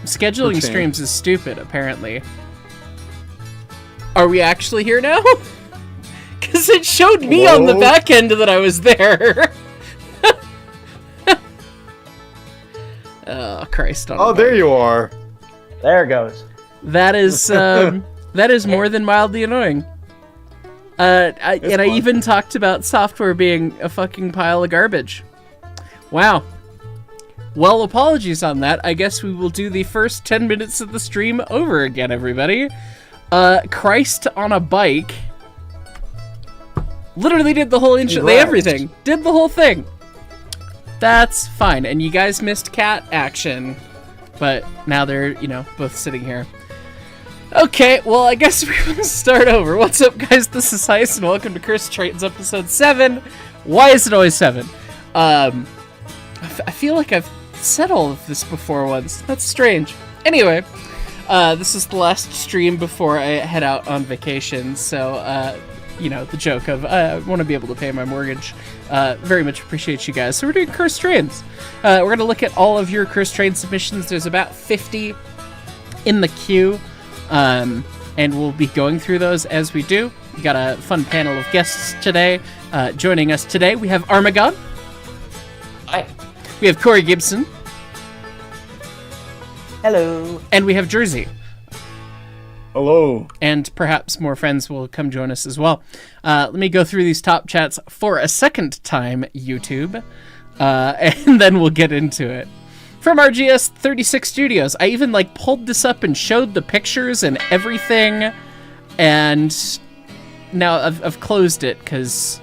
Scheduling streams is stupid, apparently. Are we actually here now? Because it showed me on the back end that I was there. Oh, Christ. There you are. There it goes. That is more than mildly annoying. I even talked about software being a fucking pile of garbage. Wow. Well, apologies on that. I guess we will do the first 10 minutes of the stream over again, everybody. Christ on a bike. Literally did the whole intro, everything. Did the whole thing. That's fine. And you guys missed cat action. But now they're, both sitting here. Okay, well, I guess we're gonna start over. What's up, guys? This is Heist, and welcome to Cursed Trains episode 7. Why is it always 7? I feel like I've said all of this before once. That's strange. Anyway, this is the last stream before I head out on vacation, so, the joke of, I want to be able to pay my mortgage. Very much appreciate you guys. So we're doing Cursed Trains. We're going to look at all of your Cursed Train submissions. There's about 50 in the queue, and we'll be going through those as we do. We got a fun panel of guests today. Joining us today, we have Armagon. Hi. We have Corey Gibson. Hello. And we have Jersey. Hello. And perhaps more friends will come join us as well. Let me go through these top chats for a second time, YouTube, and then we'll get into it. From RGS 36 Studios, I even pulled this up and showed the pictures and everything, and now I've closed it because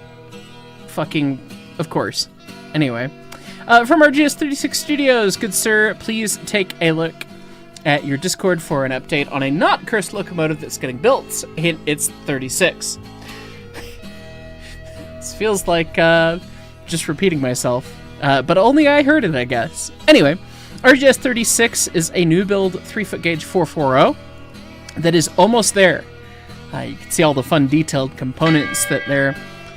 fucking of course. Anyway, from RGS 36 Studios, good sir, please take a look at your Discord for an update on a not cursed locomotive that's getting built. Hint, it's 36. This feels like just repeating myself, but only I heard it, I guess. Anyway, RGS 36 is a new build 3-foot gauge 440 that is almost there. You can see all the fun detailed components that they're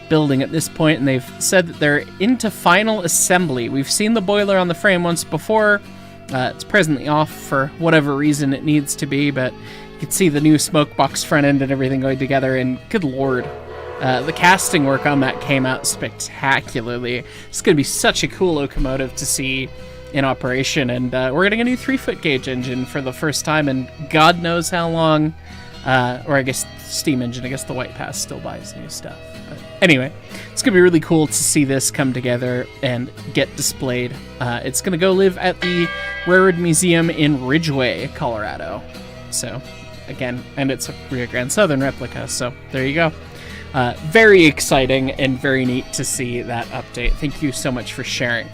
building at this point, and they've said that they're into final assembly. We've seen the boiler on the frame once before. It's presently off for whatever reason it needs to be, but you can see the new smoke box front end and everything going together, and good lord, the casting work on that came out spectacularly. It's going to be such a cool locomotive to see in operation, and we're getting a new 3-foot gauge engine for the first time, and God knows how long, or I guess steam engine. I guess the White Pass still buys new stuff. But anyway, it's going to be really cool to see this come together and get displayed. It's going to go live at the Railroad Museum in Ridgeway, Colorado. So, again, and it's a Rio Grande Southern replica, so there you go. Very exciting and very neat to see that update. Thank you so much for sharing.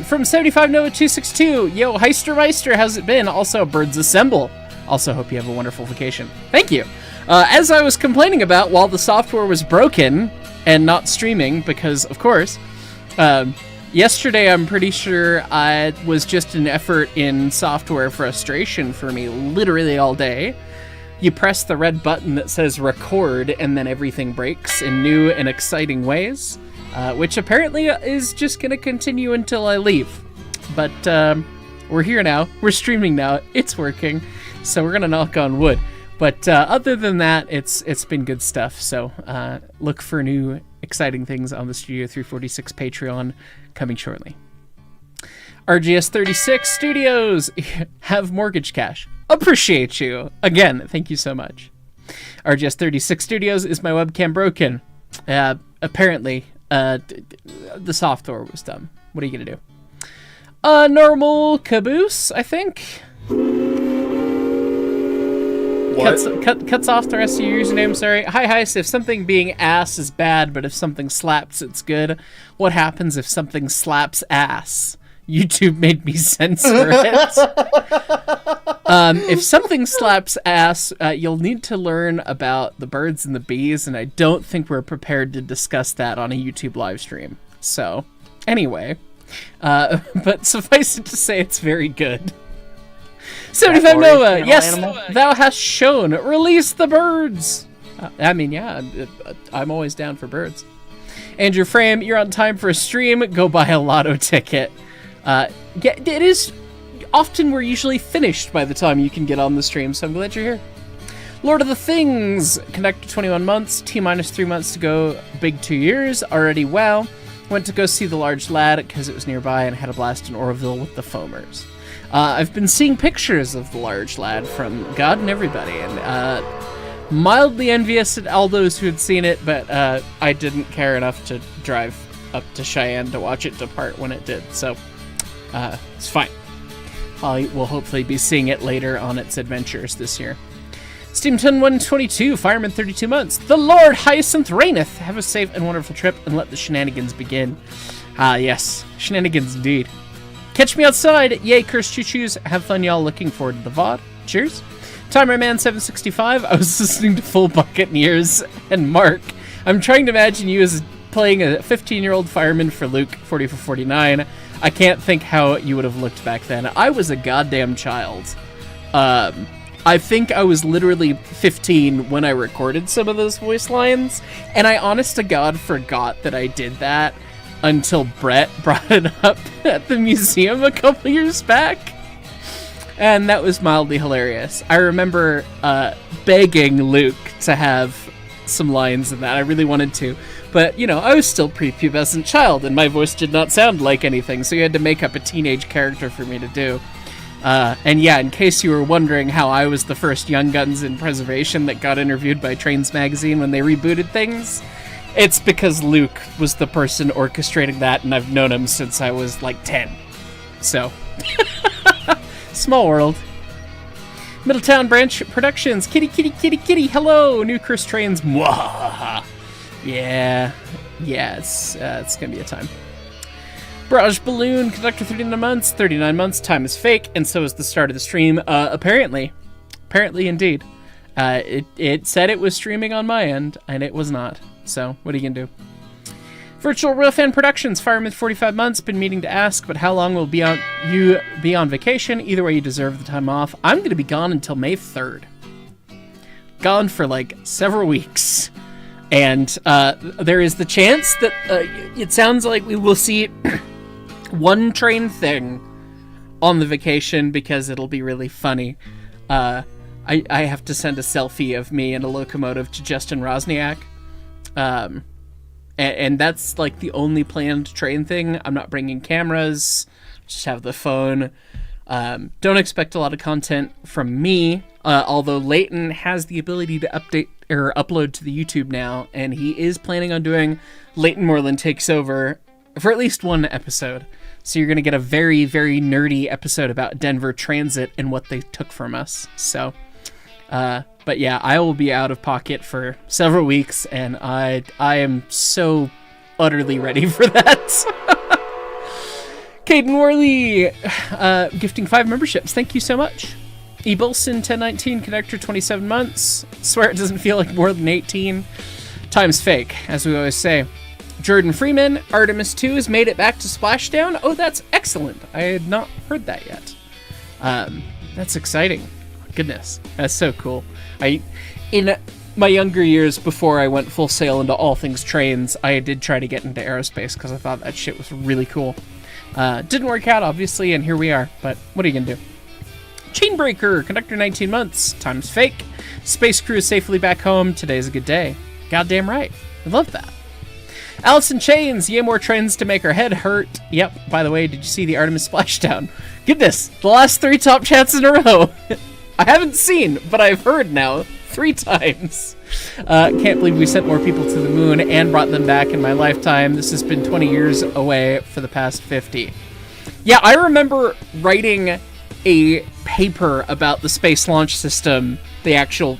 From 75 Nova 262, yo, Heistermeister, how's it been? Also, Birds Assemble. Also, hope you have a wonderful vacation. Thank you. As I was complaining about while the software was broken and not streaming, because, of course, yesterday I'm pretty sure it was just an effort in software frustration for me literally all day. You press the red button that says record, and then everything breaks in new and exciting ways, which apparently is just going to continue until I leave. But we're here now. We're streaming now. It's working. So we're going to knock on wood. But other than that, it's been good stuff. So look for new exciting things on the Studio 346 Patreon coming shortly. RGS 36 Studios, have mortgage cash. Appreciate you. Again, thank you so much. RGS 36 Studios, is my webcam broken? Apparently, the software was dumb. What are you going to do? Normal caboose, I think. Cuts off the rest of your username, sorry. Hi, Heist, if something being ass is bad, but if something slaps, it's good, what happens if something slaps ass? YouTube made me censor it. If something slaps ass, you'll need to learn about the birds and the bees, and I don't think we're prepared to discuss that on a YouTube live stream. So, anyway, but suffice it to say, it's very good. 75 Noah, yes, thou hast shown. Release the birds. I mean, yeah, I'm always down for birds. Andrew Frame, you're on time for a stream. Go buy a lotto ticket. Yeah, it is. often we're usually finished by the time you can get on the stream, so I'm glad you're here. Lord of the Things, conductor 21 months, T-minus 3 months to go, big 2 years, already well. Went to go see The Large Lad because it was nearby and had a blast in Oroville with the foamers. I've been seeing pictures of The Large Lad from God and everybody, and mildly envious at all those who had seen it, but I didn't care enough to drive up to Cheyenne to watch it depart when it did, so it's fine. I will hopefully be seeing it later on its adventures this year. Steamton 122, Fireman 32 months. The Lord Hyacinth reigneth. Have a safe and wonderful trip and let the shenanigans begin. Ah, yes. Shenanigans indeed. Catch me outside. Yay, cursed choo-choos. Have fun, y'all. Looking forward to the VOD. Cheers. Timer Man 765. I was listening to Full Buccaneers and Mark. I'm trying to imagine you as playing a 15-year-old fireman for Luke 40 for 49. I can't think how you would have looked back then. I was a goddamn child. I think I was literally 15 when I recorded some of those voice lines, and I honest to God forgot that I did that until Brett brought it up at the museum a couple years back, and that was mildly hilarious. I remember begging Luke to have some lines in that. I really wanted to, but, you know, I was still prepubescent child, and my voice did not sound like anything, so you had to make up a teenage character for me to do. And yeah, in case you were wondering how I was the first Young Guns in Preservation that got interviewed by Trains Magazine when they rebooted things, it's because Luke was the person orchestrating that, and I've known him since I was like 10. So, small world. Middletown Branch Productions, kitty, kitty, kitty, kitty, hello, new Curse Trains, mwahaha. Yeah, it's gonna be a time. Barrage Balloon, conductor 39 months, time is fake, and so is the start of the stream. Apparently indeed. It said it was streaming on my end, and it was not. So, what are you gonna do? Virtual Real Fan Productions, Fireman 45 months, been meaning to ask, but how long will you be on vacation? Either way, you deserve the time off. I'm gonna be gone until May 3rd. Gone for like several weeks. And there is the chance that it sounds like we will see one train thing on the vacation because it'll be really funny. I have to send a selfie of me in a locomotive to Justin Rosniak. And that's like the only planned train thing. I'm not bringing cameras, just have the phone. Don't expect a lot of content from me, although Leighton has the ability to update or upload to the YouTube now, and he is planning on doing Leighton Moreland Takes Over for at least one episode. So you're going to get a very, very nerdy episode about Denver Transit and what they took from us. So, but yeah, I will be out of pocket for several weeks, and I am so utterly ready for that. Caden Worley, gifting 5 memberships. Thank you so much. E. Bolson, 1019, conductor, 27 months. Swear it doesn't feel like more than 18. Time's fake, as we always say. Jordan Freeman, Artemis 2 has made it back to Splashdown. Oh, that's excellent. I had not heard that yet. That's exciting. Goodness, that's so cool. In my younger years, before I went full sail into all things trains, I did try to get into aerospace because I thought that shit was really cool. Didn't work out, obviously, and here we are. But what are you gonna do? Chainbreaker, conductor 19 months. Time's fake. Space crew is safely back home. Today's a good day. Goddamn right. I love that. Allison Chains, yeah, more trains to make our head hurt. Yep, by the way, did you see the Artemis splashdown? Goodness, the last 3 top chats in a row. I haven't seen, but I've heard now 3 times. Can't believe we sent more people to the moon and brought them back in my lifetime. This has been 20 years away for the past 50. Yeah, I remember writing a paper about the Space Launch System, the actual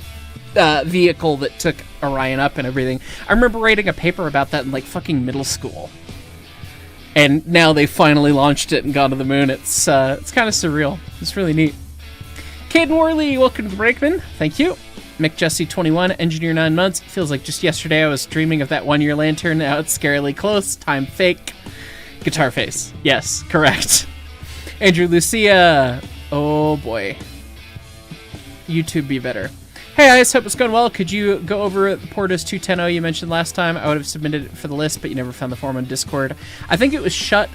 vehicle that took Orion up and everything. I remember writing a paper about that in like fucking middle school. And now they finally launched it and gone to the moon. It's kind of surreal. It's really neat. Caden Worley, welcome to the Brakeman. Thank you. Mick Jesse 21, engineer 9 months. Feels like just yesterday I was dreaming of that 1-year lantern. Now it's scarily close. Time fake. Guitar face. Yes, correct. Andrew Lucia. Oh boy. YouTube be better. Hey Ice, hope it's going well. Could you go over the Portis 210 you mentioned last time? I would have submitted it for the list, but you never found the form on Discord. I think it was shut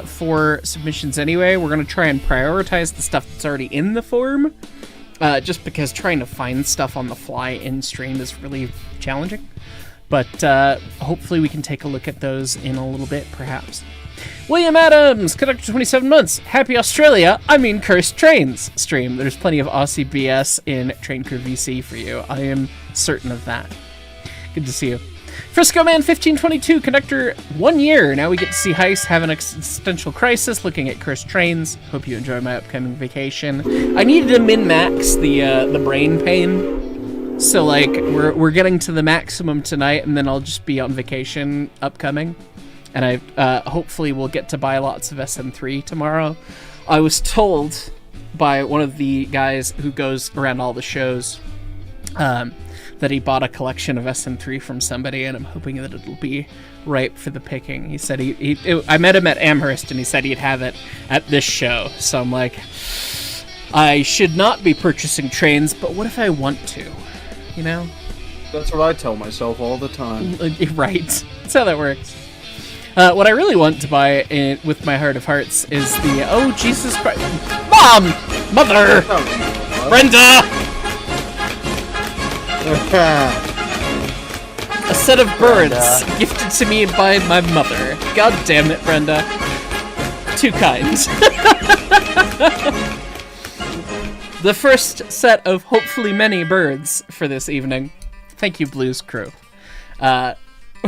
for submissions anyway. We're going to try and prioritize the stuff that's already in the form, just because trying to find stuff on the fly in stream is really challenging. But hopefully we can take a look at those in a little bit, perhaps. William Adams, conductor 27 months. Happy Australia, I mean cursed trains stream. There's plenty of Aussie BS in Train Crew VC for you. I am certain of that. Good to see you. Frisco Man 1522, conductor 1 year. Now we get to see Heist have an existential crisis looking at cursed trains. Hope you enjoy my upcoming vacation. I needed to min-max the brain pain. So like we're getting to the maximum tonight and then I'll just be on vacation upcoming. And I hopefully will get to buy lots of SM3 tomorrow. I was told by one of the guys who goes around all the shows that he bought a collection of SM3 from somebody, and I'm hoping that it'll be ripe for the picking. He said I met him at Amherst, and he said he'd have it at this show. So I'm like, I should not be purchasing trains, but what if I want to? You know? That's what I tell myself all the time. Right. That's how that works. What I really want to buy with my heart of hearts is the... Oh, Jesus Christ. Mom! Mother! Brenda! A set of birds gifted to me by my mother. God damn it, Brenda. Too kind. The first set of hopefully many birds for this evening. Thank you, Blues Crew.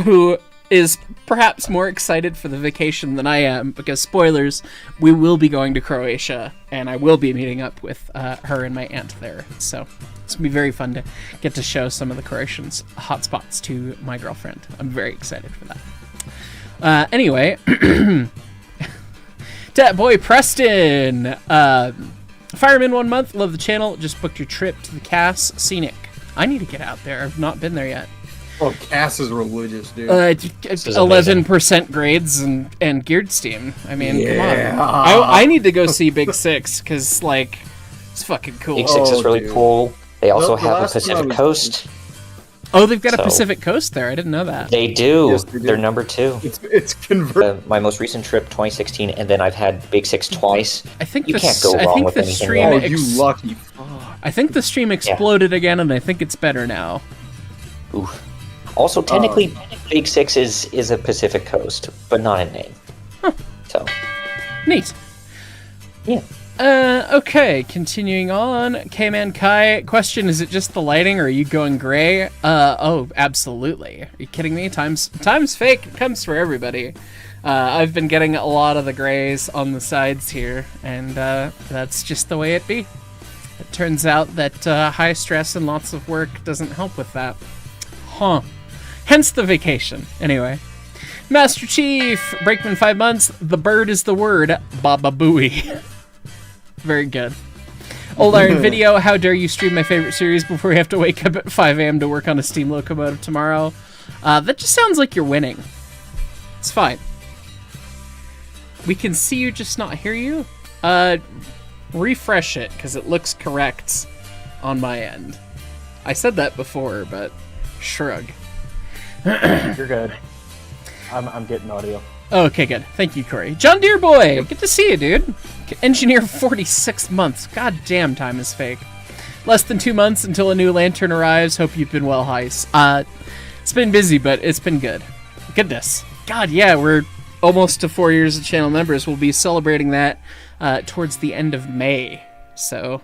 Who is perhaps more excited for the vacation than I am, because spoilers, we will be going to Croatia, and I will be meeting up with her and my aunt there. So it's gonna be very fun to get to show some of the Croatians hotspots to my girlfriend. I'm very excited for that. Anyway, Dat Boy Preston, Fireman 1 month, love the channel. Just booked your trip to the Cass Scenic. I need to get out there. I've not been there yet. Oh, Cass is religious, dude. 11% grades and geared steam. I mean, come on. I need to go see Big Six because, like, it's fucking cool. Big Six is really cool. They also have a Pacific Coast. Oh, they've got a Pacific Coast there. I didn't know that. They do. Yes, they do. They're number 2. It's converted. My most recent trip, 2016, and then I've had Big Six twice. I think you can't go wrong with anything there. Oh, you lucky fuck. I think the stream exploded again, and I think it's better now. Oof. Also, technically, Big Six is a Pacific Coast, but not in name. Huh. So. Neat. Yeah. Okay, continuing on. K-Man Kai, question, is it just the lighting, or are you going gray? Oh, absolutely. Are you kidding me? Time's fake. It comes for everybody. I've been getting a lot of the grays on the sides here, and that's just the way it be. It turns out that high stress and lots of work doesn't help with that. Huh. Hence the vacation. Anyway. Master Chief, Brakeman 5 months, the bird is the word, Baba Booey. Very good. Old Iron Video, how dare you stream my favorite series before we have to wake up at 5 a.m. to work on a steam locomotive tomorrow? That just sounds like you're winning. It's fine. We can see you, just not hear you. Refresh it, because it looks correct on my end. I said that before, but shrug. You're good. I'm getting audio. Okay, good. Thank you, Corey. John Deere Boy, good to see you, dude. Engineer 46 months. God damn, time is fake. Less than 2 months until a new lantern arrives. Hope you've been well, Heist. It's been busy, but it's been good. Goodness. God, yeah, we're almost to 4 years of channel members. We'll be celebrating that towards the end of May. So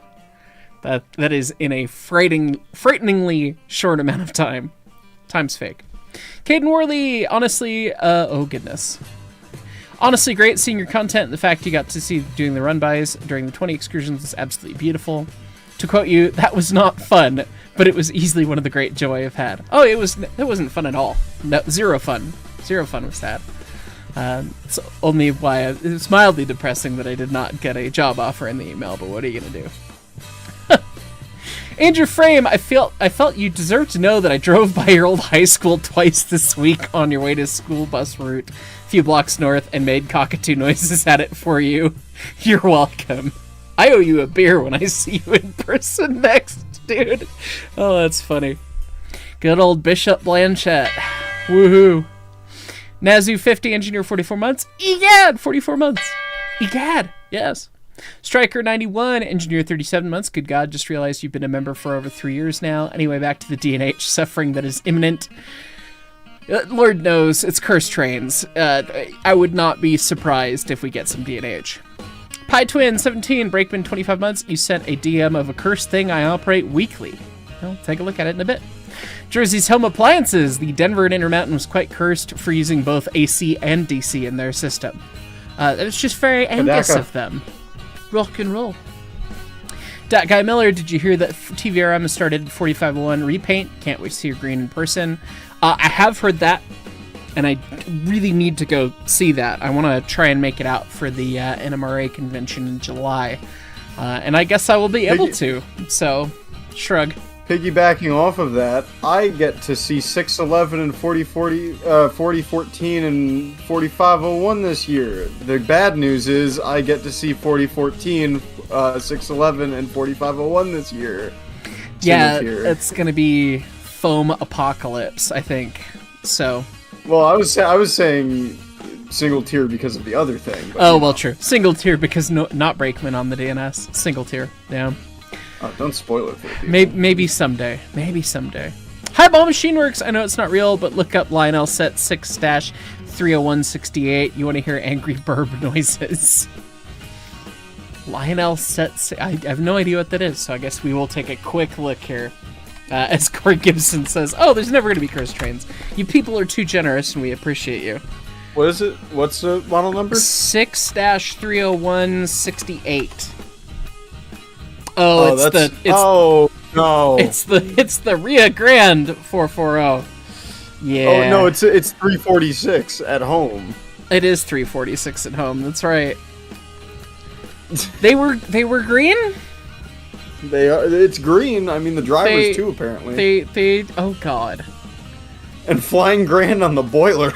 that is in a frighteningly short amount of time. Time's fake. Caden Worley, honestly, oh goodness. Honestly, great seeing your content, and the fact you got to see doing the run-bys during the 20 excursions was absolutely beautiful. To quote you, that was not fun, but it was easily one of the great joy I've had. Oh, it wasn't fun at all. No, zero fun. Zero fun was that. It's only why it's mildly depressing that I did not get a job offer in the email, but what are you gonna do? Andrew Frame, I felt you deserve to know that I drove by your old high school twice this week on your way to school bus route, a few blocks north, and made cockatoo noises at it for you. You're welcome. I owe you a beer when I see you in person next. Dude. Oh, that's funny. Good old Bishop Blanchett. Woohoo. Nazu 50, engineer 44 months. Egad, 44 months. Egad, yes. Striker 91, engineer 37 months. Good God, just realized you've been a member for over 3 years now. Anyway, back to the DNH suffering that is imminent. Lord knows, it's cursed trains. I would not be surprised if we get some DNH. Pi Twin 17, Brakeman 25 months. You sent a DM of a cursed thing I operate weekly. Well, take a look at it in a bit. Jersey's Home Appliances. The Denver and Intermountain was quite cursed for using both AC and DC in their system. It was just very Angus of them. Rock and roll. Guy Miller, did you hear that TVRM has started 4501 repaint? Can't wait to see your green in person. I have heard that, and I really need to go see that. I want to try and make it out for the NMRA convention in July. And I guess I will be able to, so shrug. Piggybacking off of that, I get to see 611 and 4014 and 4501 this year. The bad news is I get to see 4014, 611, and 4501 this year. Yeah, it's going to be foam apocalypse, I think. So. Well, I was saying single tier because of the other thing. But, oh, well, true. Single tier because not Brakeman on the DNS. Single tier, yeah. Oh, don't spoil it for people. Maybe someday. Maybe someday. Highball Machine Works. I know it's not real, but look up Lionel Set 6-30168. You want to hear angry burb noises. Lionel Set... I have no idea what that is, so I guess we will take a quick look here. As Corey Gibson says, oh, there's never going to be cursed trains. You people are too generous, and we appreciate you. What is it? What's the model number? 6-30168. Oh, it's the Rio Grande 440. Yeah. Oh no, it's 346 at home. It is 346 at home. That's right. They were green? They are. It's green. I mean, the drivers too, apparently. They. Oh God. And flying grand on the boiler.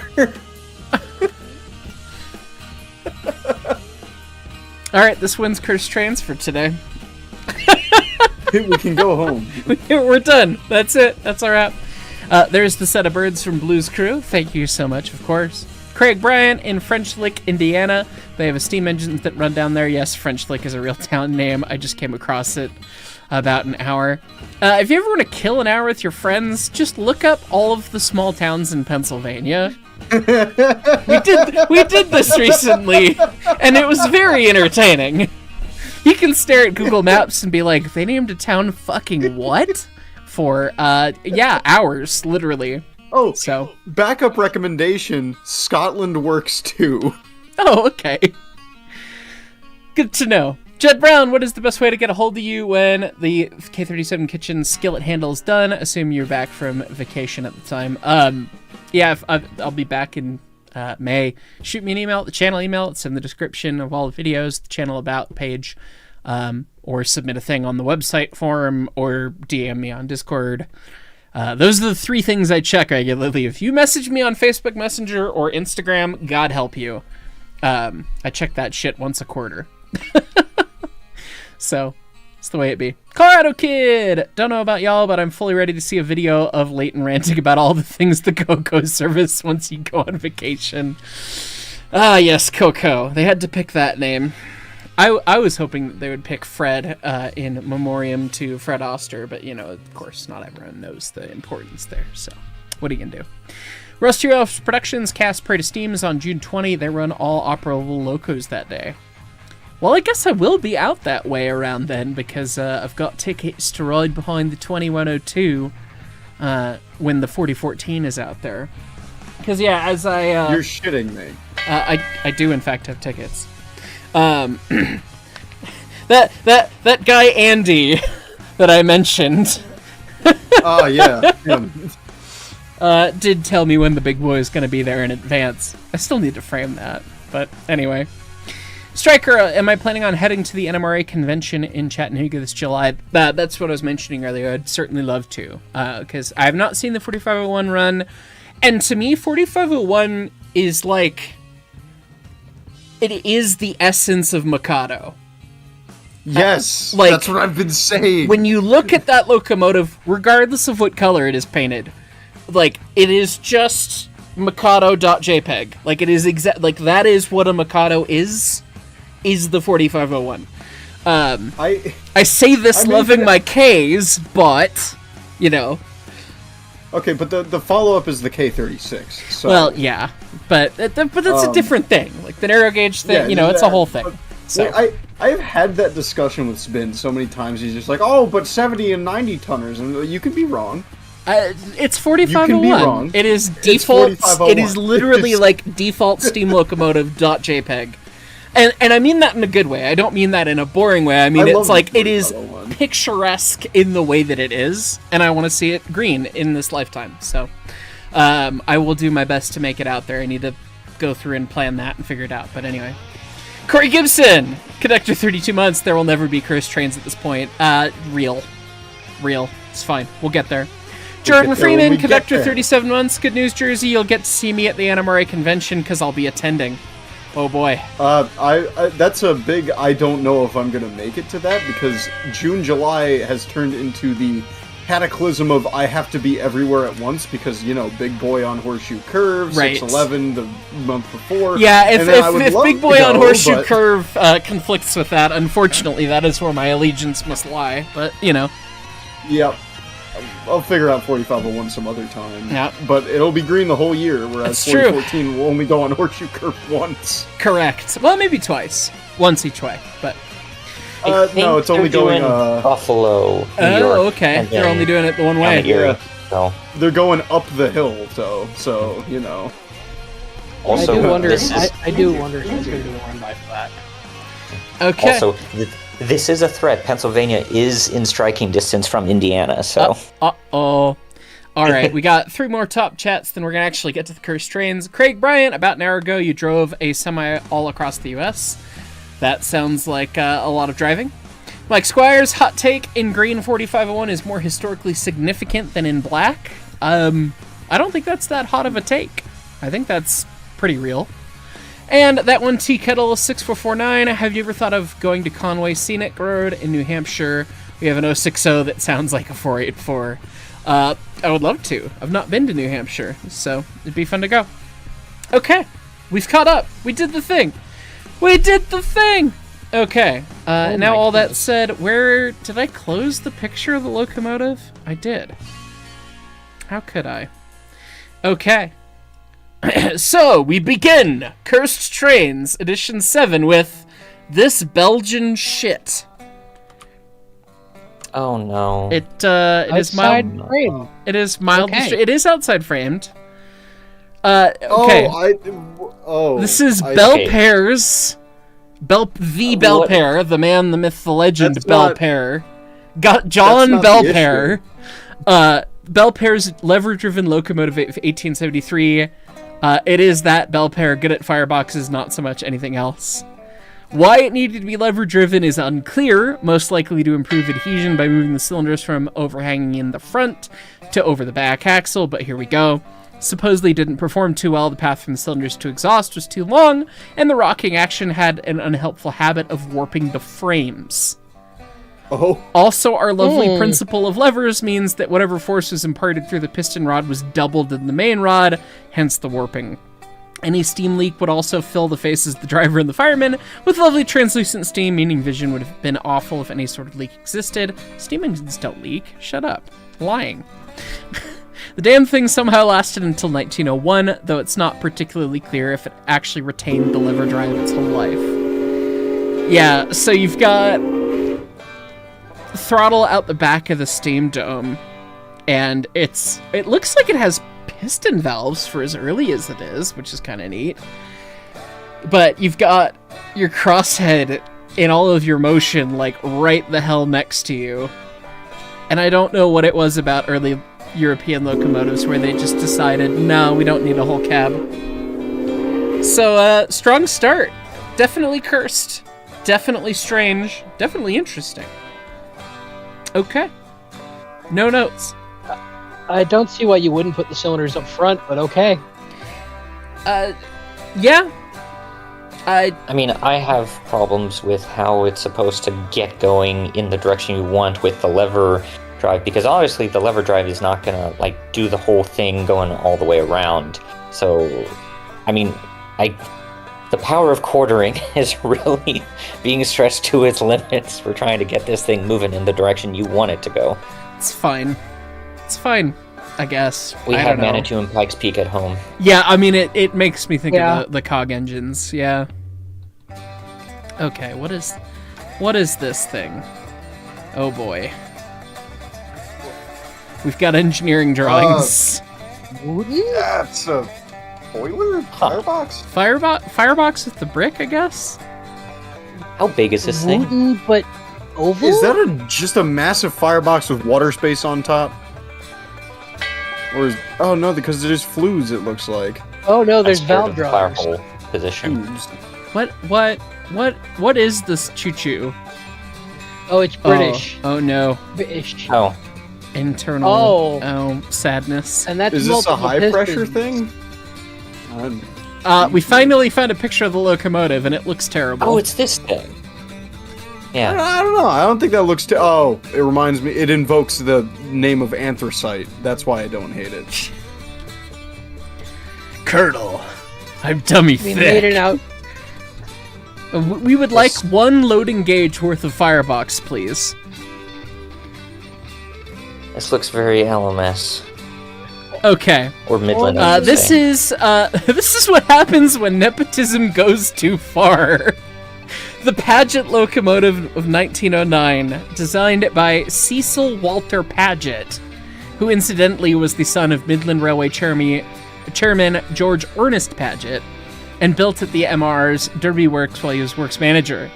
All right, this wins cursed trains for today. We can go home. We're done. That's it. That's our wrap. There's the set of birds from Blues Crew. Thank you so much, of course. Craig Bryant in French Lick, Indiana. They have a steam engine that run down there. Yes, French Lick is a real town name. I just came across it about an hour. If you ever want to kill an hour with your friends, just look up all of the small towns in Pennsylvania. We did this recently, and it was very entertaining. You can stare at Google Maps and be like, they named a town fucking what? For, hours, literally. Oh, so backup recommendation, Scotland works too. Oh, okay. Good to know. Jed Brown, what is the best way to get a hold of you when the K37 kitchen skillet handle is done? Assume you're back from vacation at the time. I'll be back in May. Shoot me an email at the channel email. It's in the description of all the videos, the channel about page, or submit a thing on the website forum, or DM me on Discord. Those are the three things I check regularly. If you message me on Facebook Messenger or Instagram, God help you. I check that shit once a quarter. So, it's the way it be. Colorado Kid! Don't know about y'all, but I'm fully ready to see a video of Leighton ranting about all the things the Coco service once you go on vacation. Ah, yes, Coco. They had to pick that name. I was hoping that they would pick Fred in memoriam to Fred Oster, but, of course, not everyone knows the importance there, so what are you going to do? Rusty Ralph's Productions cast Parade of Steam is on June 20. They run all operable locos that day. Well, I guess I will be out that way around then, because I've got tickets to ride behind the 2102 when the 4014 is out there. Because, as I... You're shitting me. I do, in fact, have tickets. That guy Andy that I mentioned. Oh, yeah. Did tell me when the big boy is going to be there in advance. I still need to frame that, but anyway. Striker, am I planning on heading to the NMRA convention in Chattanooga this July? That's what I was mentioning earlier. I'd certainly love to, because I have not seen the 4501 run, and to me, 4501 is like... It is the essence of Mikado. Yes, like, that's what I've been saying. When you look at that locomotive, regardless of what color it is painted, like, it is just Mikado.jpg. Like, it is like, that is what a Mikado is the 4501. I say this loving my Ks, but, you know. Okay, but the follow-up is the K36. So. Well, yeah, but that's a different thing. Like, the narrow gauge thing, it's a whole thing. So I've had that discussion with Spin so many times. He's just like, oh, but 70 and 90 tonners, and you could be wrong. It's 4501. You can be wrong. It is default. It is 4501. literally like default steam locomotive.jpg. And I mean that in a good way. I don't mean that in a boring way. I mean, it's like, it is picturesque in the way that it is, and I want to see it green in this lifetime. So I will do my best to make it out there. I need to go through and plan that and figure it out. But anyway. Corey Gibson, conductor 32 months. There will never be cursed trains at this point. Real. It's fine. We'll get there. Jordan Freeman, conductor 37 months. Good news, Jersey. You'll get to see me at the NMRA convention because I'll be attending. Oh boy. I that's a big. I don't know if I'm gonna make it to that because June, July has turned into the cataclysm of I have to be everywhere at once because Big Boy on Horseshoe Curve, right. 611 the month before. Yeah, if Big Boy on Horseshoe Curve conflicts with that, unfortunately, that is where my allegiance must lie. But Yep. I'll figure out 4501 some other time. Yeah. But it'll be green the whole year, whereas That's 4014 will only go on Horseshoe Curve once. Correct. Well, maybe twice. Once each way, but... no, it's only going... Buffalo, New York. Oh, okay. They're only doing it the one way. Yeah. So. They're going up the hill, so Also, I do wonder who's going to be the one by that. Okay. Also, this is a threat. Pennsylvania is in striking distance from Indiana, so... Uh-oh. All right, we got 3 more top chats, then we're going to actually get to the cursed trains. Craig Bryant, about an hour ago, you drove a semi all across the U.S. That sounds like a lot of driving. Mike Squires, hot take, in green 4501 is more historically significant than in black. I don't think that's that hot of a take. I think that's pretty real. And that one, Tea Kettle 6449, have you ever thought of going to Conway Scenic Road in New Hampshire? We have an 060 that sounds like a 484. I would love to. I've not been to New Hampshire, so it'd be fun to go. Okay, we've caught up. We did the thing. Okay, now all that said, where did I close the picture of the locomotive? I did. How could I? Okay. So, we begin Cursed Trains, Edition 7, with This Belgian Shit. Oh no. It is mild. Frame. It is mildly. Okay. It is outside framed. Okay. This is Bel Pair's. Bel Pair, the man, the myth, the legend, Bel Pair. Got John Bel Pair. Bel Pair's lever-driven locomotive of 1873. It is that Bel Pair, good at fireboxes, not so much anything else. Why it needed to be lever-driven is unclear, most likely to improve adhesion by moving the cylinders from overhanging in the front to over the back axle, but here we go. Supposedly didn't perform too well, the path from the cylinders to exhaust was too long, and the rocking action had an unhelpful habit of warping the frames. Oh. Also, our lovely principle of levers means that whatever force was imparted through the piston rod was doubled in the main rod, hence the warping. Any steam leak would also fill the faces of the driver and the fireman with lovely translucent steam, meaning vision would have been awful if any sort of leak existed. Steam engines don't leak. Shut up. Lying. The damn thing somehow lasted until 1901, though it's not particularly clear if it actually retained the lever drive its whole life. Yeah, so you've got throttle out the back of the steam dome, and it looks like it has piston valves for as early as it is, which is kind of neat. But you've got your crosshead in all of your motion, like, right the hell next to you. And I don't know what it was about early European locomotives where they just decided, no, we don't need a whole cab. So, strong start. Definitely cursed. Definitely strange. Definitely interesting. Okay. No notes. I don't see why you wouldn't put the cylinders up front, but okay. Yeah. I mean, I have problems with how it's supposed to get going in the direction you want with the lever drive, because obviously the lever drive is not gonna like do the whole thing going all the way around. So, I mean, the power of quartering is really being stretched to its limits for trying to get this thing moving in the direction you want it to go. It's fine. It's fine, I guess. We I have don't know. Manitou and Pikes Peak at home. Yeah, I mean, it makes me think Yeah. of the cog engines, yeah. Okay, what is this thing? Oh boy. We've got engineering drawings. That's a boiler? Firebox? Firebox with the brick, I guess? How big is this thing? Wooden, but oval? Is that just a massive firebox with water space on top? Or is... Oh no, because it is flues, it looks like. Oh no, I'm there's scared valve of the fire drawers. hole position. Flues. What is this choo-choo? Oh, it's British. Oh no. British. Oh, Internal. Oh. Sadness. And that's Is this a multiple high pressure pistons. thing? We finally found a picture of the locomotive, and it looks terrible. oh, it's this thing. Yeah. I don't know. I don't think that looks oh, it reminds me. It invokes the name of anthracite. That's why I don't hate it. Colonel, I'm dummy We made it out. We would like one loading gauge worth of firebox, please. This looks very LMS Okay. or Midland. I should This say. is this is what happens when nepotism goes too far. The Paget locomotive of 1909, designed by Cecil Walter Paget, who incidentally was the son of Midland Railway Chairman George Ernest Paget, and built at the MR's Derby Works while he was works manager.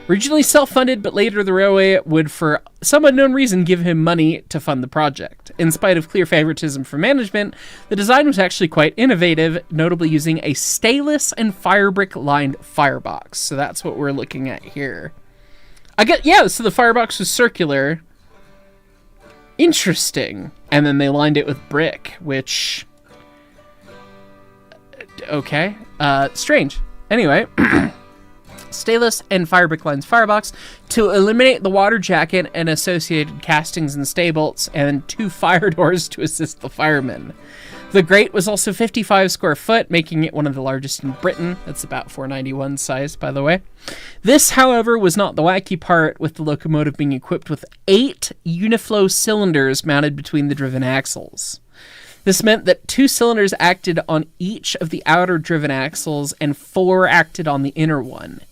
Originally self-funded, but later the railway would, for some unknown reason, give him money to fund the project. In spite of clear favoritism from management, the design was actually quite innovative, notably using a stainless and firebrick-lined firebox. So that's what we're looking at here. So the firebox was circular. Interesting. And then they lined it with brick, which... Okay. Strange. Anyway... Stainless and firebrick lines firebox to eliminate the water jacket and associated castings and stay bolts, and 2 fire doors to assist the firemen. The grate was also 55 square foot, making it one of the largest in Britain. That's about 491 size, by the way. This, however, was not the wacky part, with the locomotive being equipped with 8 Uniflow cylinders mounted between the driven axles. This meant that 2 cylinders acted on each of the outer driven axles and 4 acted on the inner one.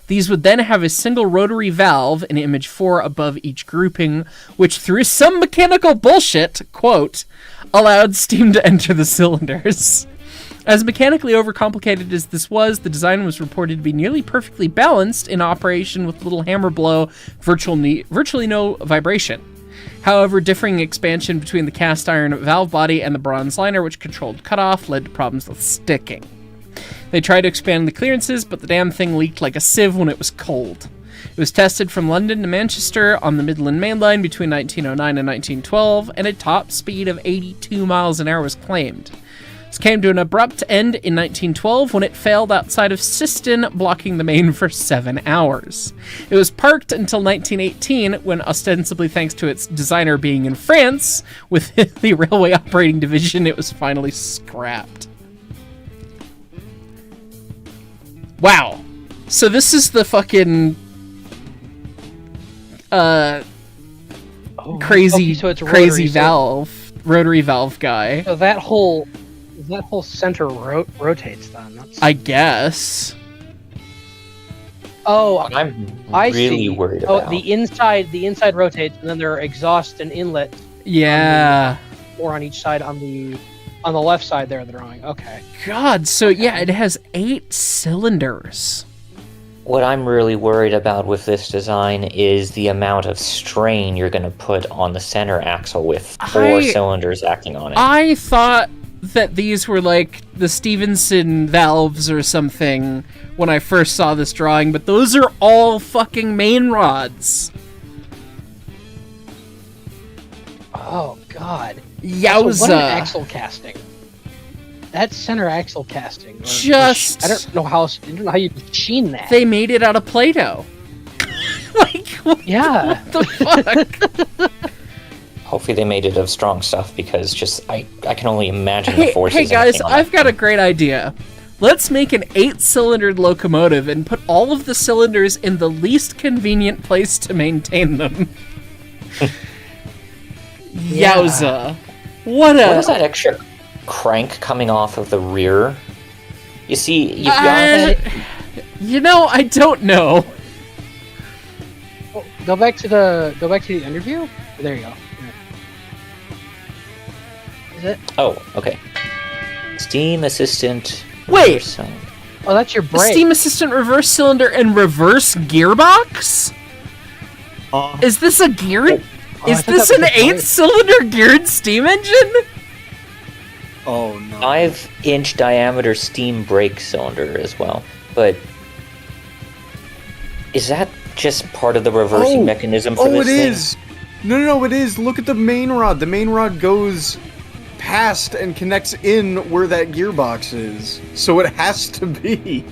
These would then have a single rotary valve in image 4 above each grouping, which through some mechanical bullshit, quote, allowed steam to enter the cylinders. As mechanically overcomplicated as this was, the design was reported to be nearly perfectly balanced in operation with little hammer blow, virtually no vibration. However, differing expansion between the cast iron valve body and the bronze liner, which controlled cutoff, led to problems with sticking. They tried to expand the clearances, but the damn thing leaked like a sieve when it was cold. It was tested from London to Manchester on the Midland Main Line between 1909 and 1912, and a top speed of 82 miles an hour was claimed. This came to an abrupt end in 1912 when it failed outside of Siston, blocking the main for 7 hours. It was parked until 1918, when, ostensibly thanks to its designer being in France, with the railway operating division, it was finally scrapped. Wow. So this is the fucking crazy so it's crazy rotary, valve, rotary valve guy. So that whole center rotates then. That's... I guess. Oh, I'm I really see. worried about. Oh, the inside rotates, and then there are exhaust and inlets, Yeah. or on each side on the left side there of the drawing. Okay. God, so yeah, it has 8 cylinders. What I'm really worried about with this design is the amount of strain you're going to put on the center axle with 4 cylinders acting on it. I thought that these were like the Stevenson valves or something when I first saw this drawing, but those are all fucking main rods. Oh God. Yowza. So what an axle casting. that center axle casting. Just- I don't know how you machine that. They made it out of Play-Doh. Like, what Yeah. the fuck? Hopefully they made it of strong stuff, because just I can only imagine the forces. Hey guys, acting on I've that got a thing. great idea. Let's make an 8-cylindered locomotive and put all of the cylinders in the least convenient place to maintain them. Yowza. What What is that extra crank coming off of the rear? You see, you've got You know, I don't know. Oh, go back to the interview. There you go. Is it? Oh, okay. Steam assistant. Wait. reverse. Oh, that's your brake. Steam assistant reverse cylinder and reverse gearbox? Is this a gear? I Is thought this that an was a brake. 8-cylinder geared steam engine? Oh no. 5-inch diameter steam brake cylinder as well. But is that just part of the reversing mechanism for this it thing? is. No, it is. Look at the main rod. The main rod goes past and connects in where that gearbox is. So it has to be.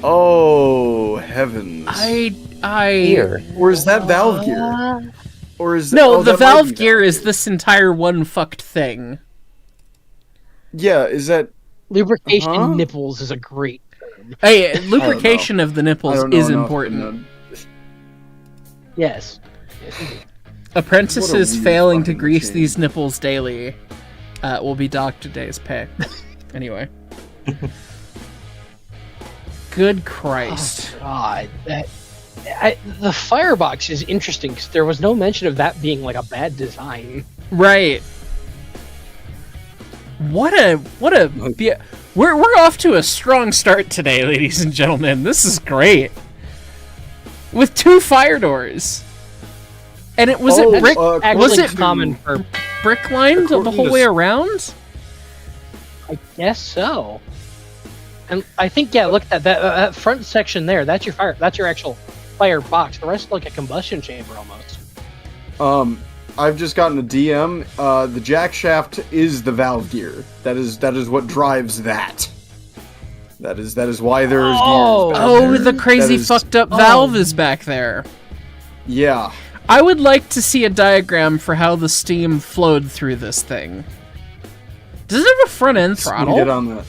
Oh, heavens. Here. Or is that valve gear? Or is No, oh, the that might valve be gear is this entire one fucked thing. Yeah, is that... Uh-huh. Lubrication Huh? nipples is a great term. Hey, lubrication of the I nipples don't know is enough to important. know. Yes. Yes, indeed. Apprentices What a weird failing to fucking grease machine. these nipples daily will be docked a day's pay. Anyway. Good Christ. God, the firebox is interesting because there was no mention of that being like a bad design. Right. What a we're off to a strong start today, ladies and gentlemen. This is great. With 2 fire doors. And it was Oh, it brick Actually, was it common for? brick lined the according whole to way s- around? I guess so. And I think look at that front section there. That's your fire. That's your actual firebox. The rest is like a combustion chamber almost. I've just gotten a DM. The jack shaft is the valve gear. That is what drives that. That is why there's Oh. gears back Oh, there. the crazy That is- fucked up valve is back there. Yeah. I would like to see a diagram for how the steam flowed through this thing. Does it have a front end Get throttle? on that.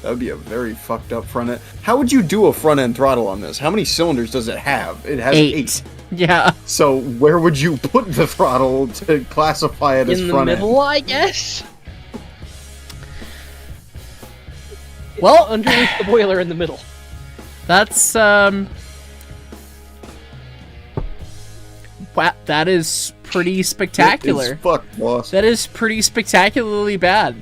That would be a very fucked up front end. How would you do a front end throttle on this? How many cylinders does it have? It has 8. Yeah. So where would you put the throttle to classify it as In the front middle, I guess. Well, Underneath the boiler in the middle. that's wow, that is pretty end? spectacular. It's fucked, boss. That is pretty spectacularly bad.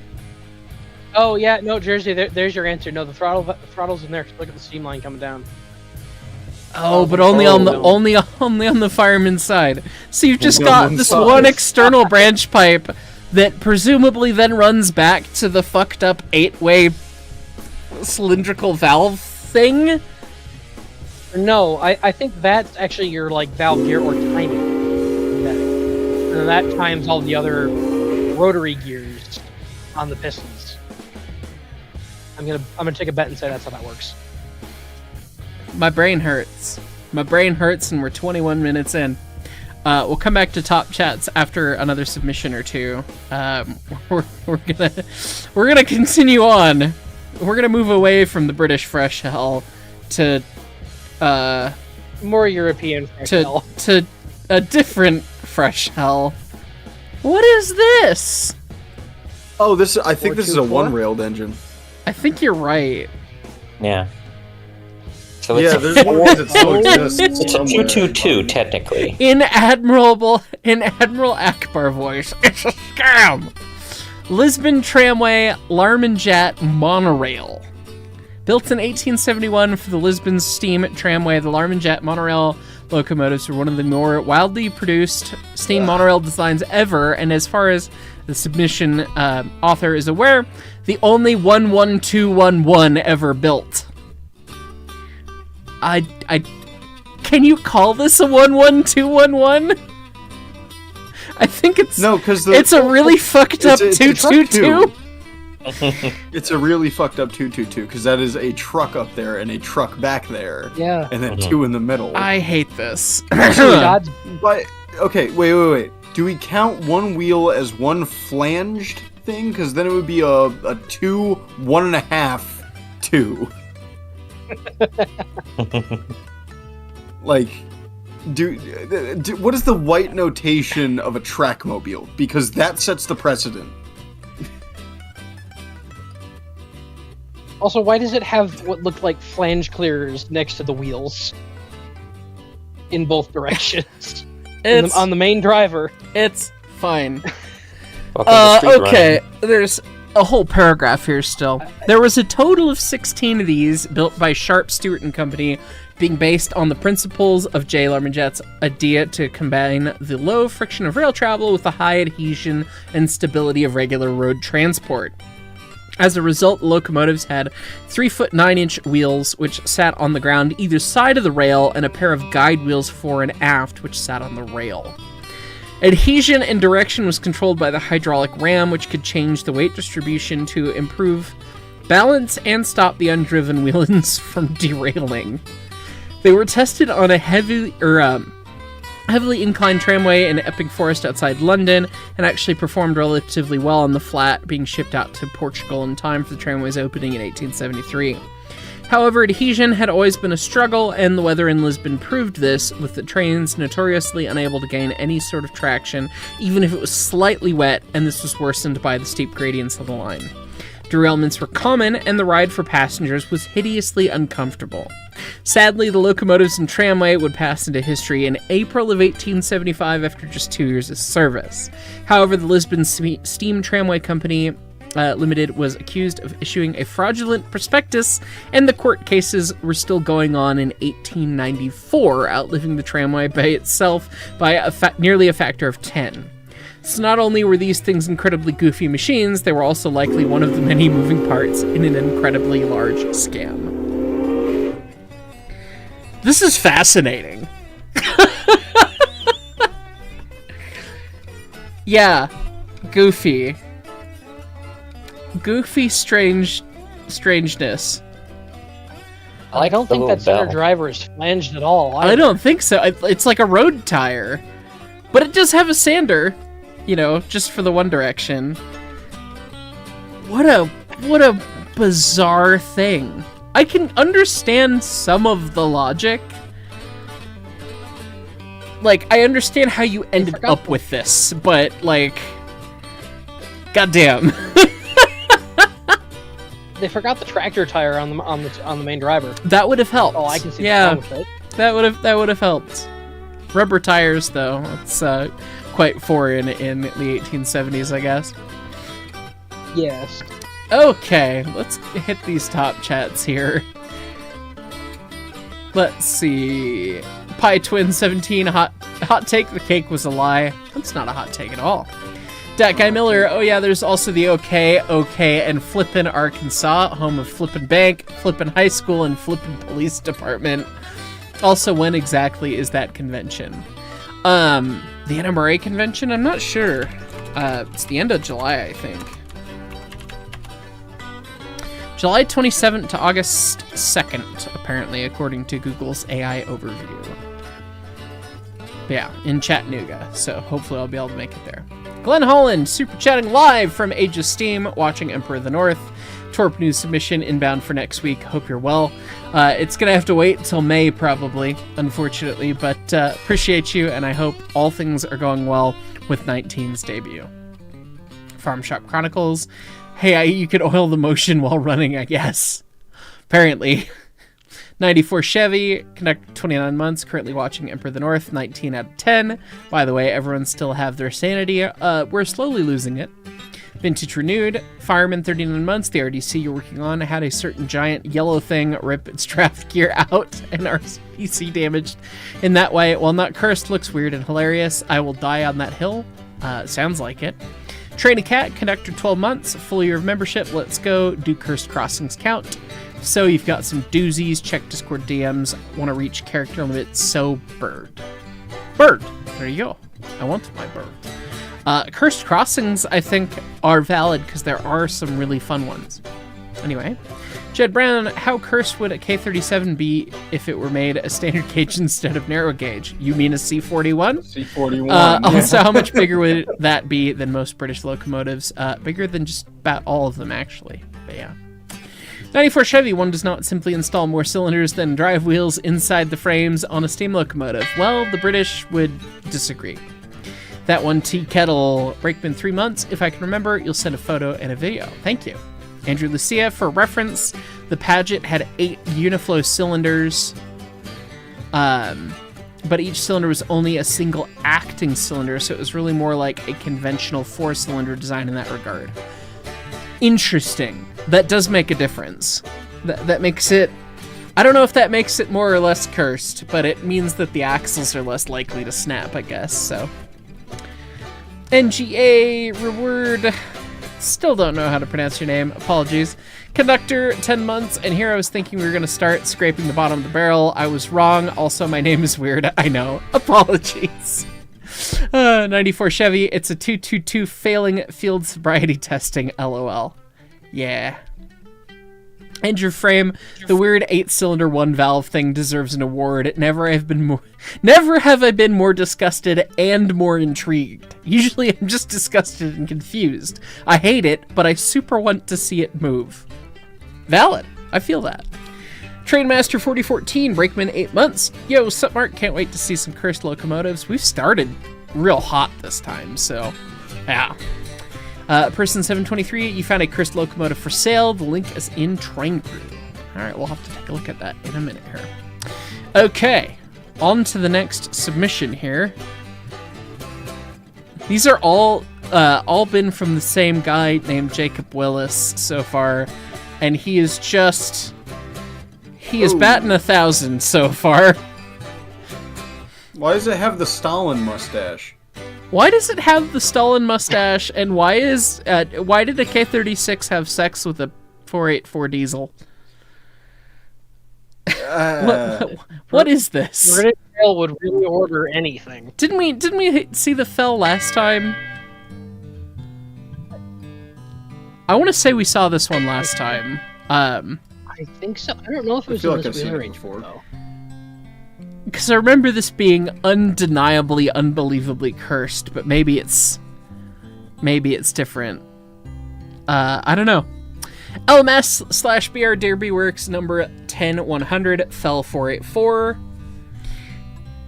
Oh yeah, no, Jersey. There's your answer. No, the throttle's in there. Look at the steam line coming down. Oh, but only on the no. only on the fireman's side. So you've just Only on got one this side. one external branch pipe that presumably then runs back to the fucked up 8-way cylindrical valve thing. No, I think that's actually your like valve gear or timing. And that times all the other rotary gears on the pistons. I'm gonna take a bet and say that's how that works. My brain hurts. My brain hurts, and we're 21 minutes in. We'll come back to top chats after another submission or two. We're gonna continue on. We're gonna move away from the British fresh hell to More European. hell. to a different fresh hell. What is this? Oh, I think this is a 424? one-railed engine. I think you're right. Yeah. So it's Yeah, there's one that still exists. it's a somewhere. 222 technically. In Admiral Akbar voice, it's a scam. Lisbon Tramway Larmanjat Monorail. Built in 1871 for the Lisbon Steam Tramway, the Larmanjat monorail locomotives were one of the more wildly produced steam monorail designs ever, and as far as the submission author is aware, the only 11211 ever built. Can you call this a 11211? I think it's No, because it's a really fucked up it's a truck 222. It's a really fucked up 222 because that is a truck up there and a truck back there. Yeah. And then two in the middle. I hate this. God's But okay, wait. Do we count one wheel as one flanged thing? Because then it would be a 2, 1.5, 2. Like, what is the white notation of a trackmobile? Because that sets the precedent. Also, why does it have what look like flange clearers next to the wheels? In both directions. On the main driver. It's fine. Okay. There's a whole paragraph here still. There was a total of 16 of these built by Sharp, Stewart & Company, being based on the principles of J. Larmajet's idea to combine the low friction of rail travel with the high adhesion and stability of regular road transport. As a result, locomotives had 3-foot 9-inch wheels, which sat on the ground either side of the rail, and a pair of guide wheels fore and aft, which sat on the rail. Adhesion and direction was controlled by the hydraulic ram, which could change the weight distribution to improve balance and stop the undriven wheels from derailing. They were tested on a heavily inclined tramway in Epping Forest outside London, and actually performed relatively well on the flat, being shipped out to Portugal in time for the tramway's opening in 1873. However, adhesion had always been a struggle, and the weather in Lisbon proved this, with the trains notoriously unable to gain any sort of traction, even if it was slightly wet, and this was worsened by the steep gradients of the line. Derailments were common, and the ride for passengers was hideously uncomfortable. Sadly, the locomotives and tramway would pass into history in April of 1875 after just 2 years of service. However, the Lisbon Steam Tramway Company Limited was accused of issuing a fraudulent prospectus, and the court cases were still going on in 1894, outliving the tramway by itself by nearly a factor of 10. So not only were these things incredibly goofy machines, they were also likely one of the many moving parts in an incredibly large scam. This is fascinating. Yeah, goofy. Goofy strangeness. I don't think that center driver is flanged at all. I don't think so. It's like a road tire. But it does have a sander, just for the one direction. What a bizarre thing. I can understand some of the logic. Like, I understand how you ended up with this, but goddamn. They forgot the tractor tire on the main driver. That would have helped. Oh, I can see yeah, with it. That would have helped. Rubber tires, though, it's quite foreign in the 1870s, I guess. Yes. Okay, let's hit these top chats here. Let's see. Pie Twin 17, hot take, the cake was a lie. That's not a hot take at all. Dat Guy Miller, oh yeah, there's also the OK, and Flippin' Arkansas, home of Flippin' Bank, Flippin' High School, and Flippin' Police Department. Also, when exactly is that convention? The NMRA convention? I'm not sure. It's the end of July, I think. July 27th to August 2nd, apparently, according to Google's AI overview. But yeah, in Chattanooga, so hopefully I'll be able to make it there. Glenn Holland, super chatting live from Age of Steam, watching Emperor of the North. Torp news submission inbound for next week. Hope you're well. It's going to have to wait until May, probably, unfortunately, but appreciate you, and I hope all things are going well with 19's debut. Farm Shop Chronicles. Hey, you could oil the motion while running, I guess. Apparently. 94 Chevy, conductor 29 months, currently watching Emperor of the North, 19 out of 10. By the way, everyone still have their sanity. We're slowly losing it. Vintage Renewed, Fireman 39 months, the RDC you're working on had a certain giant yellow thing rip its draft gear out and our PC damaged in that way. While not cursed, looks weird and hilarious. I will die on that hill. Sounds like it. Train a Cat, conductor 12 months, full year of membership, let's go. Do cursed crossings count? So you've got some doozies, check Discord DMs, want to reach character limit, so bird. Bird! There you go. I want my bird. Cursed crossings, I think, are valid because there are some really fun ones. Anyway, Jed Brown, how cursed would a K37 be if it were made a standard gauge instead of narrow gauge? You mean a C41? C41. Also, how much bigger would that be than most British locomotives? Bigger than just about all of them, actually. But yeah. 94 Chevy, one does not simply install more cylinders than drive wheels inside the frames on a steam locomotive. Well, the British would disagree. That one, Tea Kettle, Brakeman 3 months. If I can remember, you'll send a photo and a video. Thank you. Andrew Lucia, for reference, the Paget had 8 Uniflow cylinders, but each cylinder was only a single acting cylinder, so it was really more like a conventional 4-cylinder design in that regard. Interesting. That does make a difference. That makes it... I don't know if that makes it more or less cursed, but it means that the axles are less likely to snap, I guess, so... NGA Reward... Still don't know how to pronounce your name. Apologies. Conductor, 10 months, and here I was thinking we were going to start scraping the bottom of the barrel. I was wrong. Also, my name is weird. I know. Apologies. 94 Chevy, it's a 222 failing field sobriety testing, LOL. Yeah. Andrew Frame, the weird 8-cylinder 1-valve thing deserves an award. Never have I been more disgusted and more intrigued. Usually I'm just disgusted and confused. I hate it, but I super want to see it move. Valid. I feel that. Trainmaster 4014, Brakeman 8 months. Yo, sup Mark, can't wait to see some cursed locomotives. We've started real hot this time, so yeah. Person 723, you found a cursed locomotive for sale. The link is in Train Crew. Alright, we'll have to take a look at that in a minute here. Okay, on to the next submission here. These are all been from the same guy named Jacob Willis so far, and he is batting 1,000 so far. Why does it have the Stalin mustache? Why does it have the Stalin mustache, and why did a K36 have sex with a 484 diesel? What is this? British Rail would really order anything. Didn't we see the fell last time? I want to say we saw this one last time. I think so. I don't know if it was in this wheel arrangement, though. Because I remember this being undeniably, unbelievably cursed, but maybe it's different. I don't know. LMS/BR Derby Works number 10100 fell 484.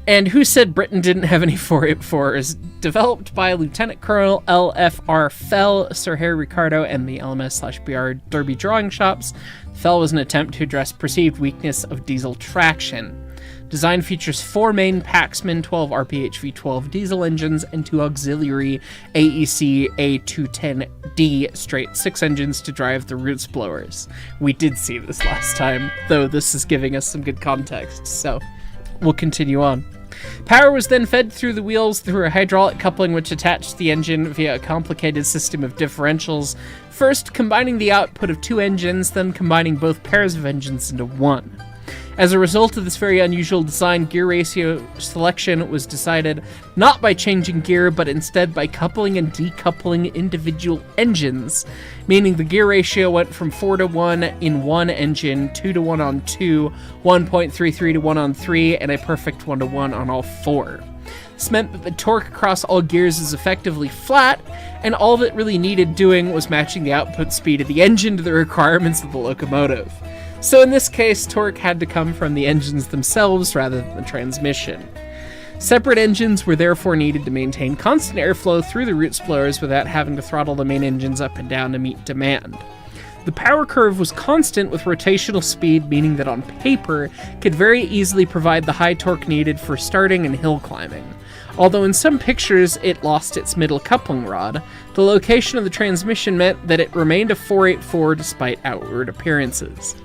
And who said Britain didn't have any 484s? Developed by Lieutenant Colonel LFR Fell, Sir Harry Ricardo, and the LMS/BR Derby drawing shops. Fell was an attempt to address perceived weakness of diesel traction. Design features 4 main Paxman 12 RPH V12 diesel engines and 2 auxiliary AEC A210D straight 6 engines to drive the roots blowers. We did see this last time, though this is giving us some good context, so we'll continue on. Power was then fed through the wheels through a hydraulic coupling which attached the engine via a complicated system of differentials, first combining the output of 2 engines, then combining both pairs of engines into one. As a result of this very unusual design, gear ratio selection was decided not by changing gear, but instead by coupling and decoupling individual engines, meaning the gear ratio went from 4-to-1 in one engine, 2-to-1 on 2, 1.33-to-1 on 3, and a perfect 1-to-1 on all 4. This meant that the torque across all gears is effectively flat, and all that really needed doing was matching the output speed of the engine to the requirements of the locomotive. So in this case, torque had to come from the engines themselves rather than the transmission. Separate engines were therefore needed to maintain constant airflow through the roots blowers without having to throttle the main engines up and down to meet demand. The power curve was constant with rotational speed, meaning that on paper, could very easily provide the high torque needed for starting and hill climbing. Although in some pictures it lost its middle coupling rod, the location of the transmission meant that it remained a 484 despite outward appearances.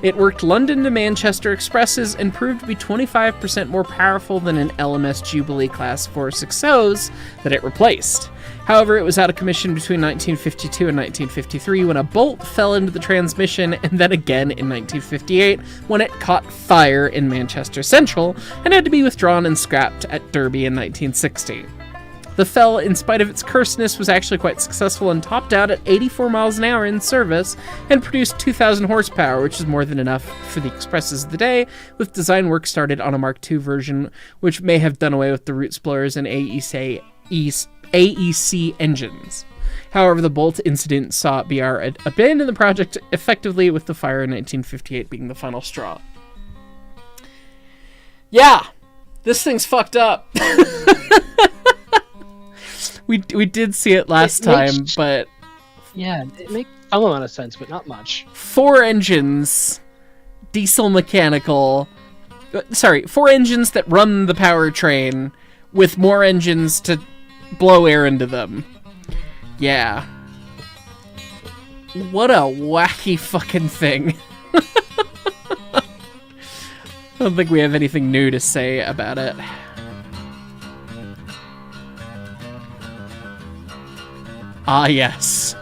It worked London to Manchester expresses and proved to be 25% more powerful than an LMS Jubilee Class 460s that it replaced. However, it was out of commission between 1952 and 1953 when a bolt fell into the transmission, and then again in 1958 when it caught fire in Manchester Central and had to be withdrawn and scrapped at Derby in 1960. The Fell, in spite of its cursedness, was actually quite successful and topped out at 84 miles an hour in service and produced 2,000 horsepower, which is more than enough for the expresses of the day, with design work started on a Mark II version, which may have done away with the root splurers and AEC engines. However, the Bolt incident saw BR abandon the project effectively, with the fire in 1958 being the final straw. Yeah, this thing's fucked up. We did see it last time, but... Yeah, it makes some amount of sense, but not much. 4 engines, diesel mechanical... Sorry, 4 engines that run the powertrain, with more engines to blow air into them. Yeah. What a wacky fucking thing. I don't think we have anything new to say about it. Ah, yes.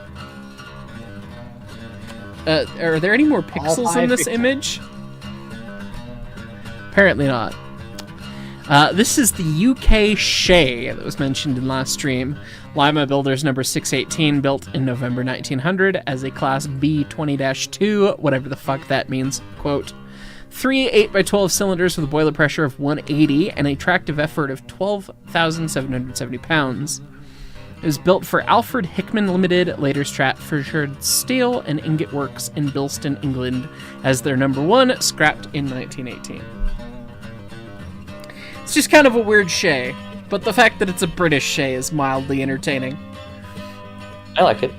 Are there any more pixels in this image? Apparently not. This is the UK Shay that was mentioned in last stream. Lima Builders number 618, built in November 1900 as a Class B 20-2, whatever the fuck that means, quote. 3 8x12 cylinders with a boiler pressure of 180 and a tractive effort of 12,770 pounds. It was built for Alfred Hickman Limited, later Stratford Steel and Ingot Works in Bilston, England, as their number 1, scrapped in 1918. It's just kind of a weird Shay, but the fact that it's a British Shay is mildly entertaining. I like it.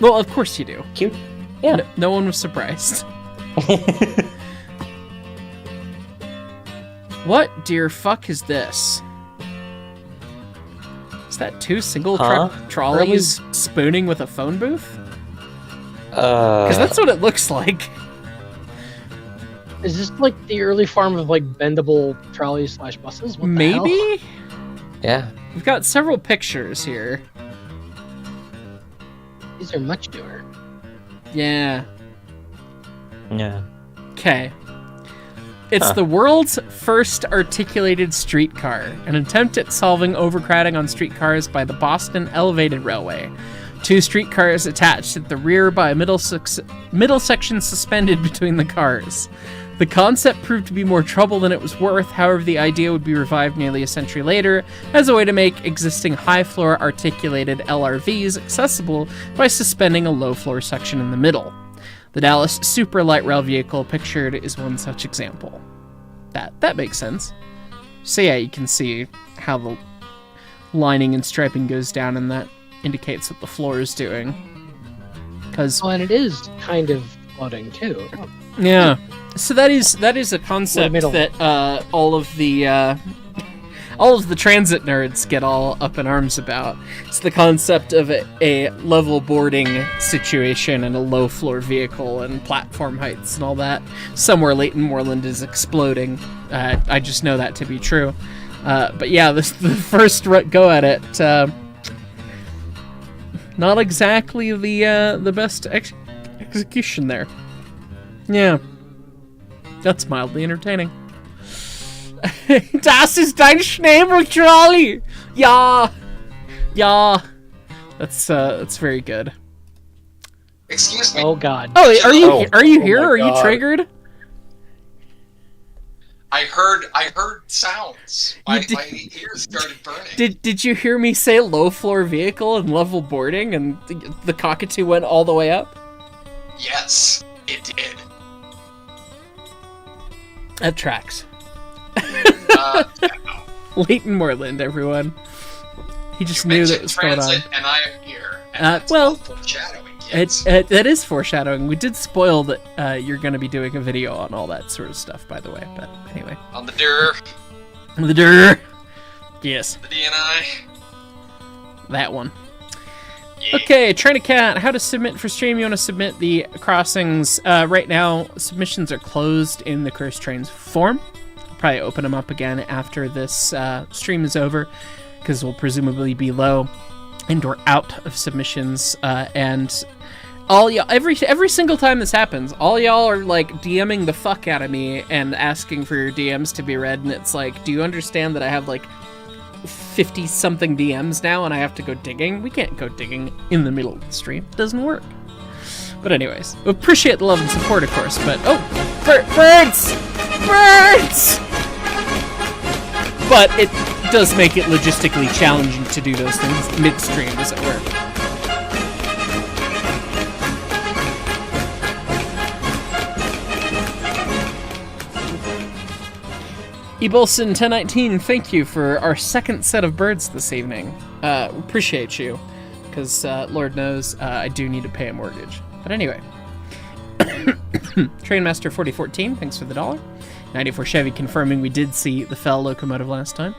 Well, of course you do. Cute. Yeah. No one was surprised. What dear fuck is this? Is that 2 single trolleys spooning with a phone booth? Because that's what it looks like. Is this like the early form of like bendable trolleys / buses? What the Maybe? hell? Yeah. We've got several pictures here. These are much newer. Yeah. Yeah. Okay. It's the world's first articulated streetcar, an attempt at solving overcrowding on streetcars by the Boston Elevated Railway. 2 streetcars attached at the rear by a middle section suspended between the cars. The concept proved to be more trouble than it was worth, however the idea would be revived nearly a century later as a way to make existing high-floor articulated LRVs accessible by suspending a low-floor section in the middle. The Dallas Super Light Rail vehicle pictured is one such example. That makes sense. So yeah, you can see how the lining and striping goes down, and that indicates what the floor is doing. Because and it is kind of floating too. Yeah. So that is a concept that all of the transit nerds get all up in arms about. It's the concept of a level boarding situation and a low floor vehicle and platform heights and all that. Somewhere Leighton Moreland is exploding. I just know that to be true. But yeah, the first go at it. Not exactly the best execution there. Yeah. That's mildly entertaining. Das ist ein Schneeballtrolley! Ja! Ja! That's very good. Excuse me. Oh god. Oh, are you here? my Are you God. triggered? I heard sounds. My ears started burning. Did you hear me say low floor vehicle and level boarding and the cockatoo went all the way up? Yes, it did. That tracks. Yeah. Leighton Moreland, everyone. He just knew that was going on. Transit, and I am here. And that's well, foreshadowing, kids. That is foreshadowing. We did spoil that you're going to be doing a video on all that sort of stuff, by the way. But anyway. On the DIR, The DIR. Yes, the DNI. that one. Yeah. Okay, Train a Cat, how to submit for stream. You want to submit the crossings. Right now, submissions are closed in the Cursed Trains form. I'll probably open them up again after this stream is over, because we'll presumably be low and or out of submissions. And all y'all, every single time this happens, all y'all are like DMing the fuck out of me and asking for your DMs to be read. And it's like, do you understand that I have like 50-something DMs now, and I have to go digging. We can't go digging in the middle of the stream. It doesn't work. But anyways, appreciate the love and support, of course, but... Oh! Birds! Birds! But it does make it logistically challenging to do those things midstream, as it were. Ebolson 1019, thank you for our second set of birds this evening. Appreciate you, because Lord knows I do need to pay a mortgage. But anyway, Trainmaster 4014, thanks for the $1. 94 Chevy confirming we did see the fell locomotive last time.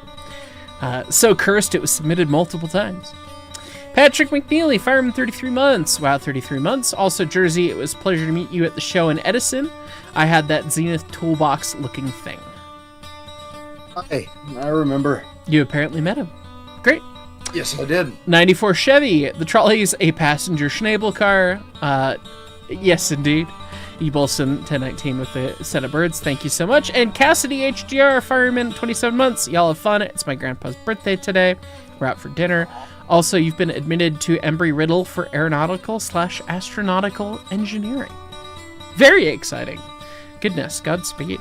So cursed it was submitted multiple times. Patrick McNeely, fireman 33 months. Wow, 33 months. Also Jersey, it was a pleasure to meet you at the show in Edison. I had that Zenith toolbox looking thing. Hi, I remember. You apparently met him. Great. Yes, I did. 94 Chevy, the trolley's a passenger Schnabel car. Yes, indeed. Ebolson 1019 with the set of birds. Thank you so much. And Cassidy HGR, fireman, 27 months. Y'all have fun. It's my grandpa's birthday today. We're out for dinner. Also, you've been admitted to Embry-Riddle for aeronautical/astronautical engineering. Very exciting. Goodness, Godspeed.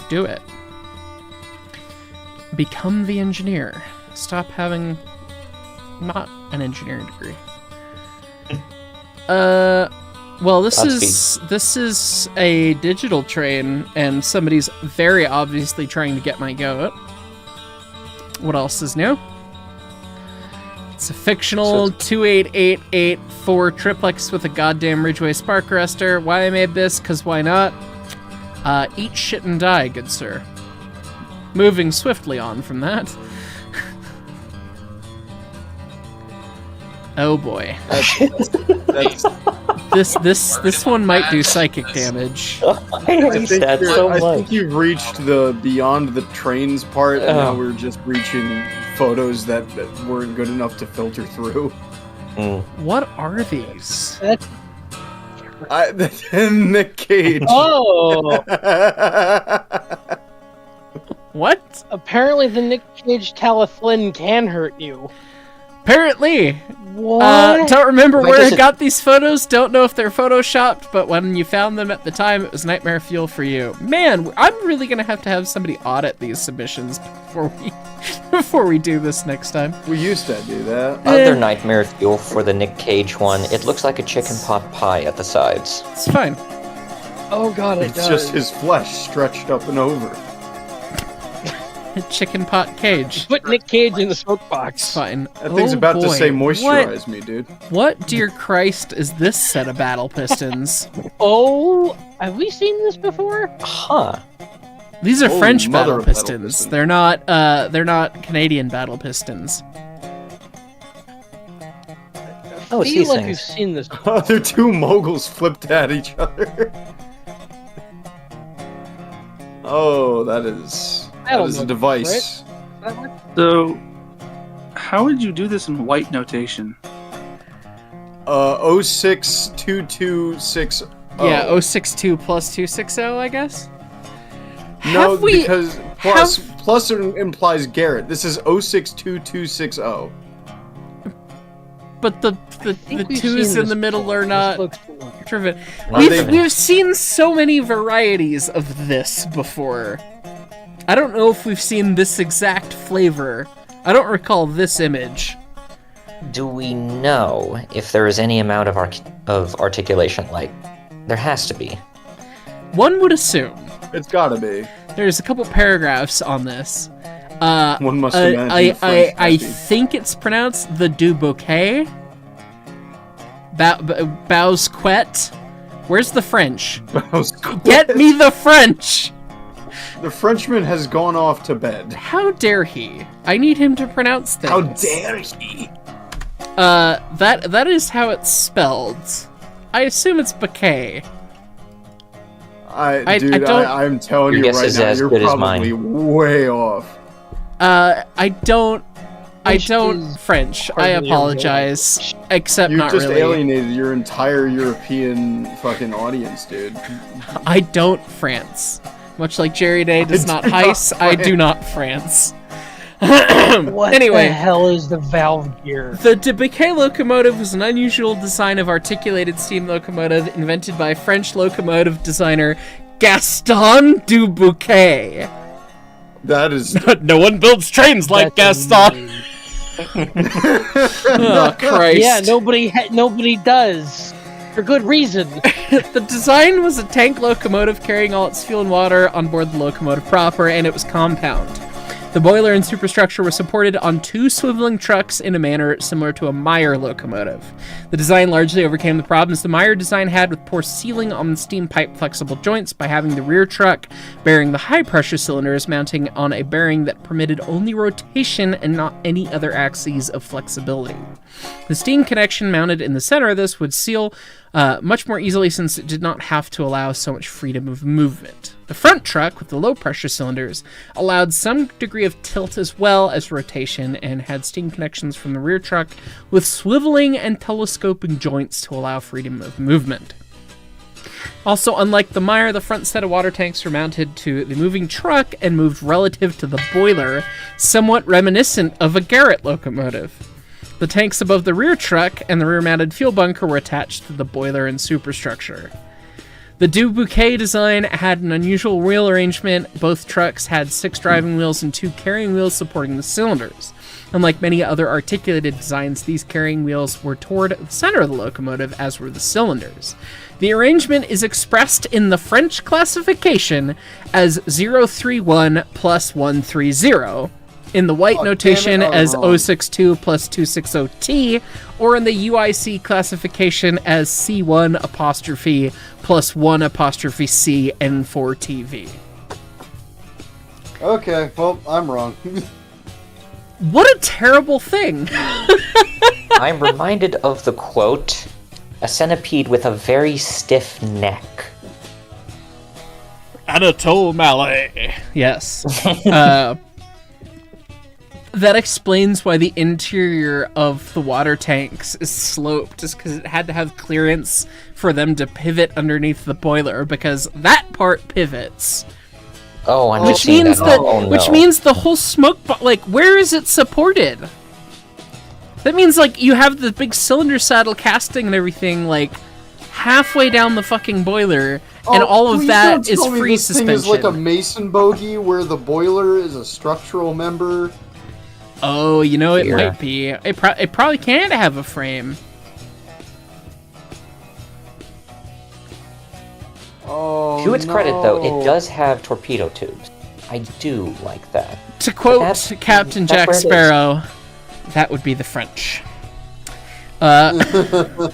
Do it. Become the engineer. Stop having not an engineering degree. Well, this is a digital train, and somebody's very obviously trying to get my goat. What else is new? It's a fictional 28884 triplex with a goddamn Ridgeway spark arrestor. Why I made this? Because why not? Eat shit and die, good sir. Moving swiftly on from that. Oh boy. This one might do psychic damage. I hate that so much. I think you've reached the beyond the trains part, and now we're just reaching photos that weren't good enough to filter through. What are these? Nick Cage. Oh! What? Apparently the Nick Cage Taliflin can hurt you. Apparently. What? Don't remember where I got these photos. Don't know if they're photoshopped, but when you found them at the time, it was nightmare fuel for you. Man, I'm really gonna have to have somebody audit these submissions before we do this next time. We used to do that. Other nightmare fuel for the Nick Cage one. It looks like a chicken pot pie at the sides. It's fine. Oh god, it It's just his flesh stretched up and over. Chicken pot cage. Put Nick Cage in the smoke box. It's fine. That thing's about to say moisturize me, dude. What, dear Christ, is this set of battle pistons? Oh, have we seen this before? Huh. These are French mother battle of battle pistons. pistons. They're not Canadian battle pistons. Oh, I it's feel these like things. we've seen this. They're two moguls flipped at each other. Oh, that is a device. Right? So, how would you do this in white notation? 062260. Yeah, 062 plus 260, I guess? No, Have we- because plus implies Garrett. This is 062260. But the think we've twos seen in the this middle before. are not This looks familiar. driven. Are they- We've seen so many varieties of this before. I don't know if we've seen this exact flavor. I don't recall this image. Do we know if there is any amount of articulation? Like, there has to be. One would assume. It's gotta be. There's a couple paragraphs on this. One must imagine. I French happy. think it's pronounced the du bouquet. Bausquet. Where's the French? Get me the French! The Frenchman has gone off to bed. How dare he? I need him to pronounce things. How dare he? That is how it's spelled. I assume it's bouquet. I'm telling Your you guess right is now, as you're good as probably mine. way off. I don't Which is French. I hardly apologize. Except You not just really. alienated your entire European fucking audience, dude. I don't France. Much like Jerry Day does I not do not heist, I do not France. What Anyway. the hell is the valve gear? The de Bouquet locomotive was an unusual design of articulated steam locomotive invented by French locomotive designer Gaston du Bouquet. That is. No one builds trains like That's Gaston. amazing. Oh, Christ. Yeah, nobody does. For good reason. The design was a tank locomotive carrying all its fuel and water on board the locomotive proper, and it was compound. The boiler and superstructure were supported on two swiveling trucks in a manner similar to a Meyer locomotive. The design largely overcame the problems the Meyer design had with poor sealing on the steam pipe flexible joints by having the rear truck bearing the high-pressure cylinders mounting on a bearing that permitted only rotation and not any other axes of flexibility. The steam connection mounted in the center of this would seal much more easily since it did not have to allow so much freedom of movement. The front truck, with the low-pressure cylinders, allowed some degree of tilt as well as rotation and had steam connections from the rear truck with swiveling and telescoping joints to allow freedom of movement. Also, unlike the Meyer, the front set of water tanks were mounted to the moving truck and moved relative to the boiler, somewhat reminiscent of a Garrett locomotive. The tanks above the rear truck and the rear-mounted fuel bunker were attached to the boiler and superstructure. The Du Bouquet design had an unusual wheel arrangement. Both trucks had 6 driving wheels and 2 carrying wheels supporting the cylinders. Unlike many other articulated designs, these carrying wheels were toward the center of the locomotive, as were the cylinders. The arrangement is expressed in the French classification as 031 plus 130, in the white notation as 062 plus 260T, or in the UIC classification as C1 apostrophe plus 1 apostrophe C N4TV. Okay, well, I'm wrong. What a terrible thing! I'm reminded of the quote, "A centipede with a very stiff neck." Anatole Mallet. Yes. That explains why the interior of the water tanks is sloped, just because it had to have clearance for them to pivot underneath the boiler, because that part pivots. Oh, I'm Which just seeing means that. Oh, no. which means the whole smoke, like, where is it supported? That means, like, you have the big cylinder saddle casting and everything, like, halfway down the fucking boiler, and all of that is free this suspension. thing is like a Mason bogey where the boiler is a structural member. Oh, you know, it Here. might be. It probably can have a frame. Oh, To its credit, though, no. it does have torpedo tubes. I do like that. To quote that's- Captain that's Jack where it is. Sparrow, that would be the French. To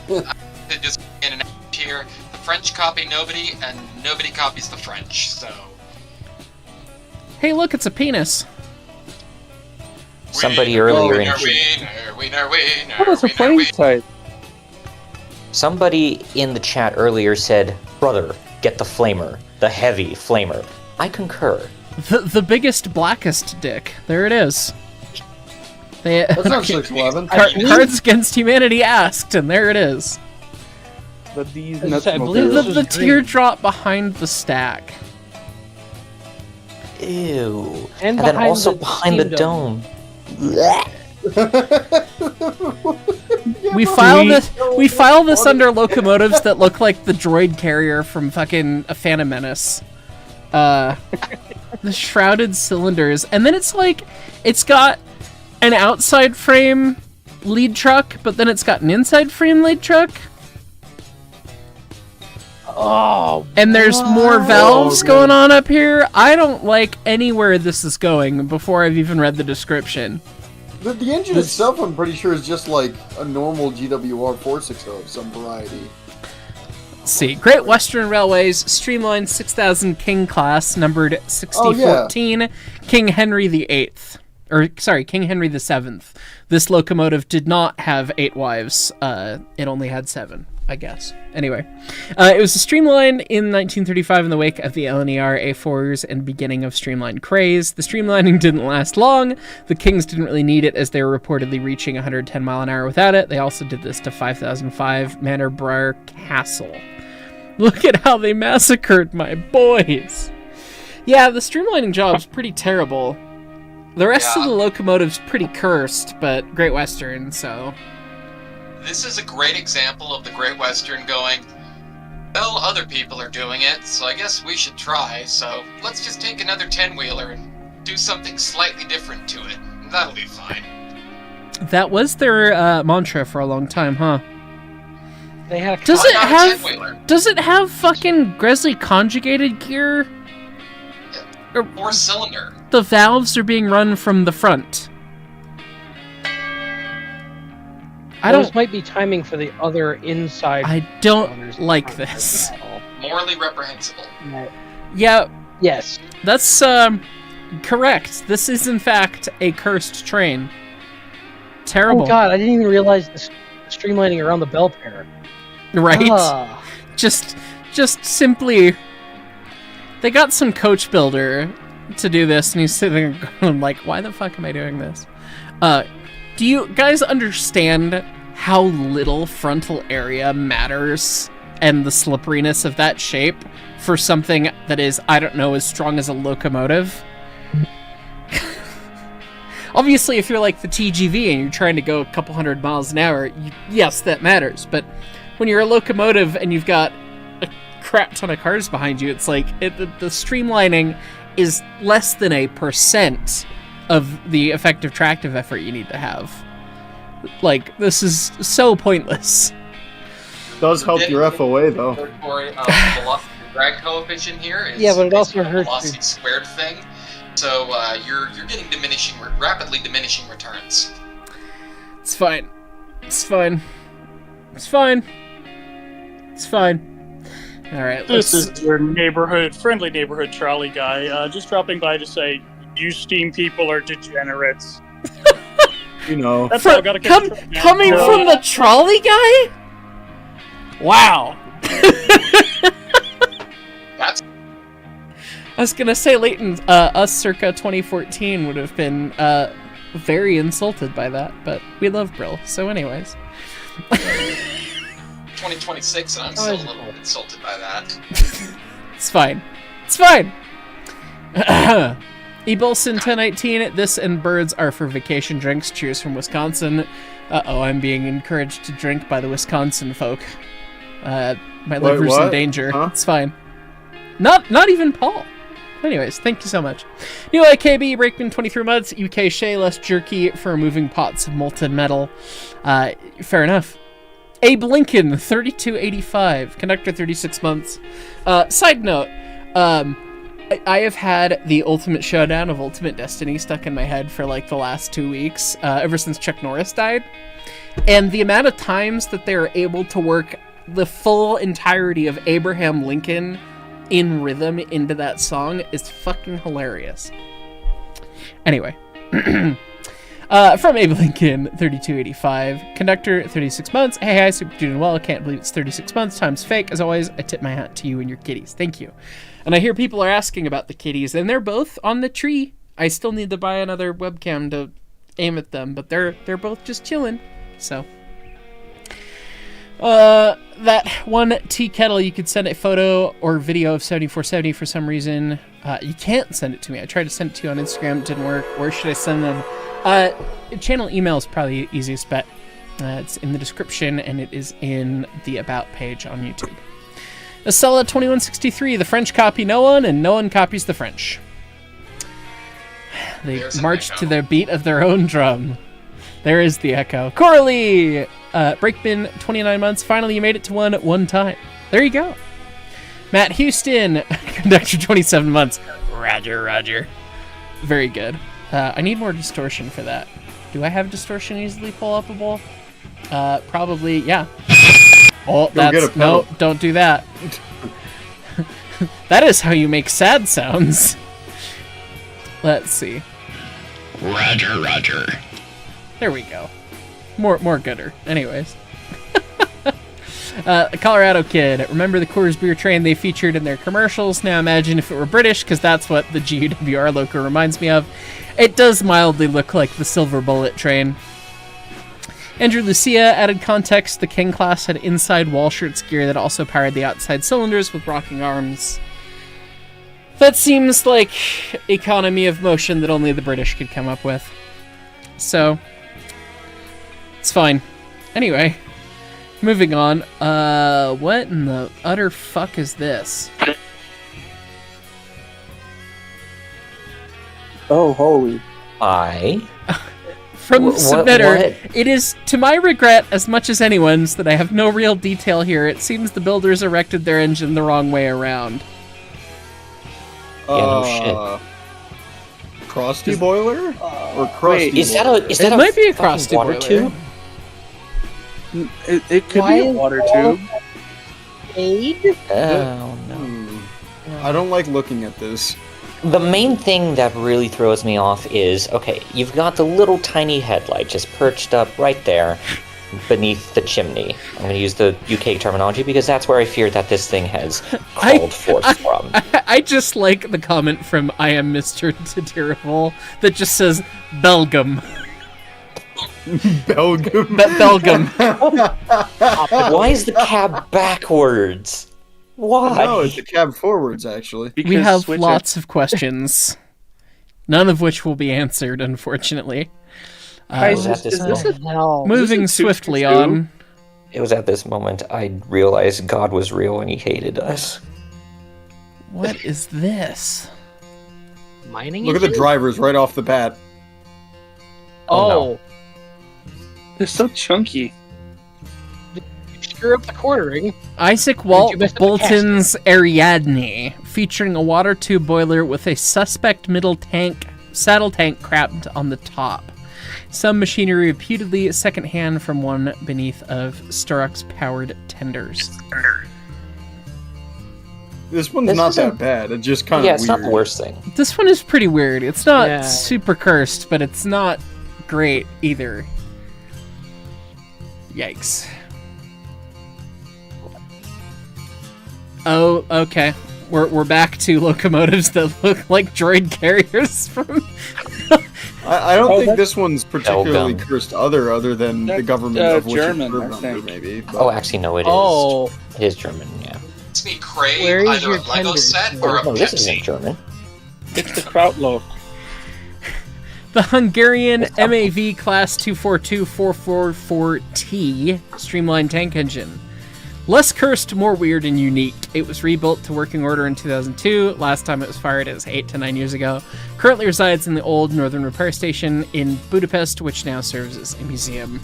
just get an here, the French copy nobody, and nobody copies the French. So Hey, look, it's a penis. Somebody earlier in winner, Oh, it's a flames type. somebody in the chat earlier said, "Brother, get the flamer, the heavy flamer." I concur. The biggest, blackest dick. There it is. That's not 6'11". Cards Against Humanity asked, and there it is. The D's I nuts believe motor. this The was green. teardrop behind the stack. Ew. And then behind also the behind the steam dome. We file this under locomotives that look like the droid carrier from fucking A Phantom Menace. The shrouded cylinders, and then it's like, it's got an outside frame lead truck, but then it's got an inside frame lead truck, Oh, and there's more valves going on up here. I don't like anywhere this is going before I've even read the description. The engine itself, I'm pretty sure, is just like a normal GWR 460 of some variety. Let's see. Great Western Railways Streamlined 6000 King class, numbered 6014, King Henry VIII. Or, sorry, King Henry VII. This locomotive did not have 8 wives. It only had 7, I guess. Anyway, it was streamlined in 1935 in the wake of the LNER A4s and beginning of streamline craze. The streamlining didn't last long. The Kings didn't really need it, as they were reportedly reaching 110 mile an hour without it. They also did this to 5005 Manor Briar Castle. Look at how they massacred my boys. Yeah, the streamlining job's pretty terrible. The rest of Yeah. the locomotive's pretty cursed, but Great Western, so... This is a great example of the Great Western going, well, other people are doing it, so I guess we should try, so let's just take another 10-wheeler and do something slightly different to it. That'll be fine. That was their mantra for a long time, huh? They have Does Why it not a have... 10-wheeler? Does it have fucking Gresley conjugated gear? Four-cylinder. The valves are being run from the front. I those don't... might be timing for the other inside. I don't cylinders. like this. Morally reprehensible. Yeah, Yes. that's, correct. This is, in fact, a cursed train. Terrible. Oh god, I didn't even realize the streamlining around the bell pair. Right? Ah. Just simply... They got some coach builder to do this, and he's sitting there going like, why the fuck am I doing this? Do you guys understand how little frontal area matters and the slipperiness of that shape for something that is, I don't know, as strong as a locomotive? Obviously, if you're like the TGV and you're trying to go a couple 100 miles an hour, yes, that matters. But when you're a locomotive and you've got a crap ton of cars behind you, it's like the streamlining is less than 1% of the effective tractive effort you need to have. Like, this is so pointless. Does help your FOA though. Velocity drag coefficient here is Yeah, but it also basically a hurts velocity your- squared thing. So you're getting rapidly diminishing returns. It's fine. It's fine. It's fine. It's fine. Alright, This let's... is your friendly neighborhood trolley guy. Just dropping by to say, you steam people are degenerates. You know. That's all I gotta get. Coming from the trolley guy? Wow. That's I was gonna say, Leighton, us circa 2014 would have been very insulted by that, but we love Brill, so anyways. 2026, and I'm still a little insulted by that. It's fine. It's fine! Ebolson 1019, this and birds are for vacation drinks. Cheers from Wisconsin. Uh-oh, I'm being encouraged to drink by the Wisconsin folk. My liver's in what? danger. Huh? It's fine. Not even Paul. Anyways, thank you so much. New IKB, Brakeman 23 months. UK Shea, less jerky for removing pots of molten metal. Fair enough. Abe Lincoln, 3285. Conductor, 36 months. Side note, I have had the Ultimate Showdown of Ultimate Destiny stuck in my head for like the last 2 weeks, ever since Chuck Norris died. And the amount of times that they are able to work the full entirety of Abraham Lincoln in rhythm into that song is fucking hilarious. Anyway. From Abe Lincoln, 3285. Conductor, 36 months. Hey, I super doing well. Can't believe it's 36 months. Time's fake. As always, I tip my hat to you and your kitties. Thank you. And I hear people are asking about the kitties, and they're both on the tree. I still need to buy another webcam to aim at them, but they're both just chilling. So, that one tea kettle, you could send a photo or video of 7470 for some reason. You can't send it to me. I tried to send it to you on Instagram. It didn't work. Where should I send them? Channel email is probably the easiest bet. It's in the description, and it is in the About page on YouTube. Acela 2163, the French copy no one, and no one copies the French. They There's an march echo. to the beat of their own drum. There is the echo. Coralie! Brakeman, 29 months. Finally, you made it to one time. There you go. Matt Houston, Conductor, 27 months. Roger. Very good. I need more distortion for that. Do I have distortion easily pull-upable? Probably, yeah. Oh, Go get a that's... No, pedal. don't do that. That is how you make sad sounds. Let's see. Roger. There we go. More gooder. Anyways. Colorado Kid. Remember the Coors Beer train they featured in their commercials? Now imagine if it were British, because that's what the GUWR loco reminds me of. It does mildly look like the Silver Bullet train. Andrew Lucia added context. The King class had inside wall shirts gear that also powered the outside cylinders with rocking arms. That seems like economy of motion that only the British could come up with. So, it's fine. Anyway, moving on. What in the utter fuck is this? Oh, holy. From the What- submitter, it is, to my regret, as much as anyone's, that I have no real detail here. It seems the builders erected their engine the wrong way around. no Crusty boiler? Or crusty wait, Is that boiler? a might be a fucking crusty water boiler. tube? It could Why be a is water all- tube. Aid? Oh no. I don't like looking at this. The main thing that really throws me off is, okay, you've got the little tiny headlight just perched up right there beneath the chimney. I'm going to use the UK terminology because that's where I fear that this thing has crawled forth from. I just like the comment from I am Mr. Terrible that just says Belgium. Belgium. Belgium. Why is the cab backwards? Why? No, it's the cab forwards, actually. We Because have switch lots of questions, none of which will be answered, unfortunately. Was at this Is this moment- No. Moving Is this a swiftly 222? on. It was at this moment I realized God was real and he hated us. What is this? Mining Look at the engine? drivers right off the bat. Oh, no. Oh, They're so chunky. screw up the quartering. Isaac Walt you mess up the Bolton's Ariadne, featuring a water tube boiler with a suspect saddle tank crapped on the top. Some machinery reputedly secondhand from one beneath of Sturrock's-powered tenders. This one's This not isn't- that bad. It's just kind of Yeah, weird. it's not the worst thing. This one is pretty weird. It's not Yeah. super cursed, but it's not great either. Yikes. Oh, okay. We're back to locomotives that look like droid carriers from... I don't Oh, think that's- this one's particularly Belgium. cursed other than the That's, government of which German, it's served I under, think. maybe. But Oh, actually, no, it is. Oh, It is German, yeah. Makes me crave Where is either your a Lego tenders? set or a No, this isn't Pepsi. German. It's the Krautloaf. The Hungarian MAV Class 242444T streamlined tank engine. Less cursed, more weird and unique. It was rebuilt to working order in 2002. Last time it was fired is 8 to 9 years ago. Currently resides in the old Northern Repair Station in Budapest, which now serves as a museum.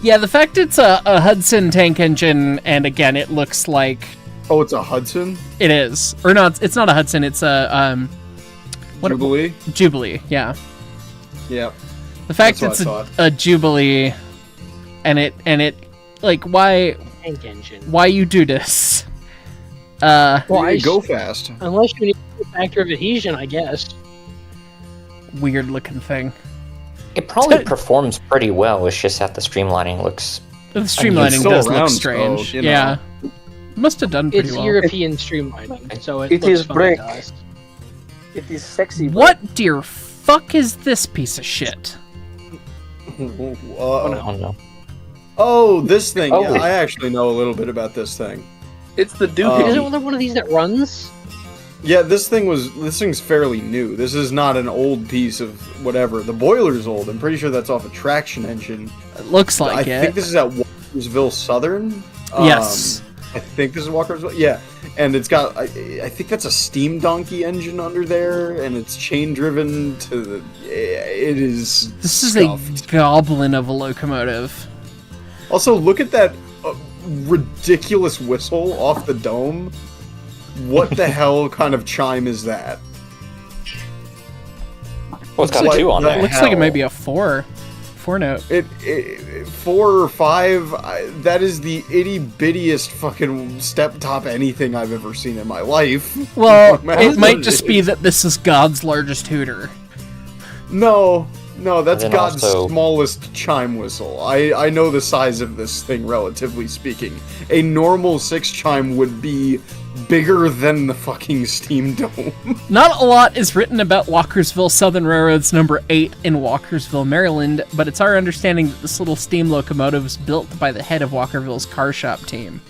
Yeah, the fact it's a Hudson tank engine, and again, it looks like oh, it's a Hudson it is. Or not, it's not a Hudson, it's a, what- Jubilee. Jubilee, yeah. Yeah. The fact That's it's what I a Jubilee, and it, like, why tank engine. you do this? Well, You go fast. unless you need a factor of adhesion, I guess. Weird looking thing. It probably performs pretty well, it's just that the streamlining looks... The it's streamlining still does look around, strange. so, you know. Yeah. Must have done pretty It's well. European streamlining, so it It looks is fine brick. to us. It is sexy. bro. What dear fuck is this piece of shit? Oh no. Oh, this thing. Oh. Yeah, I actually know a little bit about this thing. It's the Duke. Um, Is it one of these that runs? Yeah, this thing's fairly new. This is not an old piece of whatever. The boiler's old. I'm pretty sure that's off a traction engine. It looks like I it. think this is at Walkersville Southern. Yes. I think this is Walkersville. Yeah, and it's got. I think that's a steam donkey engine under there, and it's chain driven to the. It is. This is scuffed. a goblin of a locomotive. Also, look at that ridiculous whistle off the dome. What the hell kind of chime is that? Well, it's got Like a 2 on the- there. Looks like it hell? might be a 4 note. It 4 or 5. That is the itty bittiest fucking step top anything I've ever seen in my life. Well, No matter it what might it just is. be that this is God's largest hooter. No, that's And then God's also- smallest chime whistle. I know the size of this thing, relatively speaking. A normal 6 chime would be bigger than the fucking steam dome. Not a lot is written about Walkersville Southern Railroad's number 8 in Walkersville, Maryland, but it's our understanding that this little steam locomotive was built by the head of Walkerville's car shop team.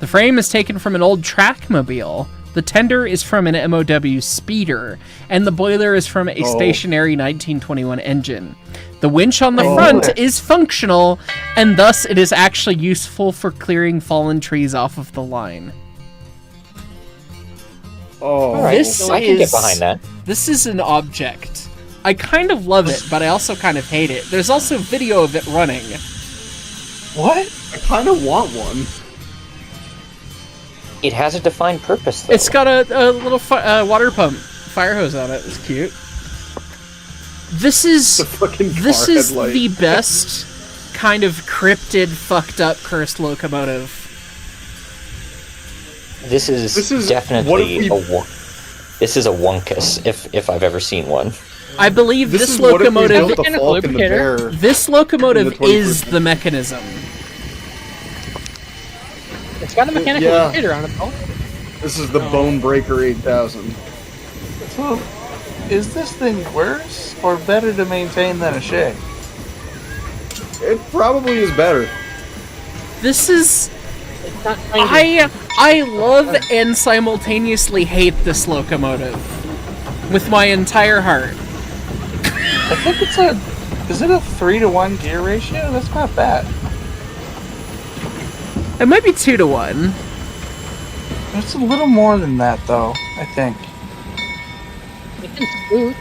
The frame is taken from an old trackmobile, The tender is from an MOW speeder, and the boiler is from a stationary 1921 engine. The winch on the front is functional, and thus it is actually useful for clearing fallen trees off of the line. Oh, Right, This I can get is- behind that. This is an object. I kind of love it, but I also kind of hate it. There's also video of it running. What? I kind of want one. It has a defined purpose, though. It's got a little water pump, fire hose on it. It's cute. This is The fucking car this is headlight. the best kind of cryptid, fucked up, cursed locomotive. This is This is- definitely what if this is a wonkus, if I've ever seen one. I believe This this is what if we locomotive. built the Mechanical Falcon the lubricator. Bear. This locomotive in the 21st is the mechanism. It's got a mechanical Yeah. lubricator on it, though. This is the Bone Breaker 8000. So, is this thing worse or better to maintain than a Shay? It probably is better. This is. It's not trying to... I love and simultaneously hate this locomotive with my entire heart. I think it's a. Is it a 3-to-1 gear ratio? That's not bad. It might be 2-to-1. It's a little more than that, though. I think. It can smooth.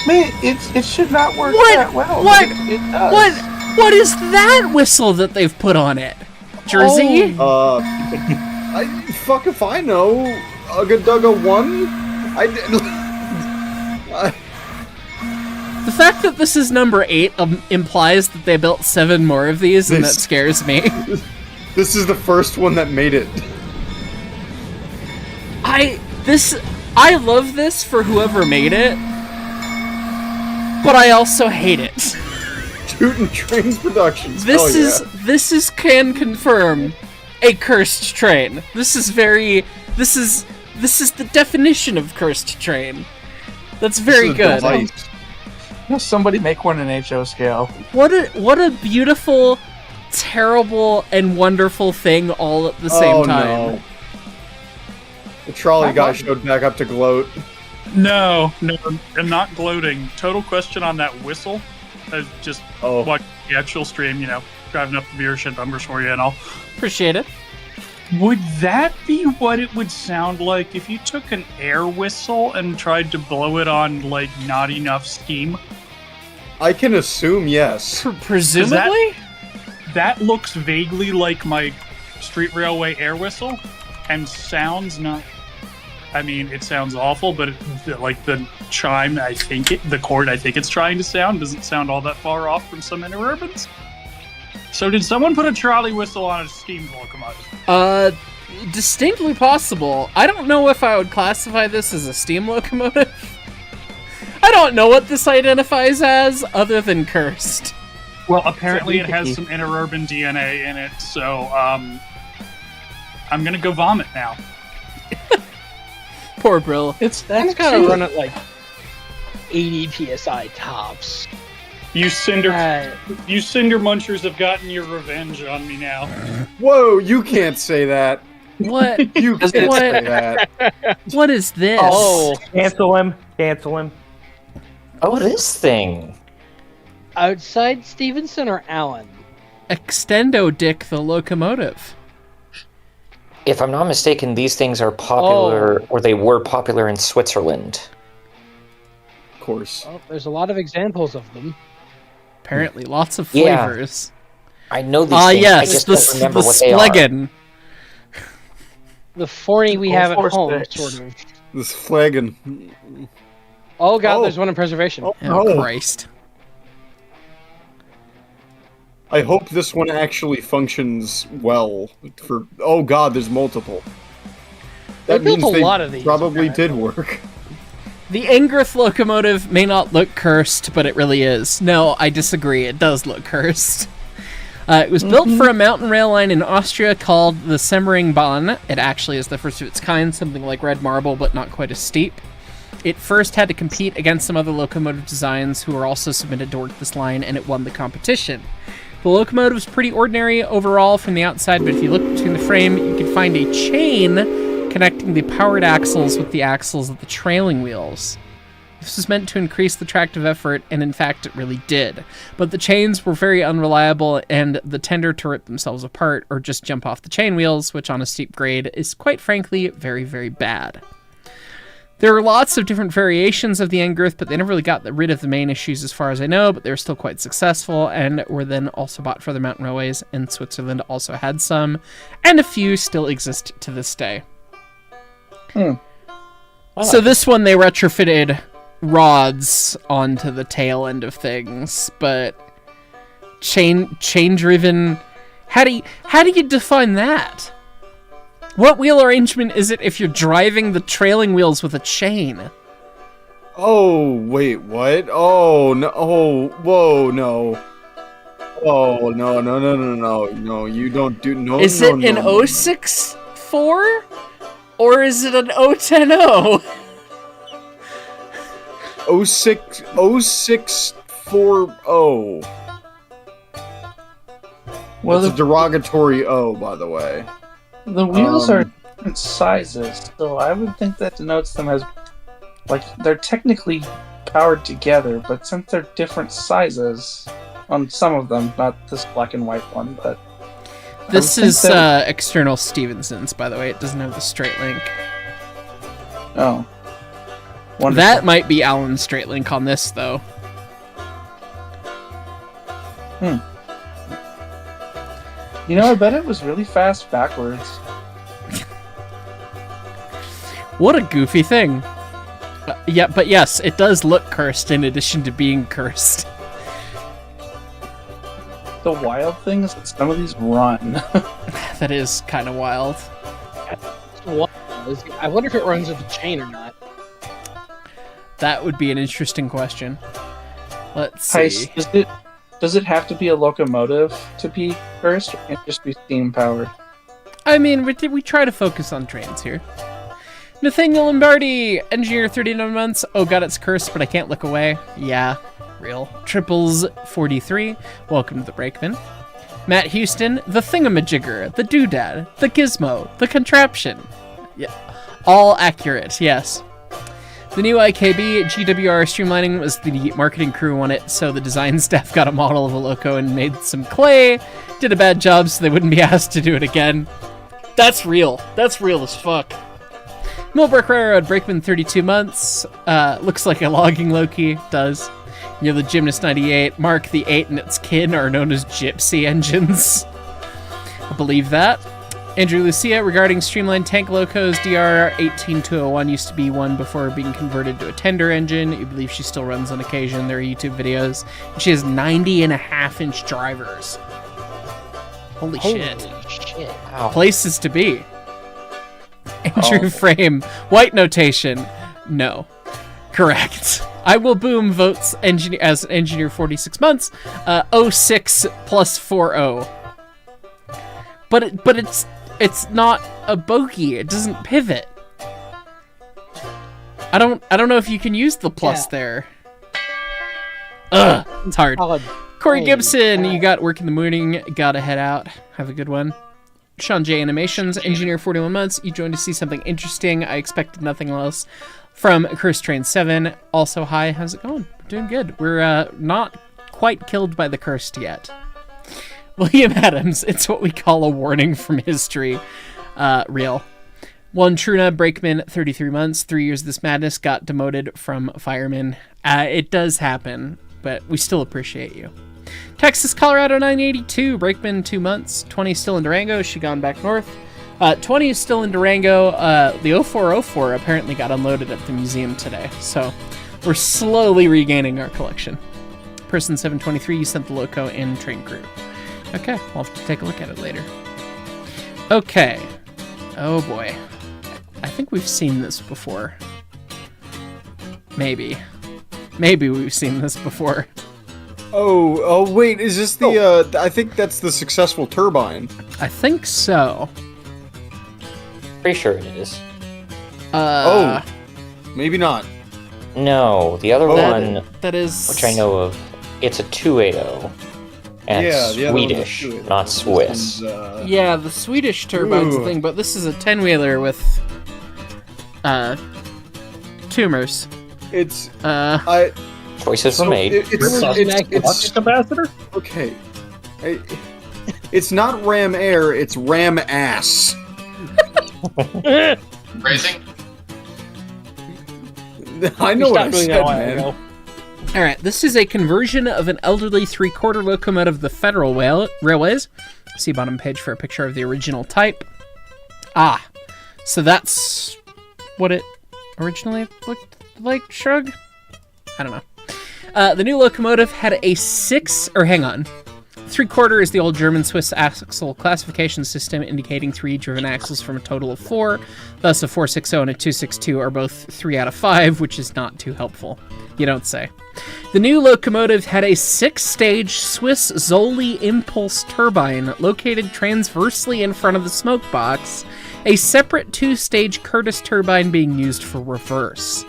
Man, it should not work What? that well. What? but It does. What is that whistle that they've put on it? Jersey? I fuck if I know. Ugga Dugga 1? I did. The fact that this is number 8 implies that they built 7 more of these, and that This- scares me. This is the first one that made it. I love this for whoever made it, but I also hate it. Tootin' Trains Productions. Hell yeah. This can confirm a cursed train. This is the definition of cursed train. That's very This is good. device. Somebody make one in HO scale. What a beautiful, terrible, and wonderful thing all at the same time. No. The trolley guy showed back up to gloat. No, I'm not gloating. Total question on that whistle. I just Oh. watched the actual stream, driving up the viewership numbers for you and all. Appreciate it. Would that be what it would sound like if you took an air whistle and tried to blow it on, not enough steam? I can assume yes. Presumably? That looks vaguely like my street railway air whistle, and sounds not... I mean, it sounds awful, but the chime, the chord I think it's trying to sound doesn't sound all that far off from some interurbans. So did someone put a trolley whistle on a steam locomotive? Distinctly possible. I don't know if I would classify this as a steam locomotive. I don't know what this identifies as, other than cursed. Well, apparently it has some interurban DNA in it, so I'm gonna go vomit now. Poor Brill. That's kind of run at 80 psi tops. You cinder Uh, munchers have gotten your revenge on me now. Whoa, you can't say that. What? You can't say that. What is this? oh, Cancel him. Cancel him. Oh, this thing. outside Stevenson or Allen? Extendo Dick the locomotive. If I'm not mistaken, these things are popular, or they were popular in Switzerland. Of course. Well, there's a lot of examples of them. Apparently, lots of Yeah. flavors. I know these things, I Yes, just the don't remember what they Splegen. The 40 we have at Force home, sticks. sort of. This flagon. Oh god, Oh. there's one in preservation. Oh, Oh, no. Christ. I hope this one actually functions well. Oh god, there's multiple. They That built means a they lot of these, probably did apparently. work. The Engrith locomotive may not look cursed, but it really is. No, I disagree. It does look cursed. It was built for a mountain rail line in Austria called the Semmeringbahn. It actually is the first of its kind, something like red marble, but not quite as steep. It first had to compete against some other locomotive designs who were also submitted to work this line, and it won the competition. The locomotive is pretty ordinary overall from the outside, but if you look between the frame, you can find a chain connecting the powered axles with the axles of the trailing wheels. This was meant to increase the tractive effort, and in fact it really did. But the chains were very unreliable, and the tender to rip themselves apart or just jump off the chain wheels, which on a steep grade is quite frankly very, very bad. There are lots of different variations of the end girth, but they never really got rid of the main issues as far as I know, but they were still quite successful and were then also bought for the mountain railways, and Switzerland also had some, and a few still exist to this day. So this one they retrofitted rods onto the tail end of things, but chain driven, how do you define that? What wheel arrangement is it if you're driving the trailing wheels with a chain? Oh, wait, what? Oh, no. Oh, whoa, no. Oh, no, you don't do... No, is no, it no, an no. 064? Or is it an 010? 0640. Well, It's a derogatory O, by the way. the wheels are different sizes, so I would think that denotes them as, like, they're technically powered together, but since they're different sizes on some of them, not this black and white one, but... This is external Stevenson's, by the way. It doesn't have the straight link. Oh. Wonderful. That might be Alan's straight link on this, though. You know, I bet it was really fast backwards. What a goofy thing. Yeah, but yes, it does look cursed in addition to being cursed. The wild thing is that some of these run. That is kind of wild. I wonder if it runs with a chain or not. That would be an interesting question. Let's see. Heist, does it have to be a locomotive to be cursed, or can it just be steam powered? I mean, we try to focus on trains here. Nathaniel Lombardi, engineer 39 months. Oh god, it's cursed, but I can't look away. Yeah, real. Triples 43, welcome to the Brakeman. Matt Houston, the thingamajigger, the doodad, the gizmo, the contraption. Yeah, all accurate, yes. The new IKB GWR streamlining was the marketing crew on it, so the design staff got a model of a loco and made some clay, did a bad job so they wouldn't be asked to do it again. That's real. That's real as fuck. Millbrook Railroad, Brakeman 32 months. Looks like a logging Loki, does. You're the Gymnast 98. Mark the 8 and its kin are known as gypsy engines. I believe that. Andrew Lucia, regarding streamlined tank locos, DR 18201 used to be one before being converted to a tender engine. You believe she still runs on occasion. There are YouTube videos. And she has 90.5-inch drivers. Holy shit. Wow. Places to be. Andrew Frame, white notation. No. Correct. I will boom votes as engineer 46 months. 06 plus 40. But it's not a bogey. It doesn't pivot. I don't know if you can use the plus there. Ugh, it's hard. Corey Gibson, you got work in the morning. Gotta head out. Have a good one. Sean J Animations, engineer 41 months. You joined to see something interesting. I expected nothing less. From Curse Train 7. Also, hi, how's it going? We're doing good. We're not quite killed by the cursed yet. William Adams, it's what we call a warning from history. Real. One Truna, Brakeman, 33 months, 3 years of this madness, got demoted from fireman. It does happen, but we still appreciate you. Texas, Colorado, 982, Brakeman, 2 months, 20 still in Durango, she gone back north. 20 is still in Durango. The 0404 apparently got unloaded at the museum today, so we're slowly regaining our collection. Person 723, you sent the loco in train crew. Okay, we'll have to take a look at it later. Okay. Oh boy. I think we've seen this before. Maybe. Maybe we've seen this before. Oh, wait, is this the, I think that's the successful turbine. I think so. Pretty sure it is. Maybe not. No, the other one, that is... which I know of, it's a 280. And Yeah, the other one's a Swedish, 280. not Swiss. This one's, Yeah, the Swedish turbine's Ooh. the thing, but this is a 10-wheeler with tumors. It's Uh, Choices were made. It's capacitor. okay. It's not ram air. It's ram ass. Raising? I know what I Stop doing said, that a while man. ago. all right, this is a conversion of an elderly 3/4 locomotive of the Federal Railways. See bottom page for a picture of the original type. Ah, so that's what it originally looked like, Shrug? I don't know. The new locomotive had a 3/4 is the old German-Swiss axle classification system, indicating 3 driven axles from a total of 4. Thus, a 460 and a 262 are both 3 out of 5, which is not too helpful. You don't say. The new locomotive had a 6-stage Swiss Zolli impulse turbine located transversely in front of the smoke box, a separate 2-stage Curtis turbine being used for reverse.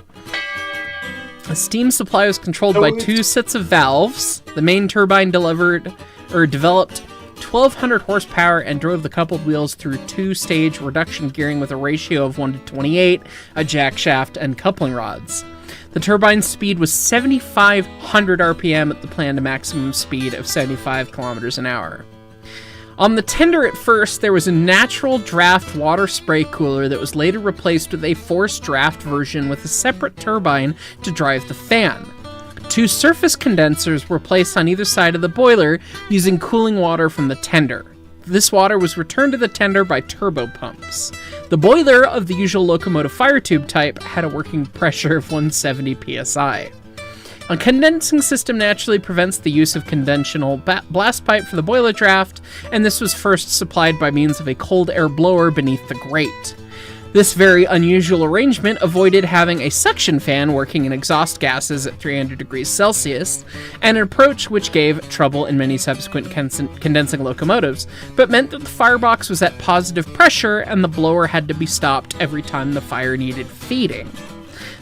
The steam supply was controlled by 2 sets of valves. The main turbine developed 1,200 horsepower and drove the coupled wheels through 2-stage reduction gearing with a ratio of 1:28, a jack shaft, and coupling rods. The turbine's speed was 7,500 RPM at the planned maximum speed of 75 kilometers an hour. On the tender at first, there was a natural draft water spray cooler that was later replaced with a forced draft version with a separate turbine to drive the fan. 2 surface condensers were placed on either side of the boiler using cooling water from the tender. This water was returned to the tender by turbo pumps. The boiler of the usual locomotive fire tube type had a working pressure of 170 psi. A condensing system naturally prevents the use of conventional blast pipe for the boiler draft, and this was first supplied by means of a cold air blower beneath the grate. This very unusual arrangement avoided having a suction fan working in exhaust gases at 300 degrees Celsius, an approach which gave trouble in many subsequent condensing locomotives, but meant that the firebox was at positive pressure and the blower had to be stopped every time the fire needed feeding.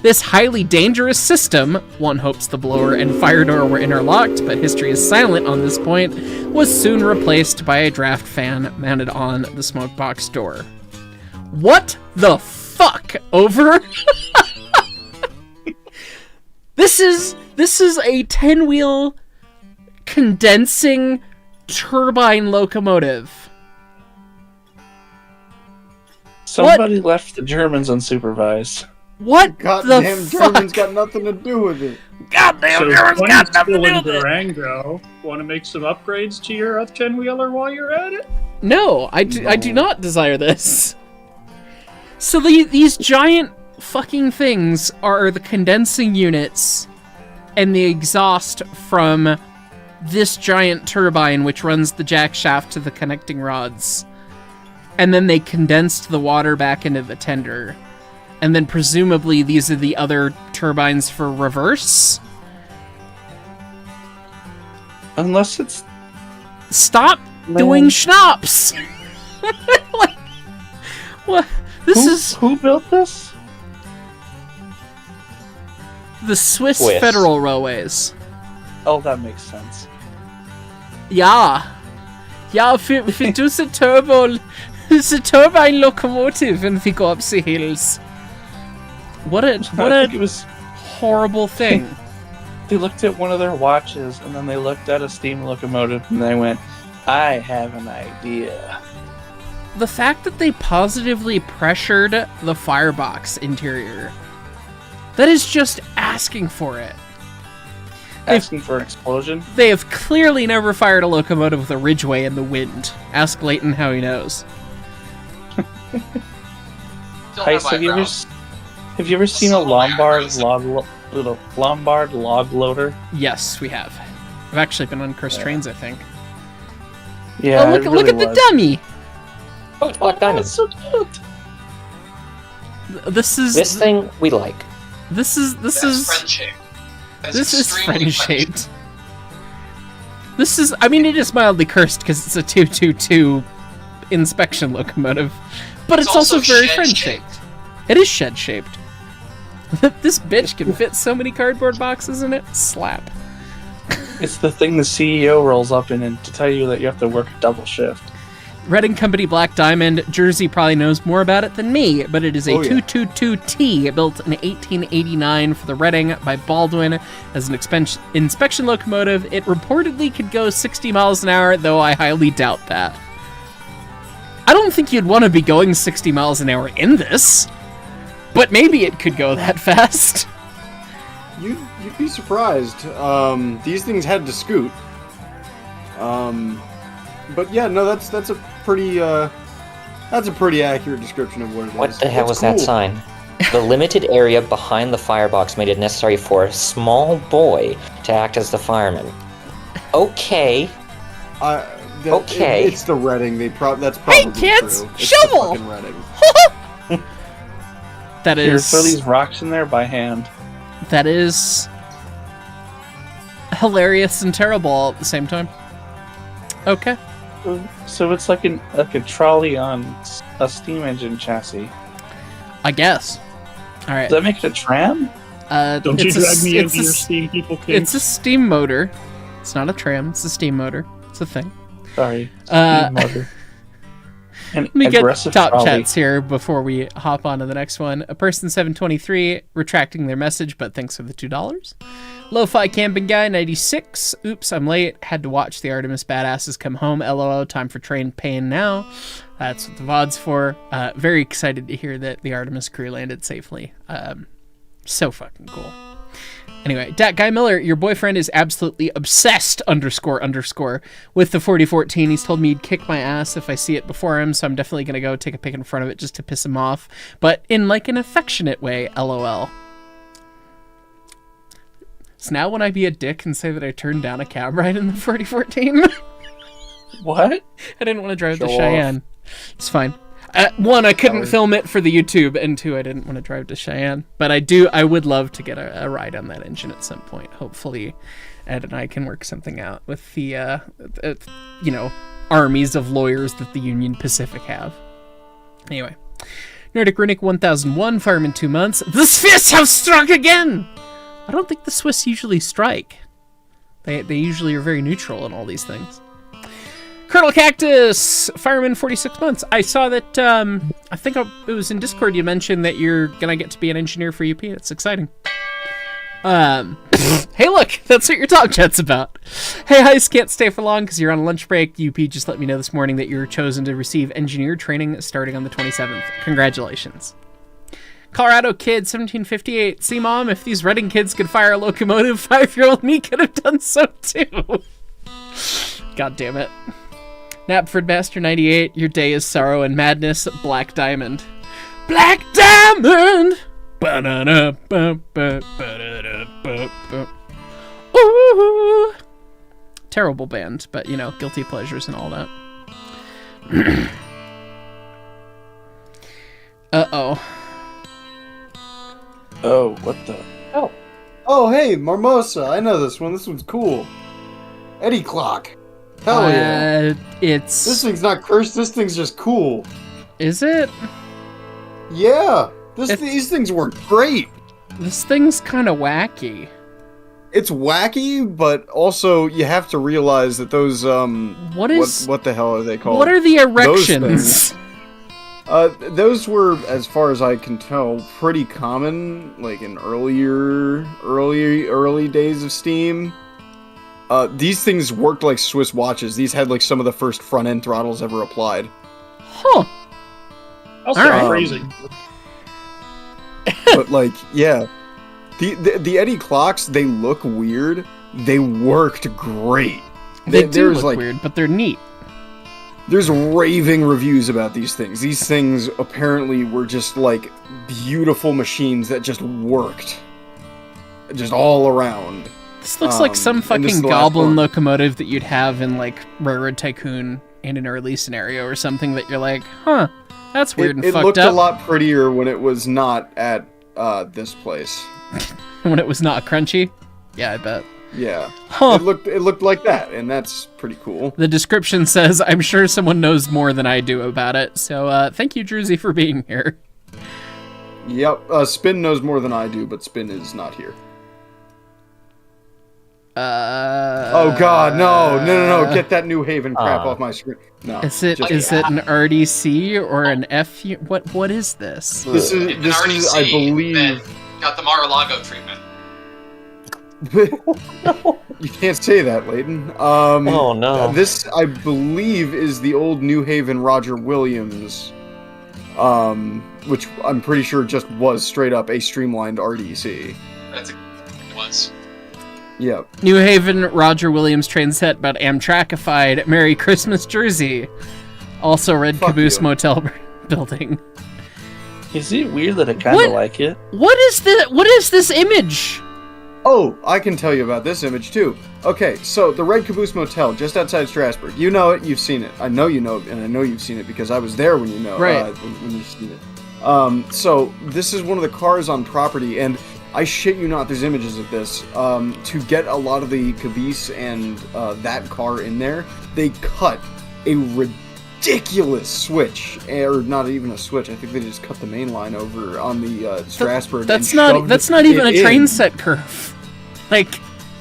This highly dangerous system, one hopes the blower and fire door were interlocked, but history is silent on this point, was soon replaced by a draft fan mounted on the smoke box door. What the fuck, over? This is a 10-wheel condensing turbine locomotive. Somebody left the Germans unsupervised. What the Goddamn fuck? Germans got nothing to do with it. Goddamn So Germans got nothing to do in with it. Durango. Want to make some upgrades to your F10-wheeler while you're at it? No, I do not desire this. So these giant fucking things are the condensing units and the exhaust from this giant turbine which runs the jack shaft to the connecting rods. And then they condensed the water back into the tender. And then presumably these are the other turbines for reverse? Unless it's Stop doing schnapps! Like, what? who built this? The Swiss Swiss. Federal Railways. Oh, that makes sense. Ja. Ja, für diese the turbine locomotive and we go up the hills. What I a think it was. horrible thing. They looked at one of their watches and then they looked at a steam locomotive and they went, "I have an idea." The fact that they positively pressured the firebox interior, that is just asking for it. Asking for an explosion. They have clearly never fired a locomotive with a Ridgeway in the wind. Ask Leighton how he knows. Still Heist, have eyebrows. have you ever seen a So Lombard eyebrows. Lombard log loader? Yes, we have. I've actually been on cursed trains, I think. Yeah, Oh, look at the dummy! Oh, it's Black Diamond. so cute. This thing we like. This is friend-shaped. That's this is extremely friend-shaped. This is, I mean, it is mildly cursed because it's a 222 inspection locomotive, but it's also very shed-shaped. friend-shaped. It is shed-shaped. This bitch can fit so many cardboard boxes in it. Slap. It's the thing the CEO rolls up in and to tell you that you have to work a double shift. Reading Company Black Diamond. Jersey probably knows more about it than me, but it is a 222T built in 1889 for the Reading by Baldwin as an inspection locomotive. It reportedly could go 60 miles an hour, though I highly doubt that. I don't think you'd want to be going 60 miles an hour in this, but maybe it could go that fast. You'd be surprised. These things had to scoot. But yeah, no, that's a pretty accurate description of what it is. What the hell was cool. that sign? The limited area behind the firebox made it necessary for a small boy to act as the fireman. Okay. Okay. It's the Reading. That's probably kids, true. It's shovel! the fucking Reading. That Here, is... throw these rocks in there by hand. That is... hilarious and terrible all at the same time. Okay. So it's like a trolley on a steam engine chassis. I guess. Alright. Does that make it a tram? Don't you drag me into your steam people kinks. It's a steam motor. It's not a tram, it's a steam motor. It's a thing. Sorry. Steam motor. Let me get aggressive top trolley. chats here before we hop on to the next one. A person 723 retracting their message, but thanks for the $2. Lo-Fi Camping Guy 96. Oops, I'm late. Had to watch the Artemis Badasses come home. LOL, time for train pain now. That's what the VOD's for. Very excited to hear that the Artemis crew landed safely. So fucking cool. Anyway, Dat Guy Miller, your boyfriend is absolutely obsessed __ with the 4014. He's told me he'd kick my ass if I see it before him, so I'm definitely going to go take a pic in front of it just to piss him off. But in like an affectionate way, LOL. So now when I be a dick and say that I turned down a cab ride in the 4014? What? I didn't want to drive to Show Cheyenne. It's fine. One, I couldn't film it for the YouTube, and two, I didn't want to drive to Cheyenne. But I would love to get a ride on that engine at some point. Hopefully, Ed and I can work something out with the, armies of lawyers that the Union Pacific have. Anyway. Nordic Runic 1001, Fireman 2 months. The Swiss have struck again! I don't think the Swiss usually strike. They usually are very neutral in all these things. Colonel Cactus, Fireman 46 months. I saw that, I think it was in Discord you mentioned that you're gonna get to be an engineer for UP. That's exciting. Hey look, that's what your top chat's about. Hey Heist, can't stay for long because you're on lunch break. UP just let me know this morning that you were chosen to receive engineer training starting on the 27th. Congratulations. Colorado Kid 1758. See Mom, if these Reading kids could fire a locomotive, 5-year-old me could have done so too. God damn it. Knapford Master 98, your day is sorrow and madness, Black Diamond. Black Diamond! Ooh! Terrible band, but guilty pleasures and all that. Uh-oh. Oh, what the? Oh, hey, Marmosa. I know this one. This one's cool. Eddie Clock. Hell yeah. It's... This thing's not cursed. This thing's just cool. Is it? Yeah. These things work great. This thing's kind of wacky. It's wacky, but also you have to realize that those what the hell are they called? What are the erections? Those were, as far as I can tell, pretty common, like in early days of Steam. These things worked like Swiss watches. These had like some of the first front end throttles ever applied. Huh. That's Alright. crazy. But like, yeah, the Eddie clocks, they look weird. They worked great. They do look like weird, but they're neat. There's raving reviews about these things. These things apparently were just like beautiful machines that just worked, just all around. This looks like some and this fucking is the last goblin one. locomotive that you'd have in like Railroad Tycoon in an early scenario or something that you're like, huh, that's weird and It fucked looked up. a lot prettier when it was not at this place. When it was not crunchy. Yeah, I bet. Yeah, Huh. it looked like that, and that's pretty cool. The description says, I'm sure someone knows more than I do about it. So thank you, Druzy, for being here. Yep, Spin knows more than I do, but Spin is not here. Oh God, no! Get that New Haven crap off my screen. No. Is it an RDC or an FU? What is this? This is RDC, I believe. then got the Mar-a-Lago treatment. You can't say that, Leighton. Oh no. This, I believe, is the old New Haven Roger Williams, which I'm pretty sure just was straight up a streamlined RDC. It was. Yep. New Haven Roger Williams train set about Amtrakified Merry Christmas Jersey. Also Red Fuck Caboose you. Motel building. Is it weird that I kind What? of like it? What is this image? Oh, I can tell you about this image too. Okay, so the Red Caboose Motel, just outside Strasbourg. You know it, you've seen it. I know you know it, and I know you've seen it because I was there when you know Right. when you've seen it. So this is one of the cars on property, and I shit you not, there's images of this. To get a lot of the caboose and that car in there, they cut a ridiculous switch, or not even a switch. I think they just cut the main line over on the Strasbourg. That's and not shoved even it a train in. set curve. Like,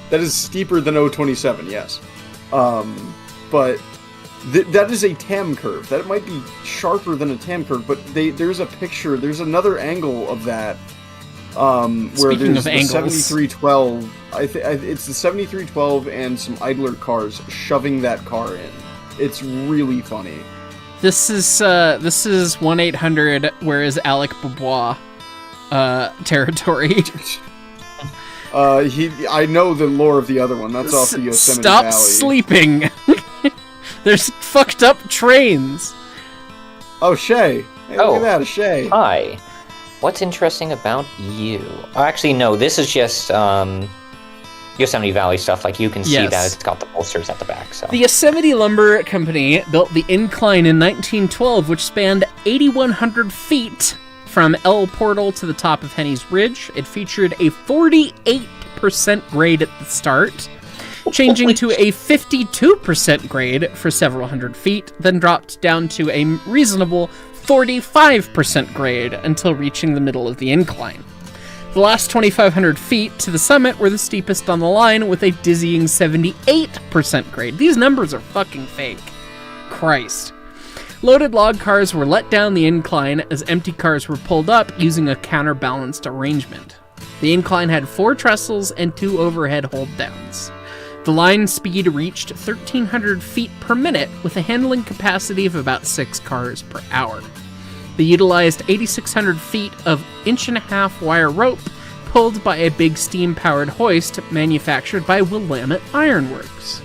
That is steeper than 027, yes. But that is a TAM curve. That might be sharper than a TAM curve, but there's a picture, there's another angle of that. Where Speaking there's of the angles. 7312, it's the 7312 and some idler cars shoving that car in. It's really funny. this is 1-800 where is Alec Bobois territory. I know the lore of the other one. That's off the Yosemite Stop Valley. sleeping. There's fucked up trains. Oh, Shay. Hey, look Oh. at that, a Shay. Hi. What's interesting about you? Oh, actually, no. This is just Yosemite Valley stuff. Like you can see Yes. that it's got the posters at the back. So The Yosemite Lumber Company built the incline in 1912, which spanned 8,100 feet from El Portal to the top of Henny's Ridge. It featured a 48% grade at the start, changing to a 52% grade for several hundred feet, then dropped down to a reasonable 45% grade until reaching the middle of the incline. The last 2,500 feet to the summit were the steepest on the line with a dizzying 78% grade. These numbers are fucking fake. Christ. Loaded log cars were let down the incline as empty cars were pulled up using a counterbalanced arrangement. The incline had 4 trestles and 2 overhead hold-downs. The line speed reached 1,300 feet per minute with a handling capacity of about 6 cars per hour. They utilized 8,600 feet of 1.5-inch wire rope pulled by a big steam-powered hoist manufactured by Willamette Ironworks.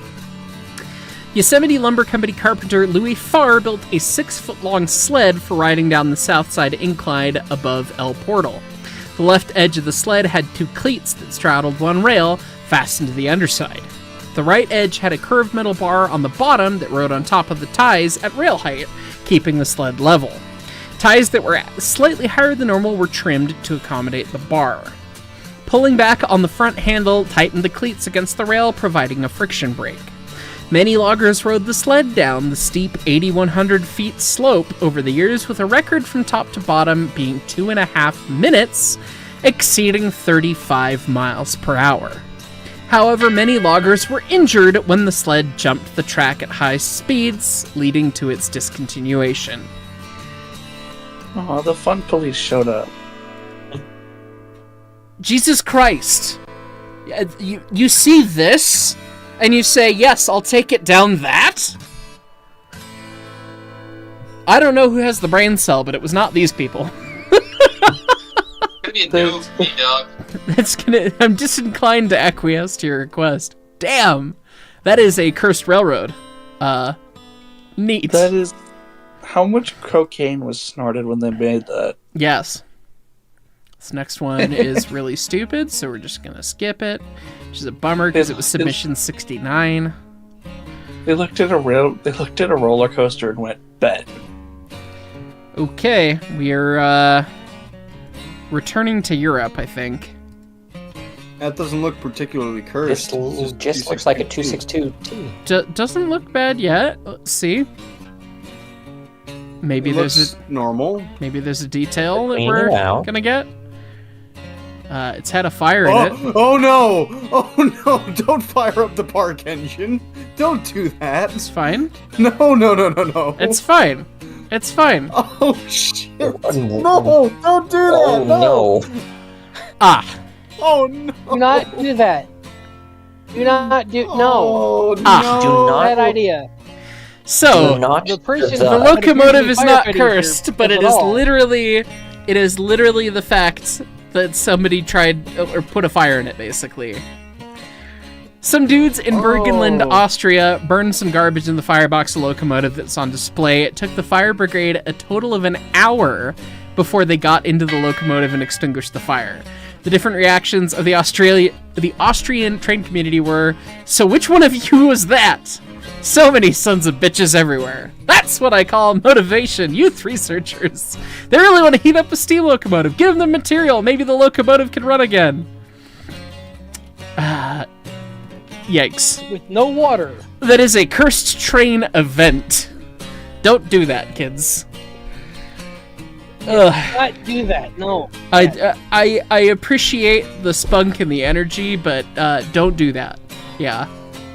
Yosemite Lumber Company carpenter Louis Farr built a 6-foot-long sled for riding down the south side incline above El Portal. The left edge of the sled had 2 cleats that straddled one rail, fastened to the underside. The right edge had a curved metal bar on the bottom that rode on top of the ties at rail height, keeping the sled level. Ties that were slightly higher than normal were trimmed to accommodate the bar. Pulling back on the front handle tightened the cleats against the rail, providing a friction brake. Many loggers rode the sled down the steep 8,100 feet slope over the years, with a record from top to bottom being 2.5 minutes, exceeding 35 miles per hour. However, many loggers were injured when the sled jumped the track at high speeds, leading to its discontinuation. Oh, the fun police showed up. Jesus Christ. You see this, and you say, yes, I'll take it down that? I don't know who has the brain cell, but it was not these people. Could be a new dog. I'm disinclined to acquiesce to your request. Damn! That is a cursed railroad. Neat. That is... How much cocaine was snorted when they made that? Yes. This next one is really stupid, so we're just gonna skip it. Which is a bummer because it was submission 69. They looked at a roller coaster and went, bet. Okay, we're returning to Europe, I think. That doesn't look particularly cursed. this just looks like a 262T. Doesn't look bad yet. Let's see. Maybe It there's looks normal. maybe there's a detail that Clean we're it out. gonna get. It's had a fire in it. Oh no! Oh no! Don't fire up the park engine! Don't do that! It's fine. No! It's fine. It's fine. Oh shit! No! Don't do that! Oh no! Ah. Oh no! Do not do that. Do not do. No. Oh, Ah. Do not. Bad idea. So Do not. The person- the But locomotive is not firefighting cursed, here but it does is it all. literally the fact that somebody tried or put a fire in it, basically. Some dudes in Burgenland, Oh. Austria, burned some garbage in the firebox locomotive that's on display. It took the fire brigade a total of an hour before they got into the locomotive and extinguished the fire. The different reactions of the Austrian train community were, "So which one of you was that? So many sons of bitches everywhere." That's what I call motivation, youth researchers. They really want to heat up a steam locomotive. Give them the material. Maybe the locomotive can run again. Yikes. With no water. That is a cursed train event. Don't do that, kids. Ugh. Do not do that. No. I appreciate the spunk and the energy, but don't do that. Yeah.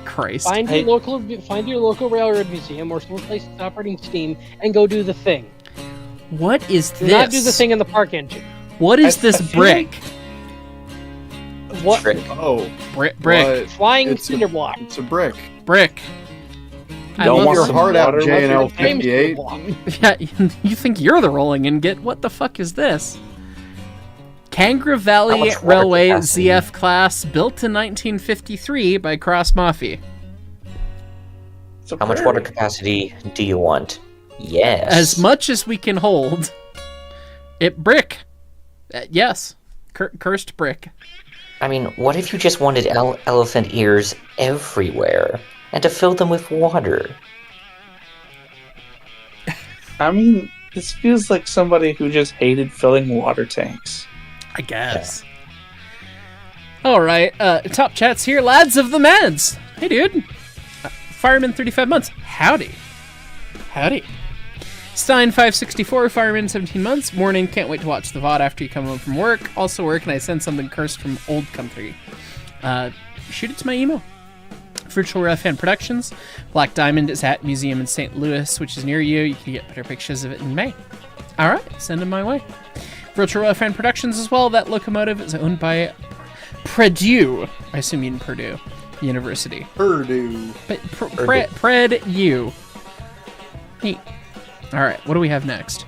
Christ. Find your local railroad museum or someplace that's operating steam and go do the thing. What is Do this? not do the thing in the park engine. What is this I feel brick? What? Trick. Oh, Brick. what? Flying It's a- cinder block. It's a brick. Brick. I Don't love want Your some heart out, water, JNL what's Flame cinder 58. block. Yeah, you think you're the rolling ingot? What the fuck is this? Kangaroo How Valley much water Railway capacity? ZF class, built in 1953 by Cross Mafia. It's a How much prairie. water capacity do you want? Yes. As much as we can hold. It brick. Yes. Cursed brick. I mean, what if you just wanted elephant ears everywhere and to fill them with water? I mean, this feels like somebody who just hated filling water tanks. I guess. Alright, top chats here. Lads of the Meds. Hey, dude. Fireman 35 months. Howdy. Howdy. Stein 564, Fireman 17 months. Morning, can't wait to watch the VOD after you come home from work. Also work, and I send something cursed from old country. Shoot it to my email. Virtual Ref Fan Productions. Black Diamond is at Museum in St. Louis, which is near you. You can get better pictures of it in May. Alright, send them my way. Virtual Ref Fan Productions as well. That locomotive is owned by Purdue. I assume you mean Purdue University. Purdue. But Purdue. Neat. Alright, what do we have next?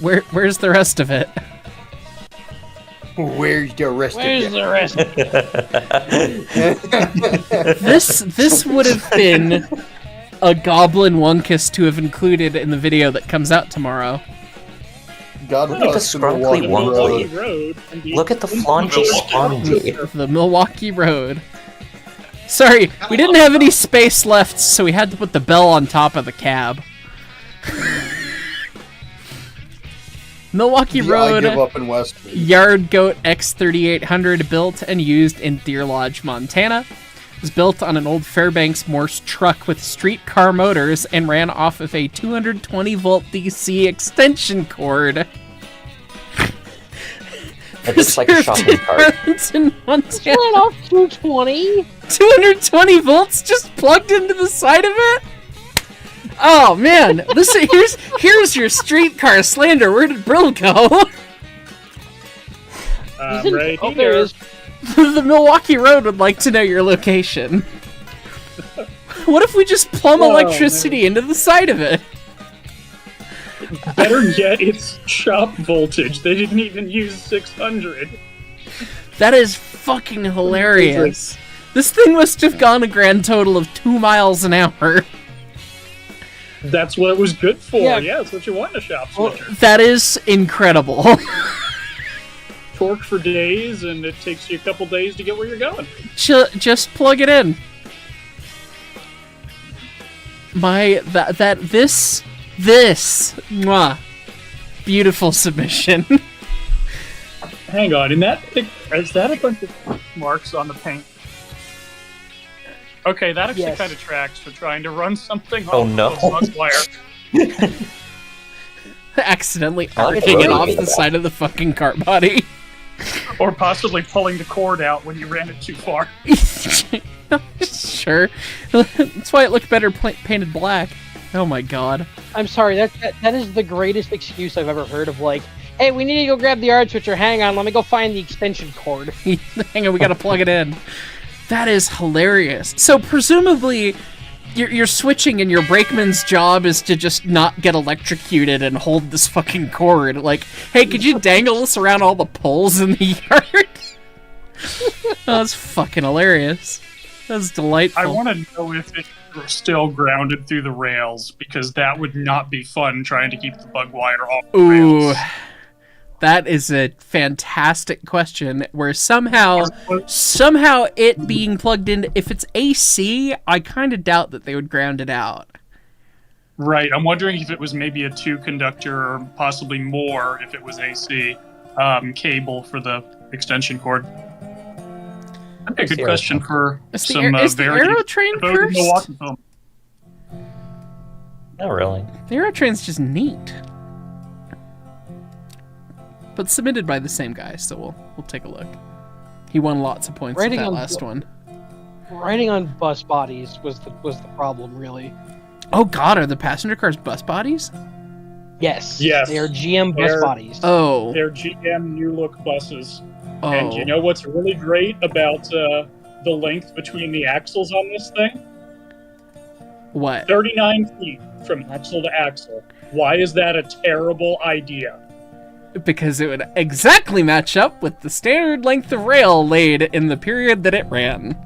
Where's the rest of it? Where's the rest Where's the rest? This would have been a Goblin Wunkus to have included in the video that comes out tomorrow. God Look at the bless the scrunkly Milwaukee Wonkly. Road. Look at the flaungy spongy. The Milwaukee Road. Sorry, we didn't have any space left, so we had to put the bell on top of the cab. Milwaukee Yeah, I Road. give up in Westwood. Yard Goat X3800, built and used in Deer Lodge, Montana. It was built on an old Fairbanks Morse truck with streetcar motors and ran off of a 220-volt DC extension cord. It looks like a shopping cart. Arlington, Montana. Ran off 220. 220 volts just plugged into the side of it? Oh man, listen, here's your streetcar slander. Where did Brill go? Right Oh, here. there is. The Milwaukee Road would like to know your location. What if we just plumb Oh, electricity into the side of it? Better yet, it's shop voltage. They didn't even use 600. That is fucking hilarious. This thing must have gone a grand total of 2 miles an hour. That's what it was good for. Yeah. Yeah, that's what you want in a shop Well, switcher. that is incredible. Torque for days, and it takes you a couple days to get where you're going. Just plug it in. This, mwah, beautiful submission. Hang on, is that a bunch of marks on the paint? Okay, that actually Yes. kind of tracks for trying to run something Oh, off no. of a bus wire. Accidentally I like arcing it the off road. the side of the fucking cart body. Or possibly pulling the cord out when you ran it too far. Sure. That's why it looked better painted black. Oh my god. I'm sorry, that is the greatest excuse I've ever heard of, like, hey, we need to go grab the yard switcher, hang on, let me go find the extension cord. Hang on, we gotta plug it in. That is hilarious. So presumably, you're switching and your brakeman's job is to just not get electrocuted and hold this fucking cord. Like, hey, could you dangle this around all the poles in the yard? That's fucking hilarious. That's delightful. I want to know if it were still grounded through the rails, because that would not be fun trying to keep the bug wire off the Ooh, rails. that is a fantastic question. Where somehow it being plugged in, if it's AC, I kind of doubt that they would ground it out. Right, I'm wondering if it was maybe a 2-conductor or possibly more if it was AC cable for the extension cord. That'd be a good Zero. question for Is some the very Aero Train devoted cursed? Milwaukee film. Not really. The Aero Train's just neat. But submitted by the same guy, so we'll take a look. He won lots of points with Writing that on last one. Writing on bus bodies was the problem, really. Oh god, are the passenger cars bus bodies? Yes. Yes. They are GM bus They're- bodies. Oh. They're GM New Look buses. Oh. And you know what's really great about the length between the axles on this thing? What? 39 feet from axle to axle. Why is that a terrible idea? Because it would exactly match up with the standard length of rail laid in the period that it ran.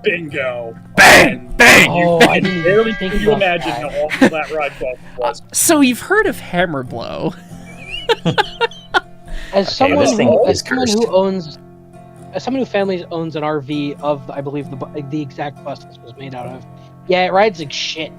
Bingo. Bang! Bang! Oh, I didn't Barely even think can you about imagine that. how awful that ride was. So you've heard of hammer blow. As someone this thing who, is as someone cursed. who owns, as someone who family owns an RV of, I believe the exact bus this was made out of. Yeah, it rides like shit.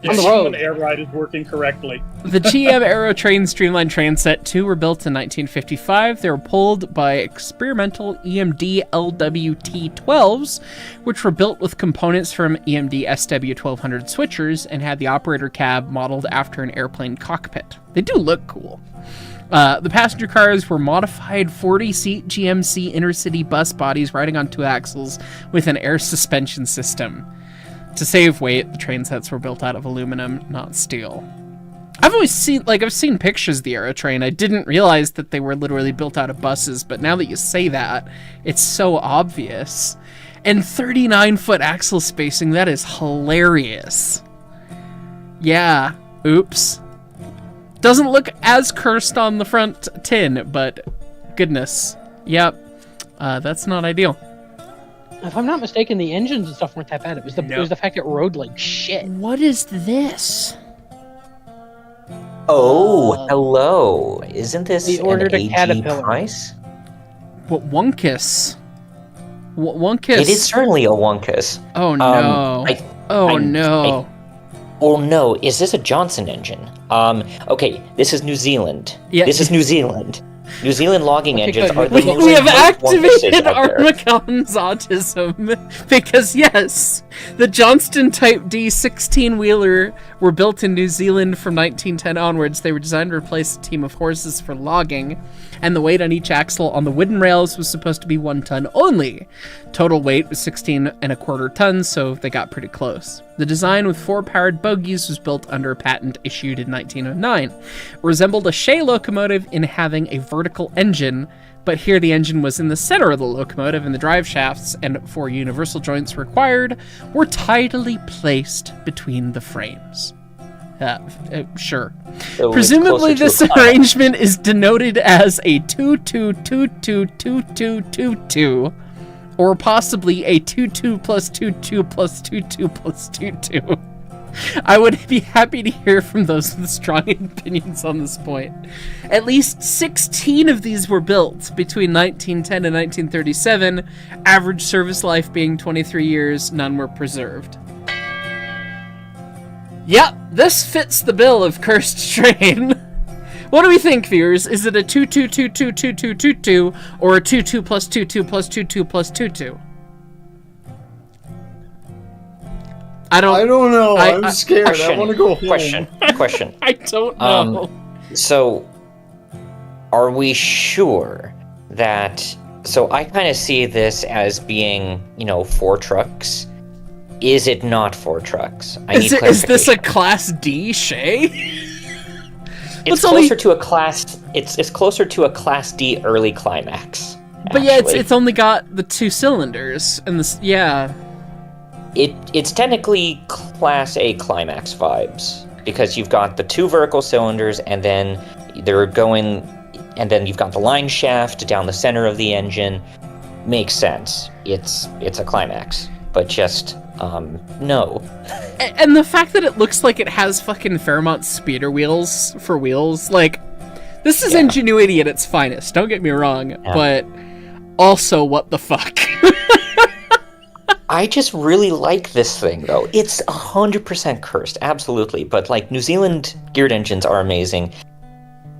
Yeah, On the road. An air ride is working correctly. The GM Aero Train Streamline train set 2 were built in 1955. They were pulled by experimental EMD LWT-12s, which were built with components from EMD SW-1200 switchers and had the operator cab modeled after an airplane cockpit. They do look cool. The passenger cars were modified 40-seat GMC intercity bus bodies riding on 2 axles with an air suspension system. To save weight, the train sets were built out of aluminum, not steel. I've seen pictures of the Aero Train. I didn't realize that they were literally built out of buses, but now that you say that, it's so obvious. And 39-foot axle spacing, that is hilarious. Yeah, oops. Doesn't look as cursed on the front tin, but goodness. Yep, that's not ideal. If I'm not mistaken, the engines and stuff weren't that bad. It was the fact it rode like shit. What is this? Oh, hello. Isn't this We an ordered a AG Caterpillar. price? What, Wunkus? Wunkus? It is certainly a Wunkus. Oh no. I- No. Oh no, is this a Johnson engine? Okay, this is New Zealand. Yeah. This is New Zealand. New Zealand logging Okay, engines good. are the We- most We have Wunkuses activated out there. Armacon's autism because yes, the Johnston Type D 16-wheeler were built in New Zealand from 1910 onwards. They were designed to replace a team of horses for logging, and the weight on each axle on the wooden rails was supposed to be 1 ton only. Total weight was 16.25 tons, so they got pretty close. The design with 4 powered bogies was built under a patent issued in 1909. It resembled a Shay locomotive in having a vertical engine, but here the engine was in the center of the locomotive and the drive shafts and 4 universal joints required were tidily placed between the frames. Sure. So it's Presumably closer to this a cloud. arrangement is denoted as a 2-2-2-2-2-2-2-2, or possibly a 2-2 plus 2-2 plus 2-2 plus 2-2. I would be happy to hear from those with strong opinions on this point. At least 16 of these were built between 1910 and 1937, average service life being 23 years, none were preserved. Yep, this fits the bill of cursed train. What do we think, viewers? Is it a 2-2-2-2-2-2-2-2 or a 2-2 plus 2-2 plus 2-2 plus 2-2? I don't know. I'm scared. I Question, want to go home. Question. I don't know. So, are we sure that... So I kind of see this as being, 4 trucks. Is it not 4 trucks? Is this a Class D, Shay? It's closer to a Class... It's closer to a Class D early climax. But yeah, it's only got the 2 cylinders, and this... Yeah. It's technically Class A climax vibes, because you've got the 2 vertical cylinders, and then they're going... And then you've got the line shaft down the center of the engine. Makes sense. It's a climax. But just, no. And the fact that it looks like it has fucking Fairmont speeder wheels for wheels, like, this is ingenuity at its finest, don't get me wrong, but also, what the fuck? I just really like this thing, though. It's 100% cursed, absolutely. But, like, New Zealand geared engines are amazing.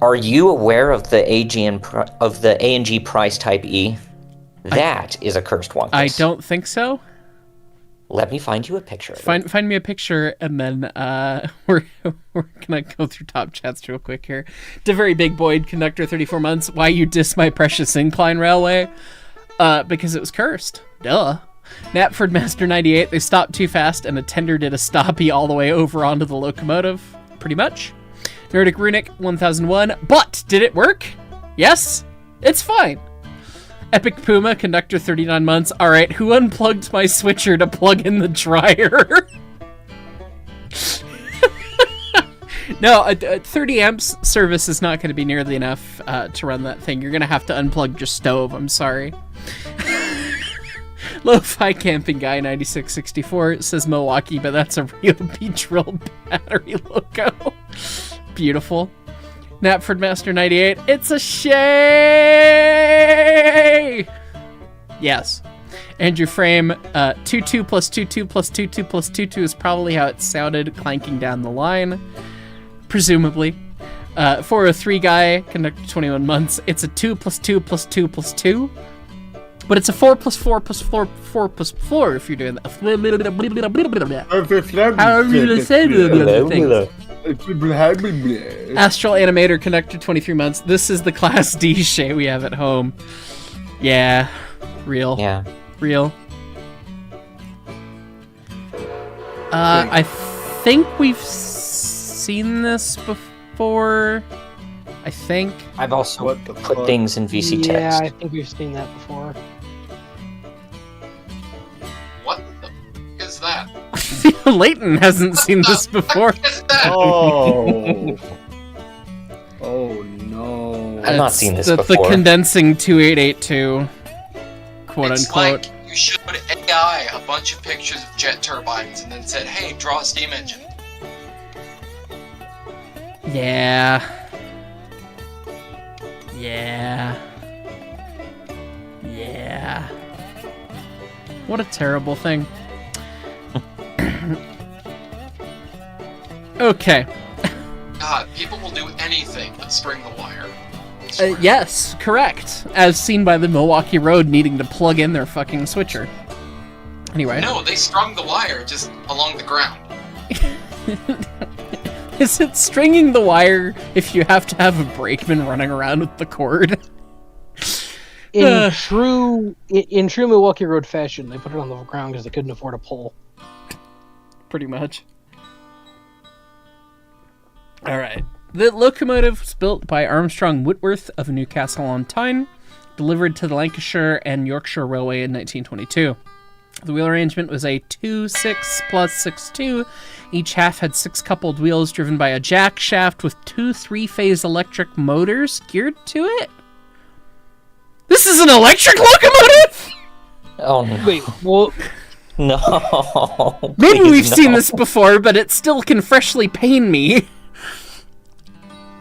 Are you aware of the ANG Price Type E? That is a cursed one. I don't think so. Let me find you a picture. Find me a picture, and then we're gonna go through top chats real quick here. To very big Boyd conductor, 34 months. Why you diss my precious incline railway? Because it was cursed. Duh. Knapford Master 98. They stopped too fast, and a tender did a stoppie all the way over onto the locomotive. Pretty much. Nordic Runic 1001, but did it work? Yes, it's fine. Epic Puma, conductor 39 months. Alright, who unplugged my switcher to plug in the dryer? No, 30 amps service is not going to be nearly enough to run that thing. You're going to have to unplug your stove, I'm sorry. Lo-Fi Camping Guy 9664 says Milwaukee, but that's a real B-drill battery logo. Beautiful. Knapford Master 98. It's a Shay! Yes. Andrew Frame, 22 plus 22 plus 22 plus 22 is probably how it sounded clanking down the line. Presumably. 403 guy, conductor 21 months. It's a 2 plus 2 plus 2 plus 2. But it's a 4 plus 4 plus 4 plus 4 if you're doing that. However you say things. Astral Animator, conductor 23 months. This is the Class D Shay we have at home. Yeah. Real. Yeah. Real. I think we've seen this before. I think. I've also put things in VC text. Yeah, I think we've seen that before. What the f*** is that? Leighton hasn't seen this before. What is that? Oh. Oh no. I've not seen this the before. The condensing 2882, quote It's unquote. like you showed AI a bunch of pictures of jet turbines and then said, hey, draw a steam engine. Yeah. Yeah. Yeah. What a terrible thing. Okay. God, people will do anything but string the wire. Yes, correct. As seen by the Milwaukee Road needing to plug in their fucking switcher. Anyway. No, they strung the wire just along the ground. Is it stringing the wire if you have to have a brakeman running around with the cord? In true Milwaukee Road fashion, they put it on the ground because they couldn't afford a pole. Pretty much. Alright. The locomotive was built by Armstrong Whitworth of Newcastle on Tyne, delivered to the Lancashire and Yorkshire Railway in 1922. The wheel arrangement was a 2-6 plus 6-2. Each half had 6 coupled wheels driven by a jack shaft with 2 3-phase electric motors geared to it. This is an electric locomotive? Oh no. Wait, well, No. Maybe Please, we've seen no. this before, but it still can freshly pain me.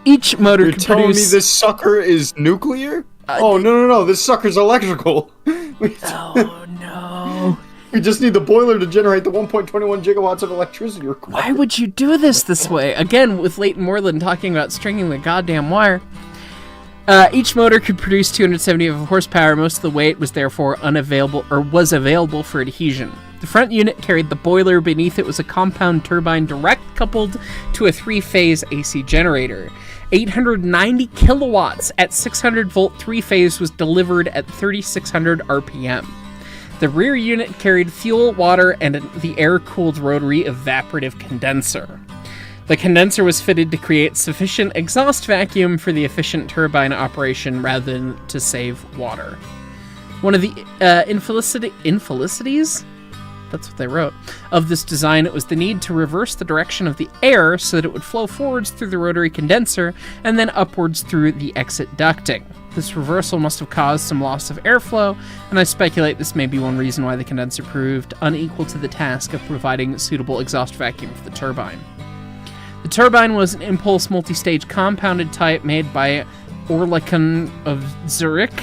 Each motor You're can telling me produce... this sucker is nuclear? Oh no! This sucker's electrical. Oh no. We just need the boiler to generate the 1.21 gigawatts of electricity required. Why would you do this way? Again, with Leighton Moreland talking about stringing the goddamn wire. Each motor could produce 270 horsepower. Most of the weight was therefore unavailable, or was available for adhesion. The front unit carried the boiler. Beneath it was a compound turbine direct coupled to a 3-phase AC generator. 890 kilowatts at 600-volt 3-phase was delivered at 3,600 RPM. The rear unit carried fuel, water, and the air-cooled rotary evaporative condenser. The condenser was fitted to create sufficient exhaust vacuum for the efficient turbine operation rather than to save water. One of the infelicities? That's what they wrote. Of this design, was the need to reverse the direction of the air so that it would flow forwards through the rotary condenser and then upwards through the exit ducting. This reversal must have caused some loss of airflow, and I speculate this may be one reason why the condenser proved unequal to the task of providing suitable exhaust vacuum for the turbine. The turbine was an impulse multi-stage compounded type made by Oerlikon of Zurich,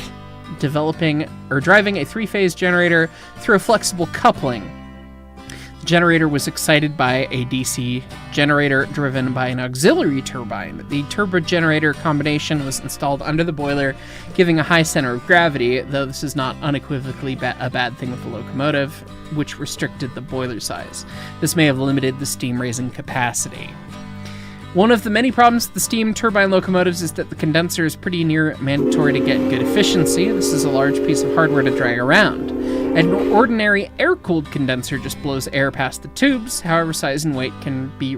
driving a 3-phase generator through a flexible coupling. The generator was excited by a DC generator driven by an auxiliary turbine. The turbo-generator combination was installed under the boiler, giving a high center of gravity, though this is not unequivocally a bad thing with the locomotive, which restricted the boiler size. This may have limited the steam-raising capacity. One of the many problems with the steam turbine locomotives is that the condenser is pretty near mandatory to get good efficiency. This is a large piece of hardware to drag around. An ordinary air-cooled condenser just blows air past the tubes. However, size and weight can be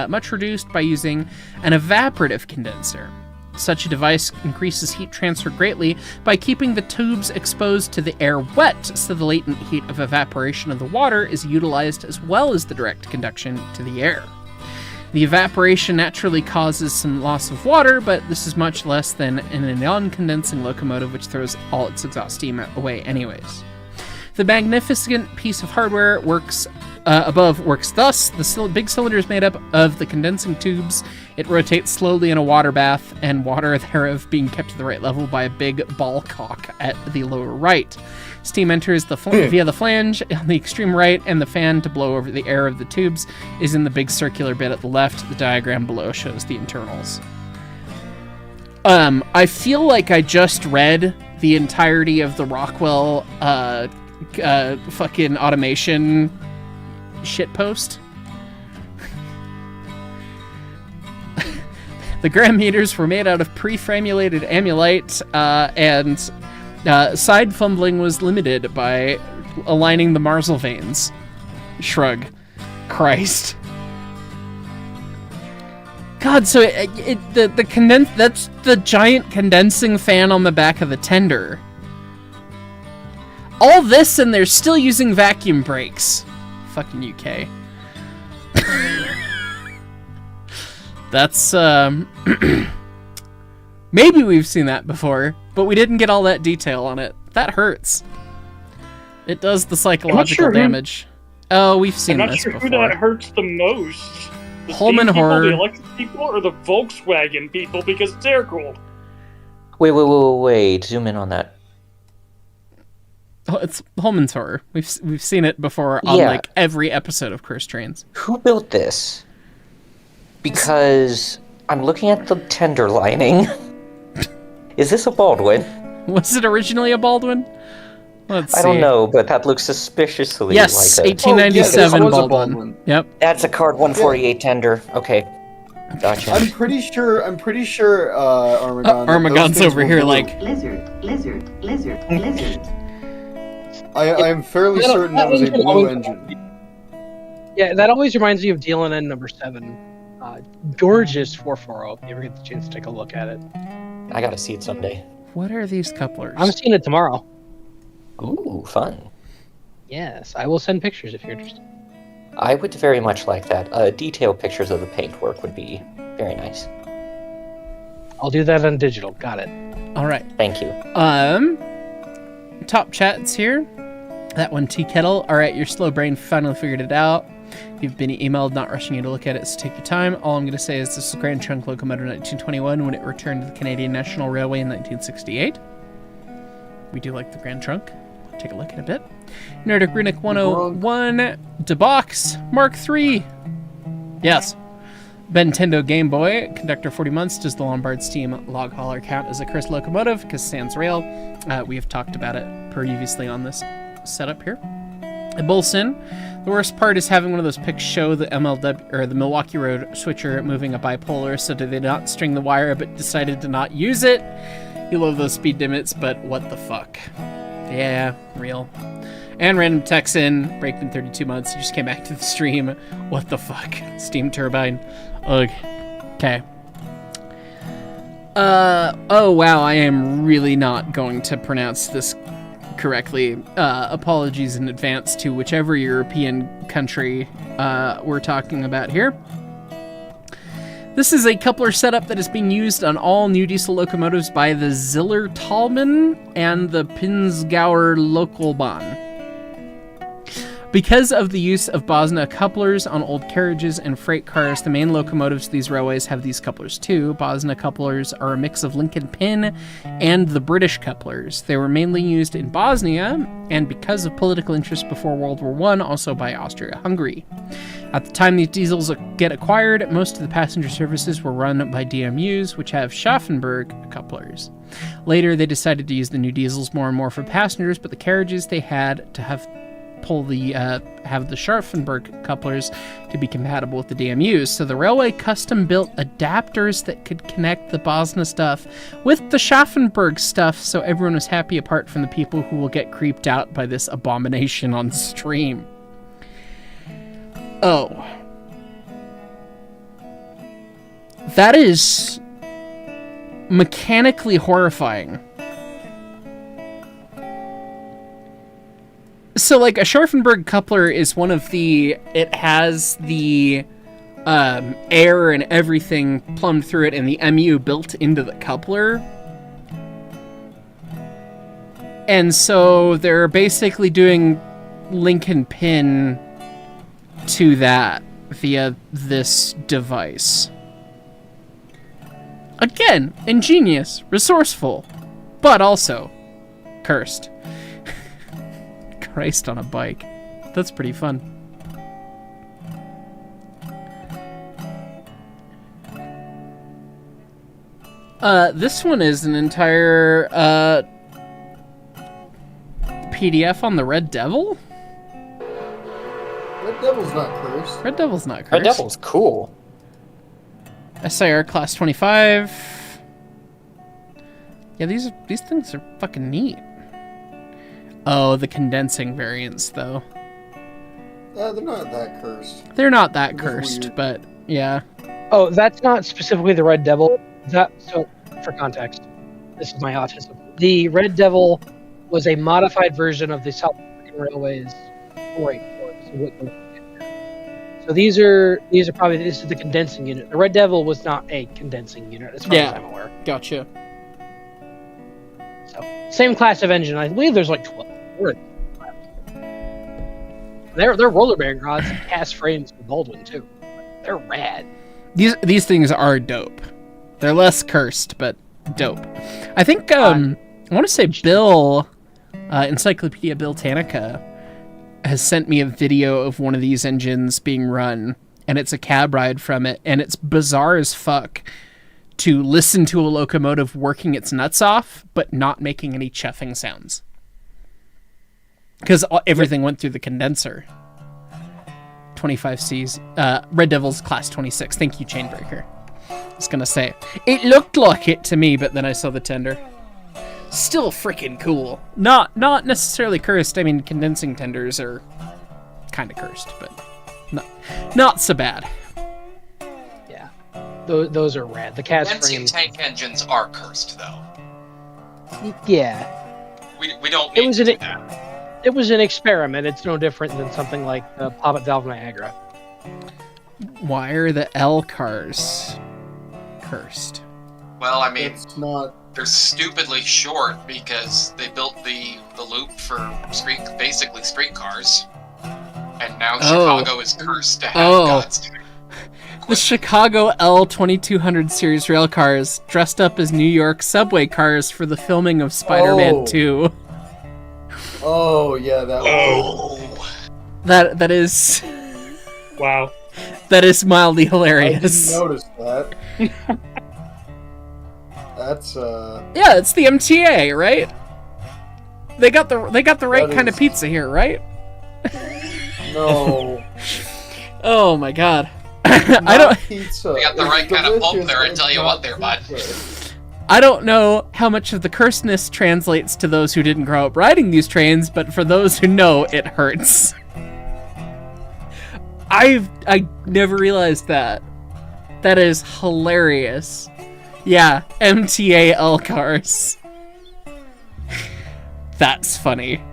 much reduced by using an evaporative condenser. Such a device increases heat transfer greatly by keeping the tubes exposed to the air wet, so the latent heat of evaporation of the water is utilized as well as the direct conduction to the air. The evaporation naturally causes some loss of water, but this is much less than in a non-condensing locomotive, which throws all its exhaust steam away anyways. The magnificent piece of hardware works thus. The big cylinder is made up of the condensing tubes. It rotates slowly in a water bath, and water thereof being kept to the right level by a big ball cock at the lower right. Steam enters via the flange on the extreme right, and the fan to blow over the air of the tubes is in the big circular bit at the left. The diagram below shows the internals. I feel like I just read the entirety of the Rockwell fucking automation shitpost. The gram meters were made out of pre-framulated amulite, and side fumbling was limited by aligning the Marsal vanes. Shrug. Christ. God, so that's the giant condensing fan on the back of the tender. All this and they're still using vacuum brakes. Fucking UK. That's, maybe we've seen that before, but we didn't get all that detail on it. That hurts. It does the psychological damage. Oh, we've seen this before. I'm not sure who that hurts the most. The Holman steam Horror. People, the electric people, or the Volkswagen people, because it's air cooled. Wait. Zoom in on that. Oh, it's Holman's Horror. We've seen it before on like every episode of Cursed Trains. Who built this? Because I'm looking at the tender lining. Is this a Baldwin? Was it originally a Baldwin? Let's see. I don't know, but that looks suspiciously yes, like a... 1897 was a Baldwin. Baldwin. Yep. That's a card 148 tender. Okay. Gotcha. I'm pretty sure, Armagon. Armagon's over here like... Lizard. I'm fairly certain that was a blue engine. Yeah, that always reminds me of DLNN number 7. George's 440, if you ever get the chance to take a look at it. I gotta see it someday. What are these couplers? I'm seeing it tomorrow. Ooh, fun. Yes, I will send pictures if you're interested. I would very much like that. Detailed pictures of the paintwork would be very nice. I'll do that on digital. Got it. All right. Thank you. Top chats here. That one, Tea Kettle. All right, your slow brain finally figured it out. You've been emailed, not rushing you to look at it, so take your time. All I'm going to say is this is Grand Trunk Locomotive 1921 when it returned to the Canadian National Railway in 1968. We do like the Grand Trunk. Take a look at a bit. Nerdic Runic 101, DeBox, Mark III. Yes. Nintendo Game Boy, Conductor 40 months. Does the Lombard Steam Log Hauler count as a cursed locomotive? Because sans rail. We have talked about it previously on this setup here. Bolson. The worst part is having one of those pics show the MLW or the Milwaukee Road switcher moving a bipolar, so did they not string the wire but decided to not use it? You love those speed limits, but what the fuck? Yeah, real. And random Texan, break in 32 months, you just came back to the stream. What the fuck? Steam turbine. Ugh. Okay. Oh wow, I am really not going to pronounce this correctly. Apologies in advance to whichever European country we're talking about here. This is a coupler setup that is being used on all new diesel locomotives by the Zillertalbahn and the Pinzgauer Lokalbahn. Because of the use of Bosna couplers on old carriages and freight cars, the main locomotives of these railways have these couplers too. Bosna couplers are a mix of Lincoln Pin and the British couplers. They were mainly used in Bosnia, and because of political interest before World War I, also by Austria-Hungary. At the time these diesels get acquired, most of the passenger services were run by DMUs, which have Schaffenberg couplers. Later, they decided to use the new diesels more and more for passengers, but the carriages they had to have the Scharfenberg couplers to be compatible with the DMUs, so the railway custom built adapters that could connect the Bosna stuff with the Schaffenberg stuff, so everyone was happy apart from the people who will get creeped out by this abomination on stream. Oh. That is mechanically horrifying. So, like, a Scharfenberg coupler is one of the... It has the air and everything plumbed through it and the MU built into the coupler. And so they're basically doing Lincoln Pin to that via this device. Again, ingenious, resourceful, but also cursed. Christ on a bike. That's pretty fun. This one is an entire PDF on the Red Devil? Red Devil's not cursed. Red Devil's not cursed. Red Devil's cool. SIR Class 25. Yeah, these things are fucking neat. Oh, the condensing variants, though. They're not that cursed. They're not that Just cursed, weird. but yeah. Oh, that's not specifically the Red Devil. So, for context, this is my autism. The Red Devil was a modified version of the South African Railways 484. So these are probably, this is the condensing unit. The Red Devil was not a condensing unit, as far as I'm aware. Gotcha. So, same class of engine. I believe there's like 12. They're roller bearing rods and cast frames for Baldwin too. They're rad. These things are dope. They're less cursed, but dope. I think I want to say Bill, Encyclopedia Bill Tanica, has sent me a video of one of these engines being run, and it's a cab ride from it, and it's bizarre as fuck to listen to a locomotive working its nuts off, but not making any chuffing sounds. Because everything went through the condenser. 25Cs. Red Devil's Class 26. Thank you, Chainbreaker. I was going to say, it looked like it to me, but then I saw the tender. Still freaking cool. Not necessarily cursed. I mean, condensing tenders are kind of cursed, but not so bad. Yeah. Those are rad. The cast Condensing frames. tank engines are cursed, though. Yeah. We don't need to do that. It was an experiment. It's no different than something like the Poppet Valve Niagara. Why are the L cars cursed? Well, I mean, It's not. they're stupidly short because they built the loop for basically streetcars, and now Chicago is cursed to have God's. The Chicago L2200 series rail cars dressed up as New York subway cars for the filming of Spider-Man 2. Oh yeah, that. Oh. That is Wow. that is mildly I hilarious. didn't notice that. That's Yeah, it's the MTA, right? They got the right That kind of is- pizza here, right? No. Oh my god. I don't. Pizza. They got the It's right kind of pulp delicious, there, I it's tell you not what there, bud. pizza. I don't know how much of the curseness translates to those who didn't grow up riding these trains, but for those who know, it hurts. I never realized that. That is hilarious. Yeah, MTAL cars. That's funny.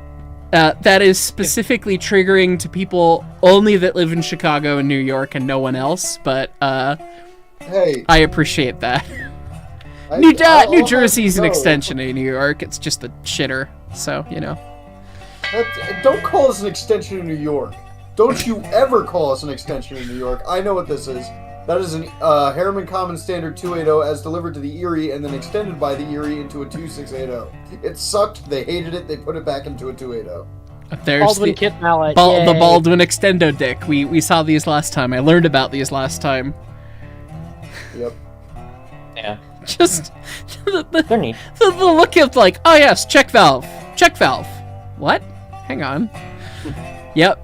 That is specifically triggering to people only that live in Chicago and New York and no one else, but Hey, I appreciate that. I'll New have Jersey's to an know. extension of New York. It's just a shitter, so, you know. Don't call us an extension of New York. Don't you ever call us an extension of New York. I know what this is. That is an Harriman Common Standard 280 as delivered to the Erie and then extended by the Erie into a 2680. It sucked, they hated it, they put it back into a 280. There's Baldwin the, Kit Mallet. the yay. Baldwin Extendo Dick. We saw these last time. I learned about these last time. Yep. Yeah, Just they're neat. the look of like, oh yes, check valve. Check valve. What? Hang on. Yep.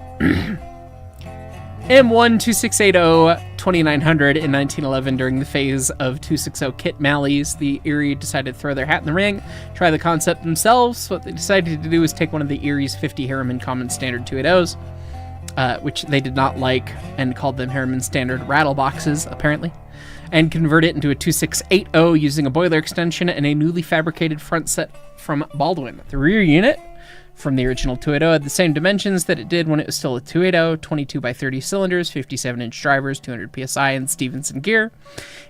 M1 2680 2900 in 1911 during the phase of 260 Kit Malleys, the Erie decided to throw their hat in the ring, try the concept themselves. What they decided to do was take one of the Erie's 50 Harriman Common Standard 280s, which they did not like and called them Harriman Standard rattle boxes, apparently, and convert it into a 2680 using a boiler extension and a newly fabricated front set from Baldwin. The rear unit from the original 280 had the same dimensions that it did when it was still a 280, 22 by 30 cylinders, 57-inch drivers, 200 psi, and Stevenson gear.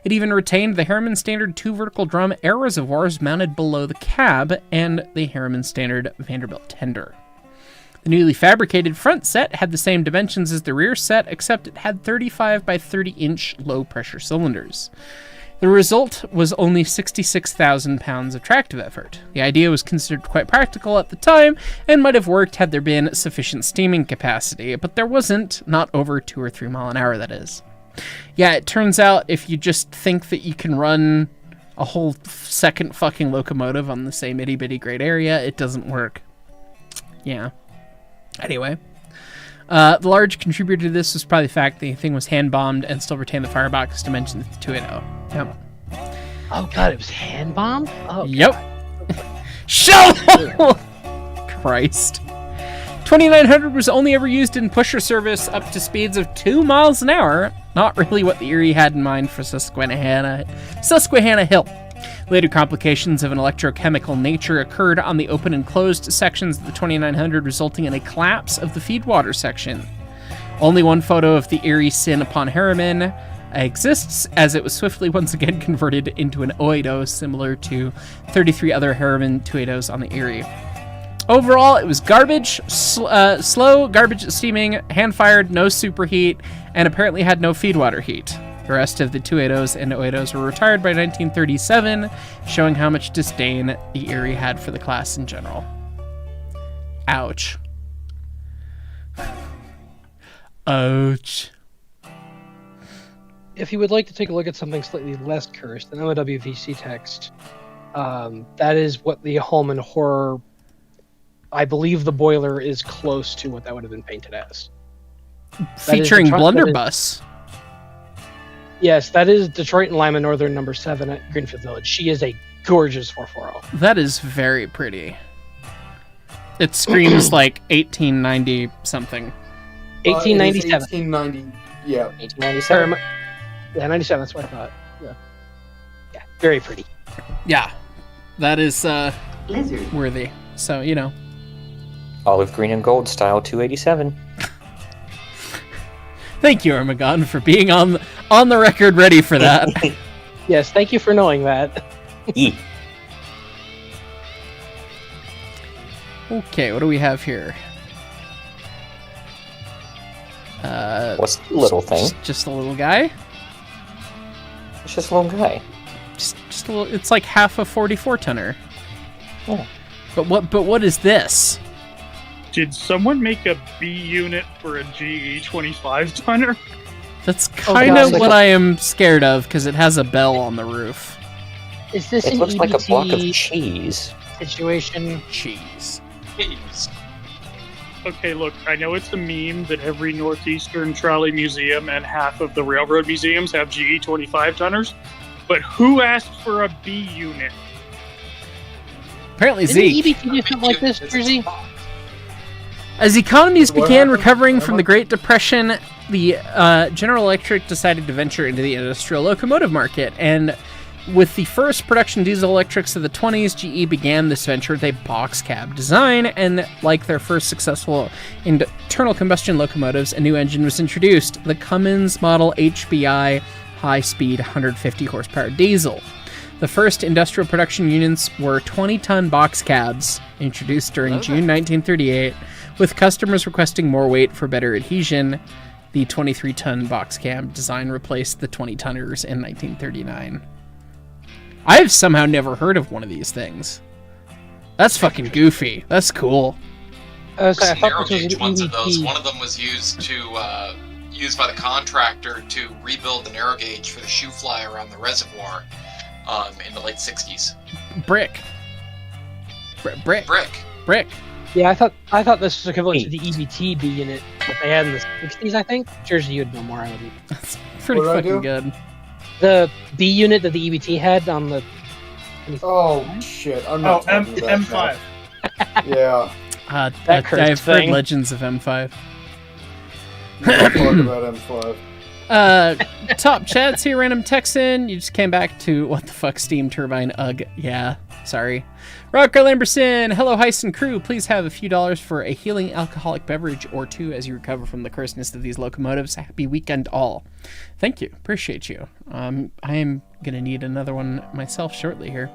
It even retained the Harriman Standard 2 vertical drum air reservoirs mounted below the cab and the Harriman Standard Vanderbilt tender. The newly fabricated front set had the same dimensions as the rear set, except it had 35 by 30-inch low-pressure cylinders. The result was only 66,000 pounds of tractive effort. The idea was considered quite practical at the time and might have worked had there been sufficient steaming capacity, but there wasn't, not over 2 or 3 mile an hour, that is. Yeah, it turns out if you just think that you can run a whole second fucking locomotive on the same itty-bitty great area, it doesn't work. Yeah. Anyway. The large contributor to this was probably the fact the thing was hand-bombed and still retained the firebox dimensions of the 280. Yep. Oh god, it was hand bombed? Oh, Yep. Shovel! Christ. 2900 was only ever used in pusher service up to speeds of 2 miles an hour. Not really what the Erie had in mind for Susquehanna Hill. Later complications of an electrochemical nature occurred on the open and closed sections of the 2900, resulting in a collapse of the feedwater section. Only one photo of the Erie sin upon Harriman exists, as it was swiftly once again converted into an 080 similar to 33 other Harriman 280s on the Erie. Overall, it was garbage, slow, garbage at steaming, hand-fired, no superheat, and apparently had no feedwater heat. The rest of the 280s and 080s were retired by 1937, showing how much disdain the Erie had for the class in general. Ouch. Ouch. If you would like to take a look at something slightly less cursed than MOWVC text, that is what the Holman Horror... I believe the boiler is close to what that would have been painted as. Featuring Blunderbuss. Yes, that is Detroit and Lima Northern number 7 at Greenfield Village. She is a gorgeous 440. That is very pretty. It screams like 1890 something. 1897. 1890, yeah. 1897. Yeah, 97, that's what I thought. Yeah, very pretty. Yeah. That is worthy. So, you know. Olive green and gold style 287. Thank you, Armagon, for being on the record ready for that. Yes, thank you for knowing that. E. Okay, what do we have here? What's the little thing? Just a little guy. It's just a little guy. Just a little. It's like half a 44 tonner. Yeah. But what is this? Did someone make a B unit for a GE 25 tonner? That's kind of what I am scared of because it has a bell on the roof. Is this It an looks like a block of EBT cheese. situation? Cheese. Jeez. Okay, look, I know it's a meme that every Northeastern Trolley Museum and half of the railroad museums have GE 25-tonners, but who asked for a B unit? Apparently Didn't Zeke. EBT do something like this, Jersey? As economies What began happened? recovering from the Great Depression, the General Electric decided to venture into the industrial locomotive market, and with the first production diesel electrics of the 20s, GE began this venture with a box cab design, and like their first successful internal combustion locomotives, a new engine was introduced, the Cummins Model HBI high-speed 150 horsepower diesel. The first industrial production units were 20-ton box cabs, introduced during June 1938, with customers requesting more weight for better adhesion. The 23-ton box cab design replaced the 20-tonners in 1939. I've somehow never heard of one of these things. That's fucking goofy. That's cool. So Some I thought narrow this was gauge an ones of those. EBT. One of them was used by the contractor to rebuild the narrow gauge for the shoe fly around the reservoir in the late 60s. Brick. Brick. Yeah, I thought this was equivalent to the EBT B unit that they had in the 60s, I think. Jersey, you'd know more, I wouldn't. That's pretty What did I fucking do? good. The B unit that the EBT had on the... Oh shit! I'm not talking about M5. that. Yeah, That cursed I've heard thing. legends of M5. we'll talk about M5. Top chats here, random Texan. You just came back to what the fuck, steam turbine? Ugh, yeah, sorry. Rocker Lamberson, hello Heist and crew. Please have a few dollars for a healing alcoholic beverage or two as you recover from the cursedness of these locomotives. Happy weekend all. Thank you, appreciate you. I am gonna need another one myself shortly here.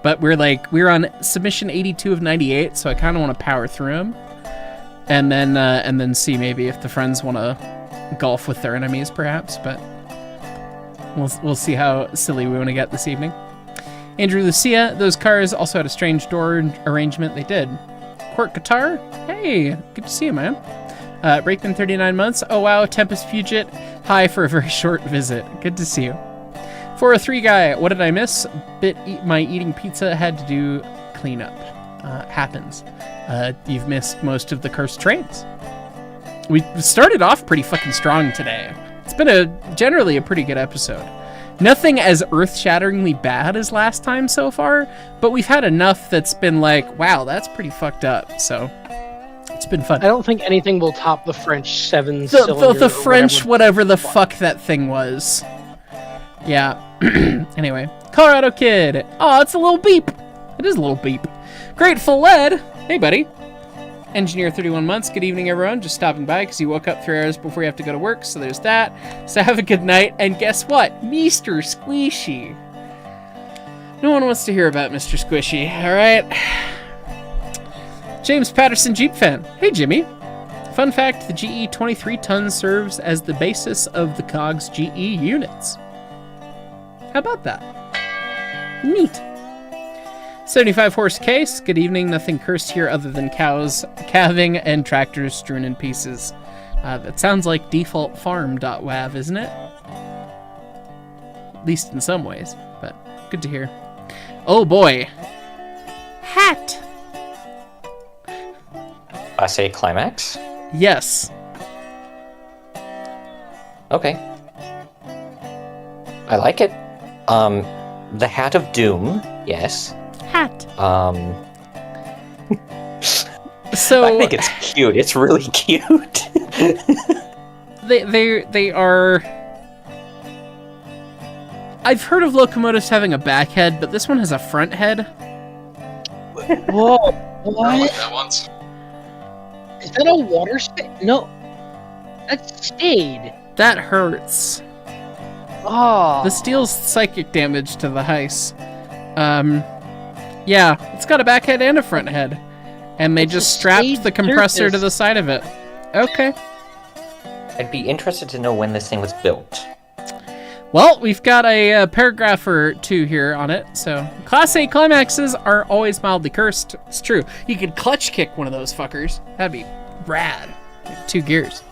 But we're on submission 82 of 98, so I kind of want to power through them, and then see maybe if the friends want to golf with their enemies, perhaps. But we'll see how silly we want to get this evening. Andrew Lucia, those cars also had a strange door arrangement. They did. Quirk Guitar, hey, good to see you, man. Brakeman 39 months. Oh wow, Tempest Fugit, hi for a very short visit. Good to see you. 403 guy, what did I miss? My eating pizza had to do cleanup. Happens. You've missed most of the cursed trains. We started off pretty fucking strong today. It's been generally a pretty good episode. Nothing as earth-shatteringly bad as last time so far, but we've had enough that's been like, wow, that's pretty fucked up. So it's been fun. I don't think anything will top the French seven-cylinder... The French whatever the fuck that thing was. Yeah. Anyway, Colorado Kid. Oh, it's a little beep. It is a little beep. Grateful Lead. Hey, buddy. Engineer 31 months. Good evening, everyone. Just stopping by because you woke up 3 hours before you have to go to work, so there's that. So have a good night. And guess what? Mr. Squishy. No one wants to hear about Mr. Squishy, all right? James Patterson Jeep fan. Hey, Jimmy. Fun fact, the GE 23-ton serves as the basis of the COG's GE units. How about that? Neat. 75 horse case. Good evening. Nothing cursed here other than cows calving and tractors strewn in pieces. That sounds like default farm.wav, isn't it? At least in some ways, but good to hear. Oh boy. Hat. I say climax. Yes. Okay. I like it. The Hat of Doom, yes. Hat. I So think it's cute. It's really cute. they are. I've heard of locomotives having a back head, but this one has a front head. Whoa, I like what? that once. Is that a water spade? No. That's stayed. That hurts. Oh. This deals psychic damage to the heist. Yeah, it's got a back head and a front head. And they It's just a strapped stayed the compressor to surface. the side of it. Okay. I'd be interested to know when this thing was built. Well, we've got a paragraph or two here on it. So, Class A climaxes are always mildly cursed. It's true. You could clutch kick one of those fuckers. That'd be rad. 2 gears.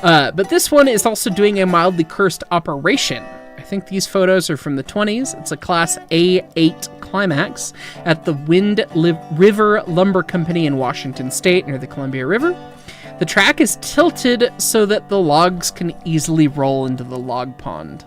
But this one is also doing a mildly cursed operation. I think these photos are from the 20s. It's a Class A8 climax at the Wind River Lumber Company in Washington State near the Columbia River. The track is tilted so that the logs can easily roll into the log pond.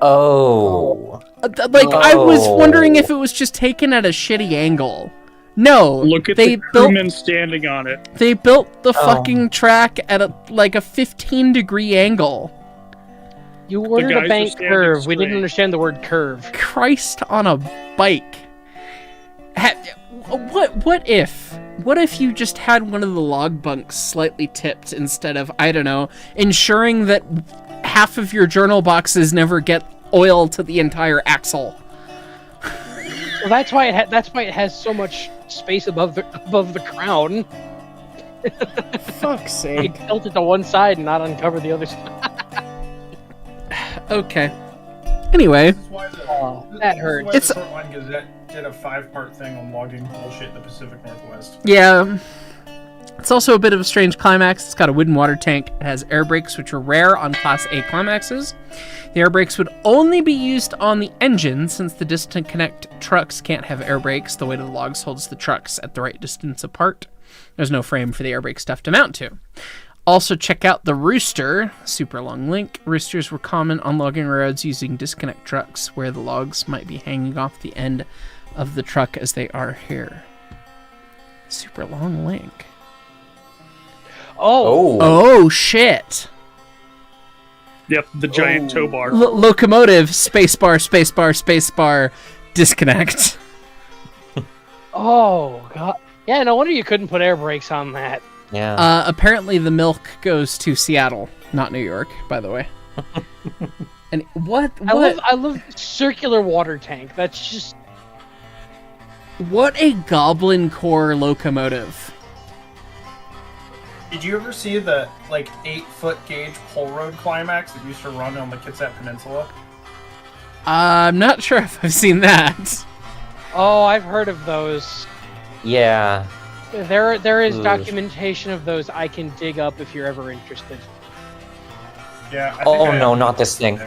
Oh. I was wondering if it was just taken at a shitty angle. No, Look at they the crewman standing on it. They built the fucking track at a 15-degree angle. You ordered guys a are bank standing curve. We didn't straight. understand the word curve. Christ on a bike. What if you just had one of the log bunks slightly tipped instead of, I don't know, ensuring that half of your journal boxes never get oil to the entire axle? Well, that's why it has so much space above the crown. Fuck's You sake. tilt it to one side and not uncover the other side. Okay. Anyway, That hurt. It's- It's the Short Line Gazette did a 5-part thing on logging bullshit in the Pacific Northwest. yeah. It's also a bit of a strange climax. It's got a wooden water tank. It has air brakes, which are rare on Class A climaxes. The air brakes would only be used on the engine, since the distant connect trucks can't have air brakes. The weight of the logs holds the trucks at the right distance apart. There's no frame for the air brake stuff to mount to. Also, check out the rooster. Super long link. Roosters were common on logging roads using disconnect trucks, where the logs might be hanging off the end of the truck as they are here. Super long link. Oh, Oh, shit. Yep, the giant tow bar. Locomotive, spacebar, spacebar, spacebar, disconnect. oh, God. Yeah, no wonder you couldn't put air brakes on that. Yeah. Apparently the milk goes to Seattle, not New York, by the way. And what I love the circular water tank. That's just what a goblin core locomotive. Did you ever see the 8-foot gauge pull road climax that used to run on the Kitsap Peninsula? I'm not sure if I've seen that. oh, I've heard of those. Yeah. There is Ugh. documentation of those I can dig up if you're ever interested. Yeah. I think Oh I no, have- not this thing.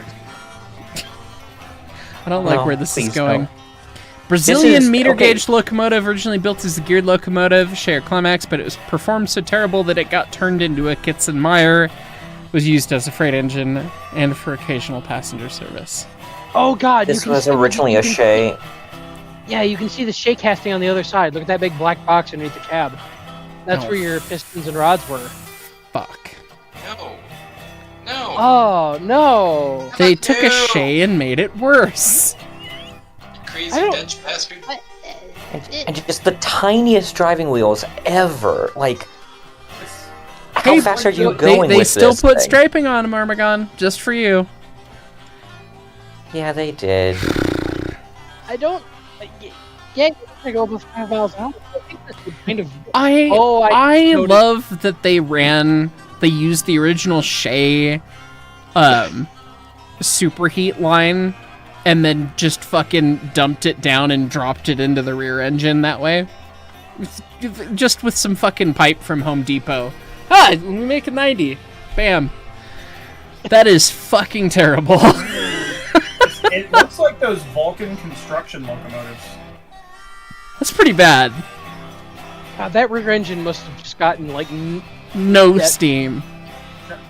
I don't like No, where this is please going. no. Brazilian This is- meter okay. gauge locomotive, originally built as a geared locomotive, share climax, but it was performed so terrible that it got turned into a Kitson-Meyer, was used as a freight engine, and for occasional passenger service. Oh God! This was originally a Shay. Yeah, you can see the shay casting on the other side. Look at that big black box underneath the cab. That's Oh. where your pistons and rods were. Fuck. No. No. Oh no! They took a Ew. Shay and made it worse. Crazy I don't- Dutch bastard. And just the tiniest driving wheels ever. Like, how Hey, fast are you They going with still this put thing? striping on them, Armagon, just for you. Yeah, they did. I don't. Yeah, you're gonna go over 5 miles an hour. I think that's the kind of. I Oh, I noticed- love that they used the original Shay superheat line and then just fucking dumped it down and dropped it into the rear engine that way. Just with some fucking pipe from Home Depot. Ah, we make a 90. Bam. That is fucking terrible. It looks like those Vulcan construction locomotives. That's pretty bad. God, that rear engine must have just gotten No That- steam.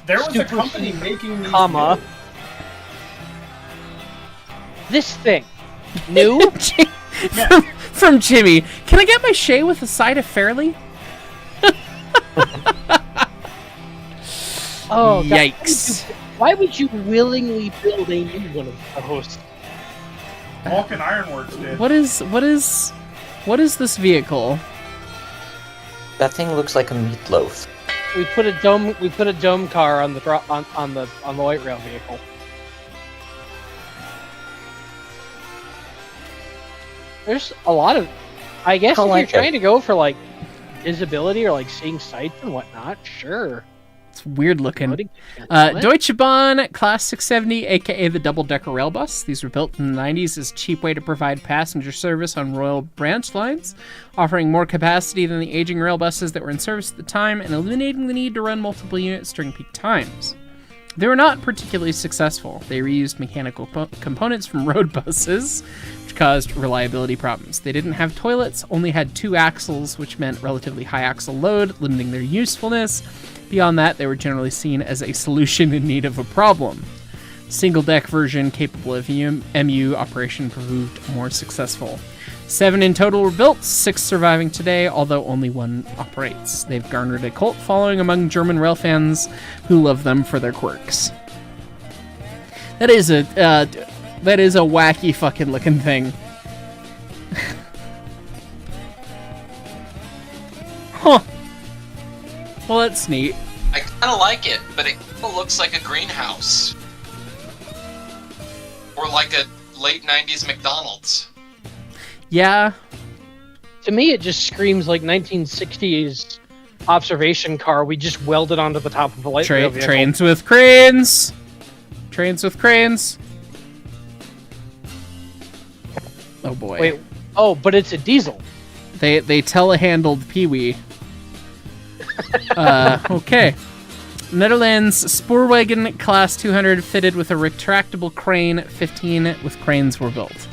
There was a Super company making these. comma. new- This thing. New? From Jimmy. Can I get my Shay with a side of Fairly? Oh, God. Yikes. Why would you willingly build a new one of those? Vulcan Ironworks did. What is this vehicle? That thing looks like a meatloaf. We put a dome car on the light rail vehicle. There's a lot of. I guess I if like you're it. trying to go for visibility or seeing sights and whatnot, sure. It's weird looking. Loading. Deutsche Bahn Class 670, aka the double-decker rail bus. These were built in the 90s as a cheap way to provide passenger service on Royal branch lines, offering more capacity than the aging rail buses that were in service at the time and eliminating the need to run multiple units during peak times. They were not particularly successful. They reused mechanical components from road buses, which caused reliability problems. They didn't have toilets, only had 2 axles, which meant relatively high axle load, limiting their usefulness. Beyond that, they were generally seen as a solution in need of a problem. Single-deck version capable of MU operation proved more successful. 7 in total were built, 6 surviving today, although only 1 operates. They've garnered a cult following among German rail fans who love them for their quirks. That is a wacky fucking looking thing. Huh. Well, that's neat. I kind of like it, but it kinda looks like a greenhouse. Or like a late 90s McDonald's. Yeah. To me, it just screams like 1960s observation car. We just welded onto the top of a light rail vehicle. Trains with cranes. Trains with cranes. Oh boy. Wait. Oh, but it's a diesel. They telehandled Pee-wee. Okay. Netherlands Spoorwagen Class 200 fitted with a retractable crane. 15 with cranes were built.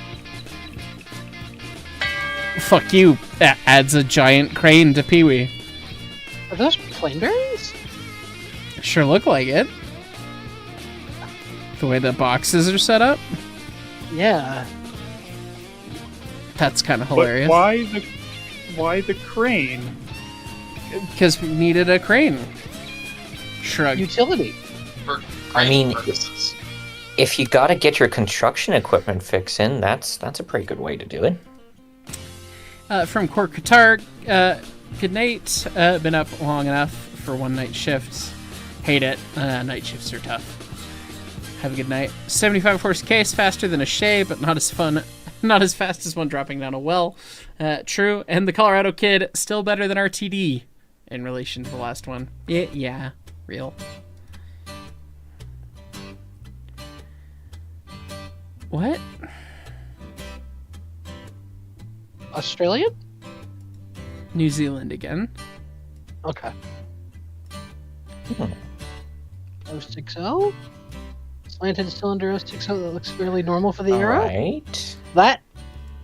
Fuck you. That adds a giant crane to Pee-wee. Are those plane bearings? Sure look like it. The way the boxes are set up. Yeah. That's kind of But hilarious. why the crane? Because we needed a crane. Shrug. Utility. For I mean, purposes. if you gotta get your construction equipment fix in, that's a pretty good way to do it. From Cork Qatar, good night. Been up long enough for one night shift. Hate it. Night shifts are tough. Have a good night. 75 horse case, faster than a Shay, but not as fun. Not as fast as one dropping down a well. True. And the Colorado Kid, still better than RTD in relation to the last one. Yeah. Real. What? Australian? New Zealand again. Okay. Hmm. 060? Slanted cylinder 060, that looks fairly normal for the era. Alright. That,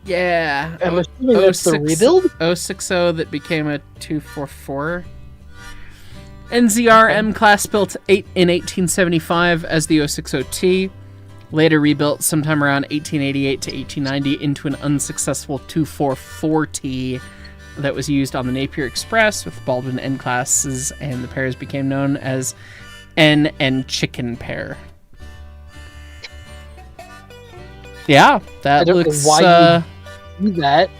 Yeah. I'm assuming that's the rebuild? 060 that became a 244. NZR M class built in 1875 as the 060T. Later rebuilt sometime around 1888 to 1890 into an unsuccessful 244T that was used on the Napier Express with Baldwin N classes, and the pairs became known as N and Chicken Pair. Yeah, that I don't looks. know why you do that.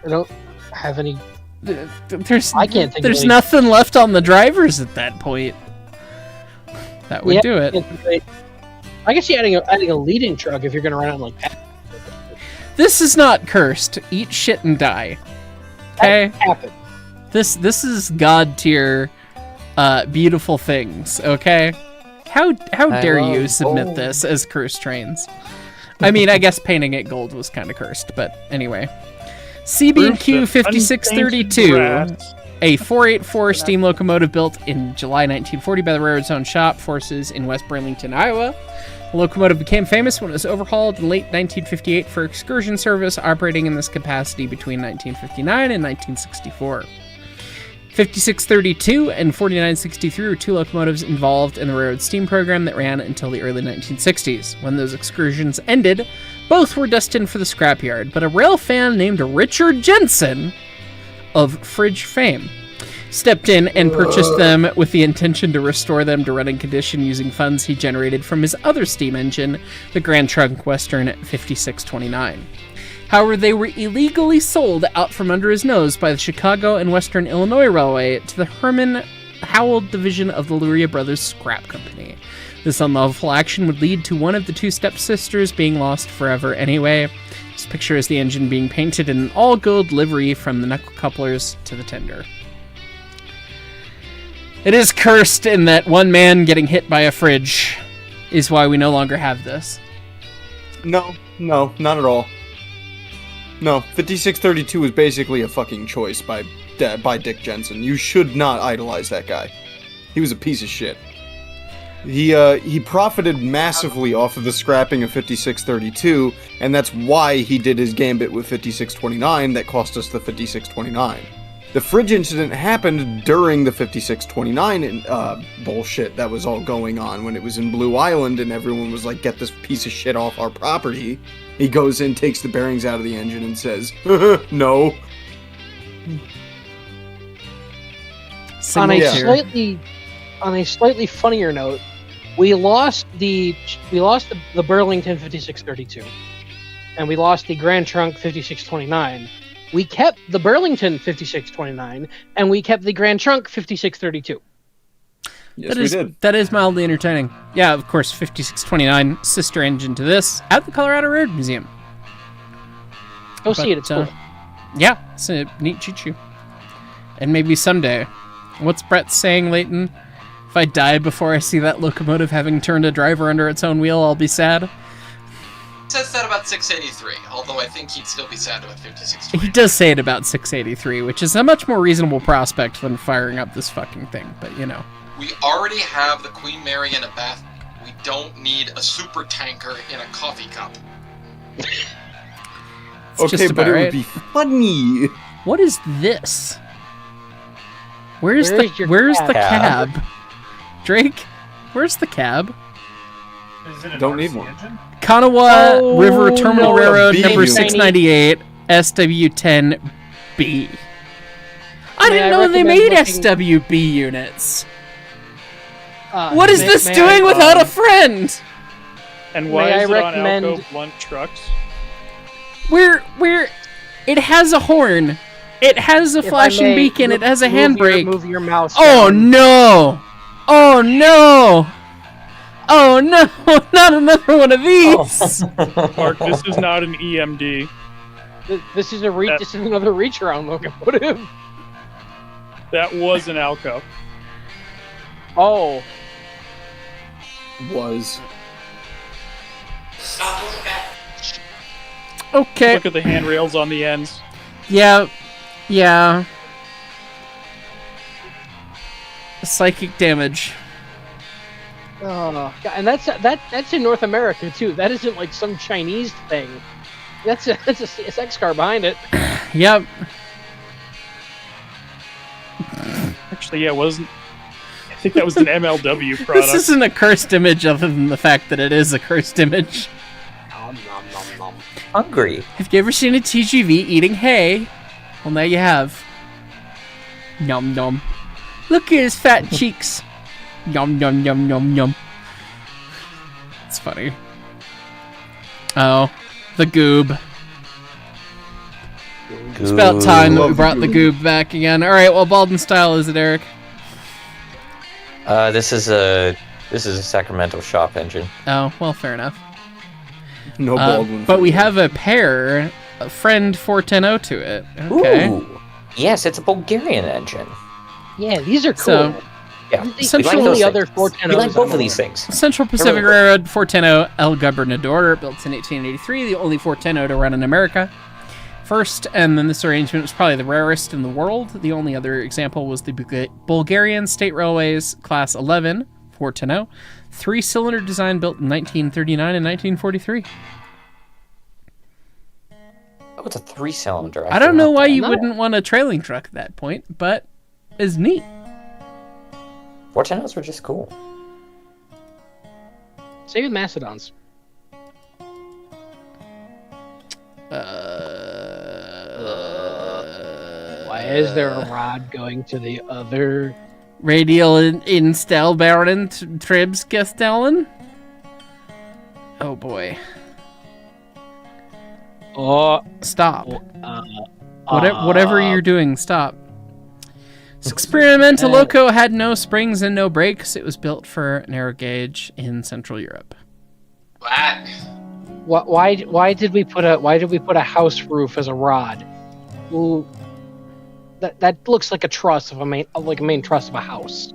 I don't have any. There's I can't think of there's any- nothing left on the drivers at that point. That would do it. I guess you're adding a leading truck if you're going to run on like that. This is not cursed. Eat shit and die. Okay? Happen. This is god tier beautiful things, okay? How dare you love submit gold. this as cursed trains? I mean, I guess painting it gold was kind of cursed, but anyway. CB&Q 5632, a 484 steam locomotive built in July 1940 by the railroad's own shop forces in West Burlington, Iowa. The locomotive became famous when it was overhauled in late 1958 for excursion service, operating in this capacity between 1959 and 1964. 5632 and 4963 were 2 locomotives involved in the railroad steam program that ran until the early 1960s. When those excursions ended, both were destined for the scrapyard, but a rail fan named Richard Jensen of Fridge fame stepped in and purchased them with the intention to restore them to running condition using funds he generated from his other steam engine, the Grand Trunk Western 5629. However, they were illegally sold out from under his nose by the Chicago and Western Illinois Railway to the Herman Howell division of the Luria Brothers Scrap Company. This unlawful action would lead to one of the 2 stepsisters being lost forever anyway. This picture is the engine being painted in an all-gold livery from the knuckle couplers to the tender. It is cursed in that one man getting hit by a fridge is why we no longer have this. No, not at all. No, 5632 was basically a fucking choice by Dick Jensen. You should not idolize that guy. He was a piece of shit. He profited massively off of the scrapping of 5632, and that's why he did his gambit with 5629 that cost us the 5629. The fridge incident happened during the 5629 bullshit that was all going on when it was in Blue Island and everyone was like, get this piece of shit off our property. He goes in, takes the bearings out of the engine and says, no. On a slightly funnier note, we lost the Burlington 5632, and we lost the Grand Trunk 5629. We kept the Burlington 5629, and we kept the Grand Trunk 5632. Yes, we did. That is mildly entertaining. Yeah, of course, 5629, sister engine to this, at the Colorado Road Museum. Go see it, it's cool. Yeah, it's a neat choo-choo. And maybe someday. What's Brett saying, Leighton? If I die before I see that locomotive having turned a driver under its own wheel, I'll be sad. Says that about 683, although I think he'd still be sad about 5620. He does say it about 683, which is a much more reasonable prospect than firing up this fucking thing, but you know. We already have the Queen Mary in a bath. We don't need a super tanker in a coffee cup. Okay, but it would be funny. What is this? Where's the cab? Drake, where's the cab? Don't need one. Kanawha River Terminal Railroad number unit. 698 SW10B. I didn't know they made SWB units. What is this doing without a friend? And why is it on Alco Blunt trucks? It has a horn. It has a flashing beacon. It has a handbrake. Move your mouse. Oh no! Oh no! Oh no! Not another one of these! Mark, this is not an EMD. This is another reach around locomotive. That was an Alco. Oh. Was. Okay. Look at the handrails on the ends. Yeah. Psychic damage. Oh, and that's in North America too. That isn't like some Chinese thing. That's a CSX car behind it. Yep. Actually, yeah, it wasn't. I think that was an MLW product. This isn't a cursed image, other than the fact that it is a cursed image. Nom, nom, nom, nom. Hungry. Have you ever seen a TGV eating hay? Well, now you have. Yum yum. Look at his fat cheeks. Yum yum yum yum yum. It's funny. Oh, the goob. It's about time that we brought the goob back again. All right, well, Baldwin style is it, Eric? This is a Sacramento shop engine. Oh, well, fair enough. No Baldwin. But we have a pair, a friend 410 to it. Okay. Ooh. Yes, it's a Bulgarian engine. Yeah, these are cool. So, Yeah, Central- we like those other things. 410s We like both of on these the things. Central Pacific Railroad 410 El Gobernador, built in 1883, the only 410 to run in America. First, and then this arrangement was probably the rarest in the world. The only other example was the Bulgarian State Railways Class 11 410, three-cylinder design built in 1939 and 1943. Oh, it's a three-cylinder. I don't know why you wouldn't want a trailing truck at that point, but it's neat. 410s were just cool. Same with Mastodons. Why is there a rod going to the other? Radial Instalbaren Trebskestellen? Oh boy. Oh, Stop. Whatever you're doing, stop. This experimental loco had no springs and no brakes. It was built for narrow gauge in Central Europe. What? why did we put a house roof as a rod? Ooh, that looks like a truss of a main truss of a house.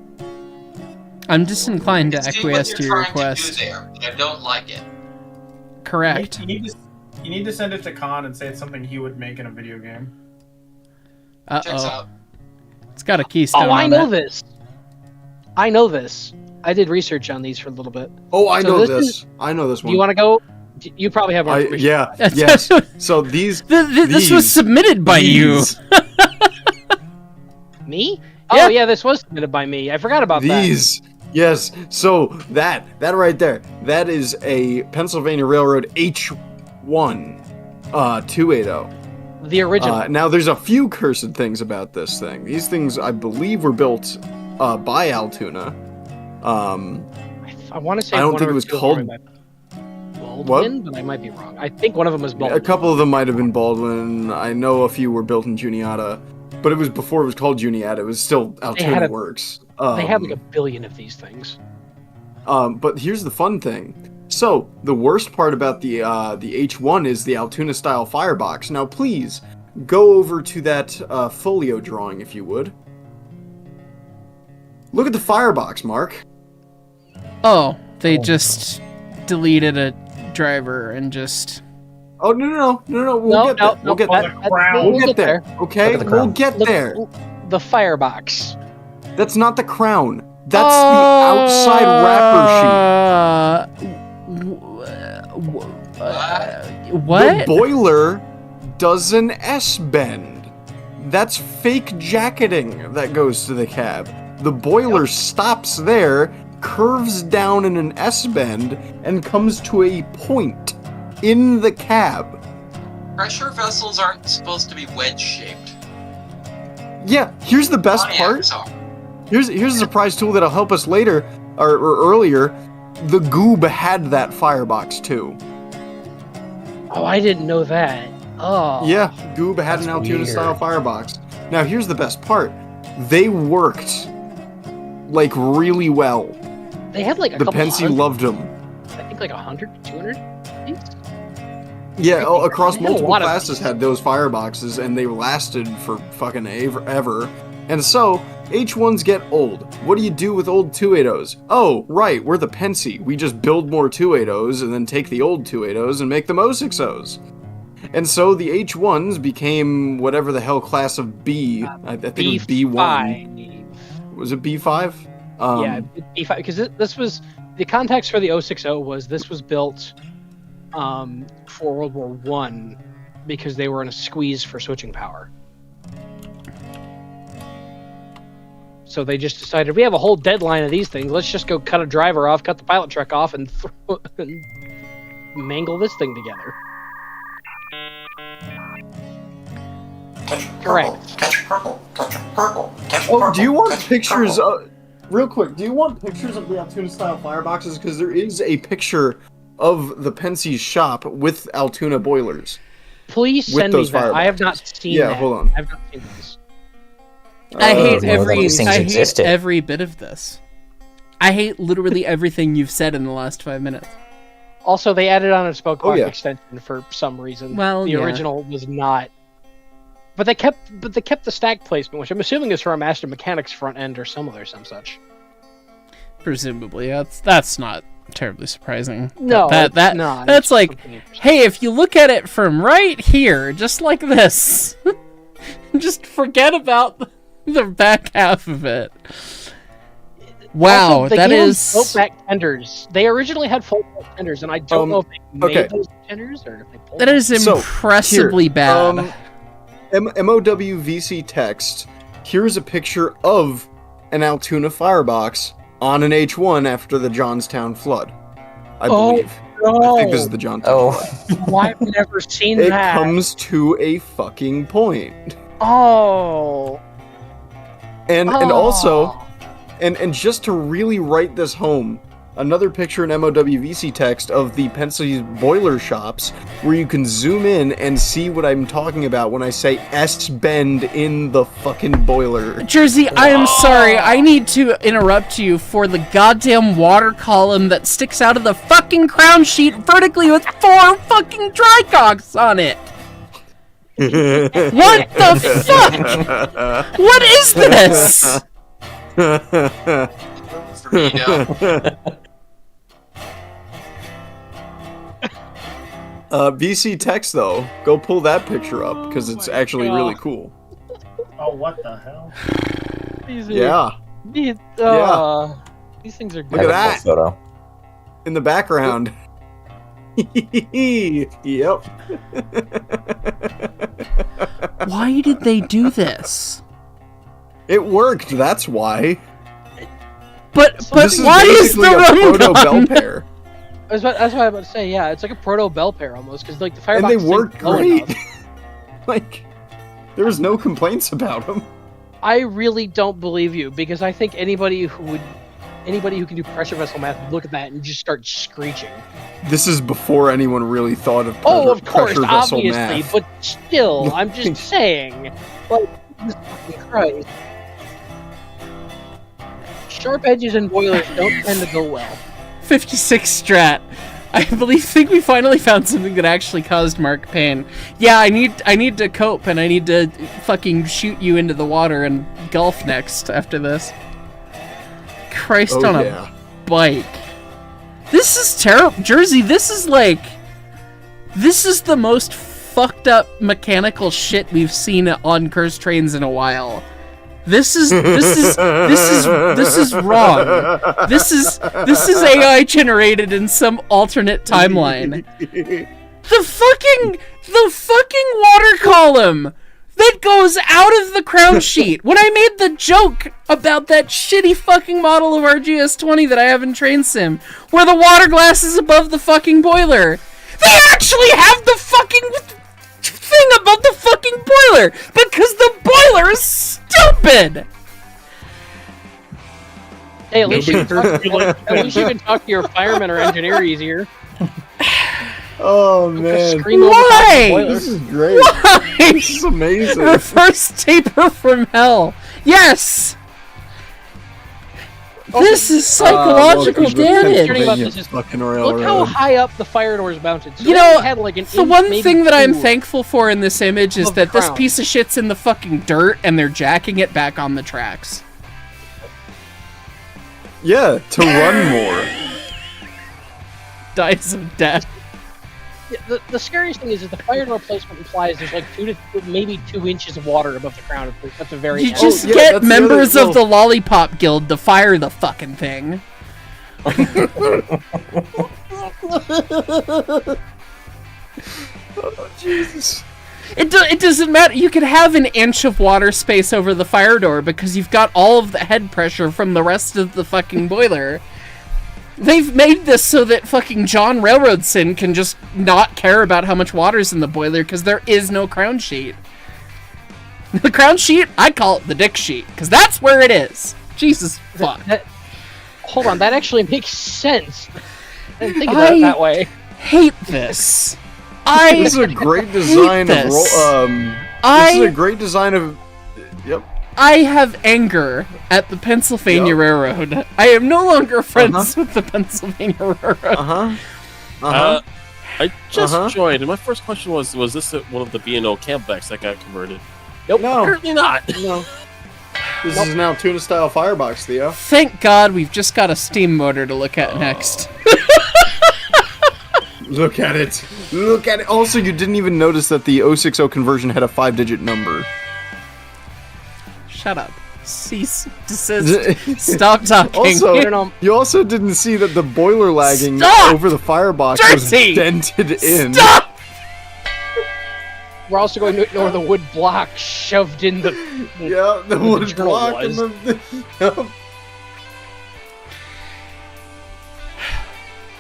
I'm disinclined to See acquiesce what to you're your trying request. to do there, but I don't like it. Correct. You need to send it to Khan and say it's something he would make in a video game. Checks Uh-oh. out. It's got a keystone Oh, I on know it. this. I know this. I did research on these for a little bit. Oh, I So know this this. is- I know this Do one. you want to go? You probably have more information. Yeah, yes. So these. This was submitted by you. these- Me? Yeah. Oh yeah, this was submitted by me. I forgot about that. These. Yes. So that right there, that is a Pennsylvania Railroad H1 280. The original. Now there's a few cursed things about this thing. These things I believe were built by Altoona. I want to say I don't one think or it was two called- were by Baldwin, but I might be wrong. I think one of them was A Baldwin. couple of them might have been Baldwin. I know a few were built in Juniata, but it was before it was called Juniata. It was still Altoona had a- Works. They had like a billion of these things. But here's the fun thing. So the worst part about the H1 is the Altoona style firebox. Now please go over to that folio drawing if you would. Look at the firebox, Mark. Oh, they just deleted a driver and just. Oh no! We'll get there. We'll get there. We'll get there. Okay, Look at the we'll crown. get Look- there. The firebox. That's not the crown. That's the outside wrapper What? sheet. The boiler does an S-bend. That's fake jacketing that goes to the cab. The boiler stops there, curves down in an S-bend, and comes to a point in the cab. Pressure vessels aren't supposed to be wedge-shaped. Yeah, here's the best part. Pontiacs are. Here's a surprise tool that'll help us later, or earlier. The Goob had that firebox too. Oh, I didn't know that. Oh. Yeah, Goob had That's an Altoona weird. style firebox. Now here's the best part. They worked like really well. They had like a The couple Pensy hundred, loved them. I think like 100, 200. Yeah, across They had a multiple lot of classes these. had those fireboxes, and they lasted for fucking ever. And so, H1s get old. What do you do with old 280s? Oh, right, we're the Pensy. We just build more 280s and then take the old 280s and make them 060s. And so the H1s became whatever the hell class of B. I think it was B1. Was it B5? Yeah, B5, because this was the context for the 060 was this was built for World War One because they were in a squeeze for switching power. So they just decided we have a whole deadline of these things. Let's just go cut a driver off, cut the pilot truck off, and, and mangle this thing together. Correct. Oh, do you want pictures? Real quick, do you want pictures of the Altoona style fireboxes? Because there is a picture of the Pensy's shop with Altoona boilers. Please With send me those that. I have fireboxes. not seen Yeah, that. hold on. I've not seen this. I hate know that these things existed. every bit of this. I hate literally everything you've said in the last 5 minutes. Also, they added on a spoke box yeah. extension for some reason. Well, the yeah. original was not. But they kept the stack placement, which I'm assuming is for a Master Mechanics front end or some such. Presumably, that's not terribly surprising. No, that it's not. that's It's like, something interesting. hey, if you look at it from right here, just like this, just forget about the back half of it. Wow, Also, they that gave them is. float back tenders. They originally had float back tenders, and I don't know if they made okay. those tenders or if they pulled That them. is So, impressively here, bad. MOWVC text. Here's a picture of an Altoona firebox on an H1 after the Johnstown flood. I Oh, believe. no. I think this is the Johnstown. Oh, Why have we never seen It that? comes to a fucking point. Oh. And also, Oh. and just to really write this home, another picture in MOWVC text of the Pensy's boiler shops, where you can zoom in and see what I'm talking about when I say S-bend in the fucking boiler. Jersey, I am sorry. I need to interrupt you for the goddamn water column that sticks out of the fucking crown sheet vertically with 4 fucking dry cocks on it. What the fuck? What is this? Burrito. VC text though, go pull that picture up because it's actually really cool. Oh, what the hell? These are- Yeah. these- Yeah. These things are Look at that. Photo. In the background. Yep. Why did they do this? It worked, that's why. But This is why is basically the a rum proto bell gone? pair. That's what I was about to say. Yeah, it's like a proto bell pair almost, because like the And firebox they isn't work low great. enough. Like, there was no complaints about them. I really don't believe you, because I think anybody who can do pressure vessel math would look at that and just start screeching. This is before anyone really thought of Oh, of course, pressure vessel obviously, math. but still, I'm just saying. Like, Jesus fucking Christ. Sharp edges and boilers don't tend to go well. 56 strat. I think we finally found something that actually caused Mark pain. Yeah, I need to cope, and I need to fucking shoot you into the water and golf next after this. Christ Oh, on yeah. a bike. This is terrible. Jersey, this is the most fucked up mechanical shit we've seen on cursed trains in a while. This is wrong. This is AI generated in some alternate timeline. The fucking water column that goes out of the crown sheet. When I made the joke about that shitty fucking model of RGS-20 that I have in Train Sim, where the water glass is above the fucking boiler, they actually have the fucking thing above the fucking boiler because the boiler is stupid. Hey, at least you can talk to your fireman or engineer easier. Oh, man. Scream over Why? the boiler. This is great. Why? This is amazing. Reverse taper from hell. Yes. This is psychological welcome to the damage. Pennsylvania fucking railroad. Look how high up the fire door is mounted. So You they know, had like an the inch, one maybe thing that I'm two. thankful for in this image is Of that this crown. piece of shit's in the fucking dirt and they're jacking it back on the tracks. Yeah, to run more. Dies of death. Yeah, the scariest thing is that the fire door placement implies there's like 2 to maybe 2 inches of water above the crown at the very You end. just yeah, get that's the members other- of the Lollipop Guild to fire the fucking thing. Oh, Jesus. It doesn't matter. You could have an inch of water space over the fire door because you've got all of the head pressure from the rest of the fucking boiler. They've made this so that fucking John Railroadson can just not care about how much water's in the boiler because there is no crown sheet. The crown sheet, I call it the dick sheet because that's where it is. Jesus fuck. Hold on, that actually makes sense. I didn't think about it that way. Hate this. This is a great design of this. This is a great design of. Yep. I have anger at the Pennsylvania Railroad. I am no longer friends with the Pennsylvania Railroad. I just joined, and my first question was this one of the B&O campbacks that got converted? Nope. No. Apparently not. No. This is now tuna-style firebox, Theo. Thank God we've just got a steam motor to look at next. Look at it. Look at it. Also, you didn't even notice that the 060 conversion had a 5-digit number. Shut up. Cease. Desist. Stop talking. Also, you also didn't see that the boiler lagging Stop! over the firebox Jersey! was dented in. Stop! We're also going to ignore the wood block shoved in the. Yeah, the where wood journal block was. and the. Yep.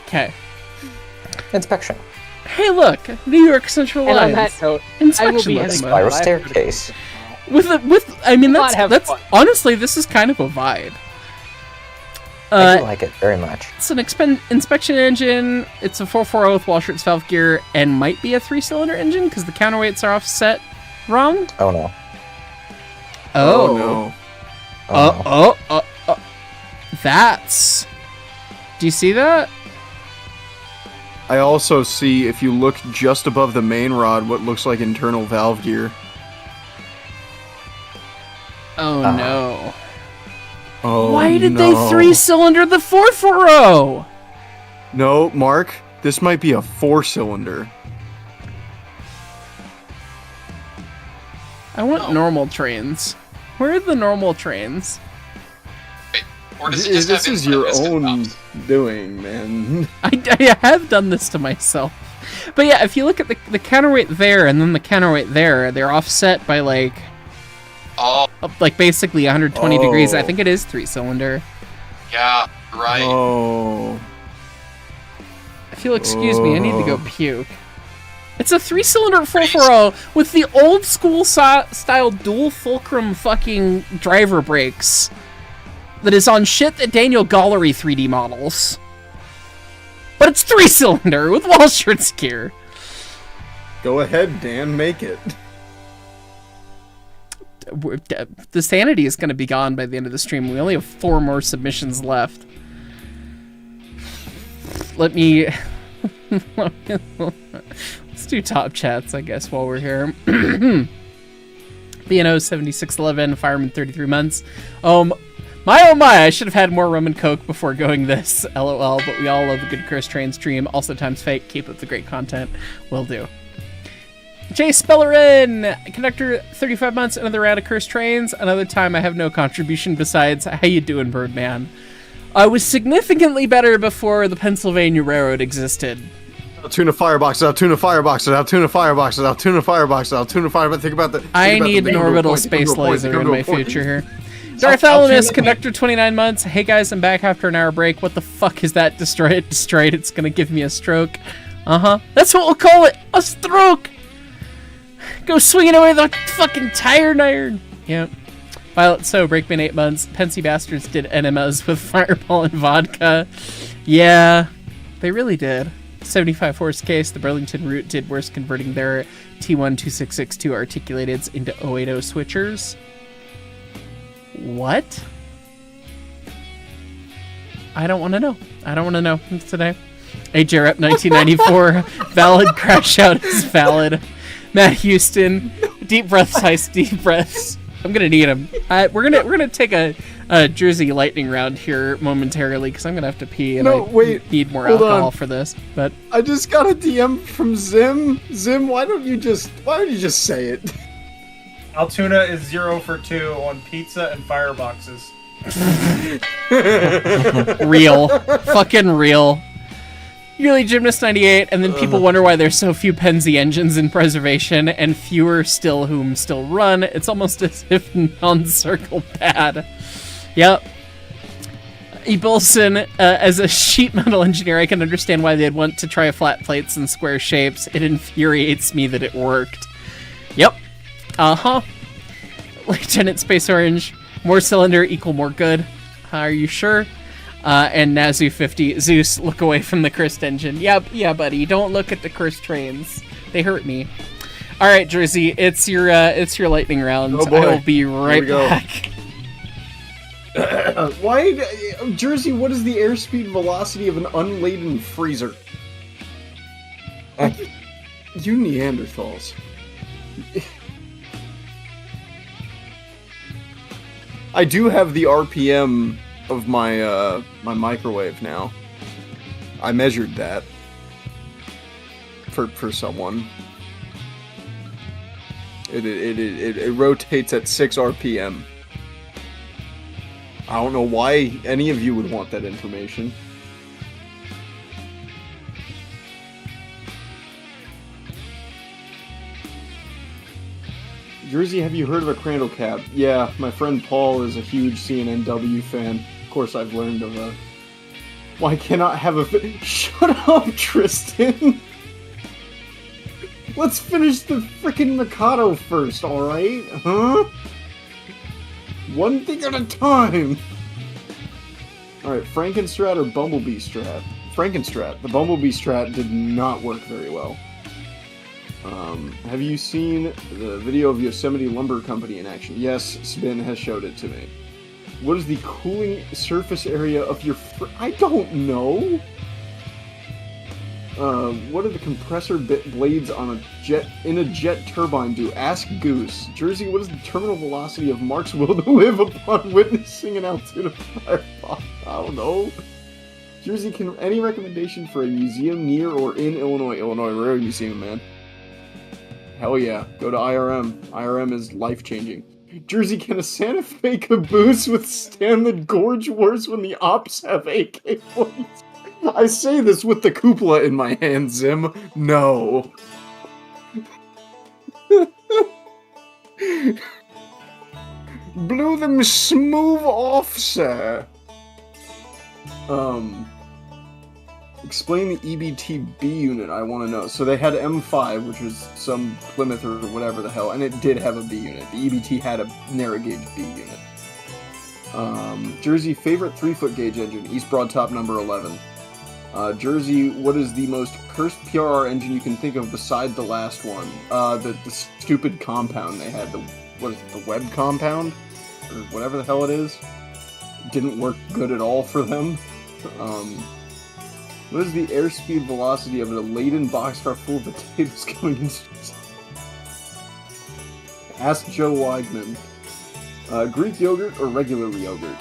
Okay. Inspection. Hey, look, New York Central And on Lines. that note, Inspection I will be looks having good. Spiral I have heard staircase. I mean, Not have that's fun. honestly, this is kind of a vibe. I do like it very much. It's an inspection engine. It's a 440 with Walshart's valve gear and might be a 3-cylinder engine because the counterweights are offset wrong. Oh no. Oh, no. Oh, no. That's. Do you see that? I also see, if you look just above the main rod, what looks like internal valve gear. Oh no. Oh, Why did no. they 3-cylinder the 440? No, Mark, this might be a 4-cylinder. I want normal trains. Where are the normal trains? Or does it just have This is your infinite piston own pumps? doing, man. I have done this to myself. But yeah, if you look at the counterweight there and then the counterweight there, they're offset by like basically 120 degrees. I think it is 3-cylinder. Yeah, right. Oh. If you'll excuse me, I need to go puke. It's a 3-cylinder 440 with the old school style dual fulcrum fucking driver brakes that is on shit that Daniel Gallery 3D models. But it's 3-cylinder with wall shirts gear. Go ahead, Dan, make it. The sanity is going to be gone by the end of the stream. We only have 4 more submissions left. Let's do top chats, I guess, while we're here. BNO 7611, Fireman 33 months. Oh my, I should have had more rum and coke before going this. LOL, but we all love a good Curse Train stream. Also times fake. Keep up the great content. Will do. Jay Spellerin, Conductor 35 months, another round of Curse Trains. Another time I have no contribution besides, how you doing, Birdman? I was significantly better before the Pennsylvania Railroad existed. Altoona fireboxes, Altoona fireboxes, Altoona fireboxes, Altoona fireboxes, Altoona fireboxes. Think about that. I need an orbital space laser in my future here. Darth Alamus, Conductor 29 months. Hey guys, I'm back after an hour break. What the fuck is that? Destroy it, destroyed. It's gonna give me a stroke. That's what we'll call it, a stroke. Go swinging away the fucking tire iron. Yep. Violet So, Breakman 8 months. Pensy Bastards did enemas with Fireball and vodka. Yeah, they really did. 75 horse case, the Burlington route did worse converting their T12662 articulateds into 080 switchers. What? I don't want to know. I don't want to know today. AJ Rep 1994. Valid. Crash out is valid. Matt Houston. Deep breaths, ice deep breaths. I'm gonna need them. We're gonna take a Jersey lightning round here momentarily because I'm gonna have to pee and need more alcohol for this. But I just got a DM from Zim. Zim, why don't you just say it? Altoona is 0 for 2 on pizza and fireboxes. Real, fucking real. Yearly Gymnast 98, and then people wonder why there's so few Penzi engines in preservation and fewer still whom still run. It's almost as if non-circle bad. Yep. E. Bilson, as a sheet metal engineer, I can understand why they'd want to try flat plates and square shapes. It infuriates me that it worked. Yep. Lieutenant Space Orange, more cylinder equal more good. Are you sure? And Nazu 50, Zeus, look away from the cursed engine. Yeah, buddy, don't look at the cursed trains. They hurt me. All right, Jersey, it's your lightning round. Oh boy. I will be right back. Why, Jersey? What is the airspeed velocity of an unladen freezer? You Neanderthals. I do have the RPM of my my microwave now. I measured that for someone. It rotates at 6 RPM. I don't know why any of you would want that information. Jersey, have you heard of a Crandall cab? Yeah, my friend Paul is a huge CNNW fan. Of course, I've learned of a... Why cannot have a... Shut up, Tristan! Let's finish the frickin' Mikado first, alright? Huh? One thing at a time! Alright, Frankenstrat or Bumblebee Strat? Frankenstrat. The Bumblebee Strat did not work very well. Have you seen the video of Yosemite Lumber Company in action? Yes, Spin has showed it to me. What is the cooling surface area of your I don't know! What do the compressor blades on a jet turbine do? Ask Goose. Jersey, what is the terminal velocity of Mark's will to live upon witnessing an Altoona fireball? I don't know. Jersey, any recommendation for a museum near or in Illinois? Illinois Railroad Museum, man. Hell yeah. Go to IRM. IRM is life-changing. Jersey, can a Santa Fe caboose withstand the gorge wars when the ops have AK-47? I say this with the cupola in my hand, Zim. No. Blew them smooth off, sir. Explain the EBT-B unit, I want to know. So they had M5, which was some Plymouth or whatever the hell, and it did have a B unit. The EBT had a narrow gauge B unit. Jersey, favorite 3-foot gauge engine, East Broad Top number 11. Jersey, what is the most cursed PRR engine you can think of beside the last one? The stupid compound they had, what is it, the web compound? Or whatever the hell it is. Didn't work good at all for them. What is the airspeed velocity of a laden boxcar full of potatoes going into... Ask Joe Weidman. Greek yogurt or regular yogurt?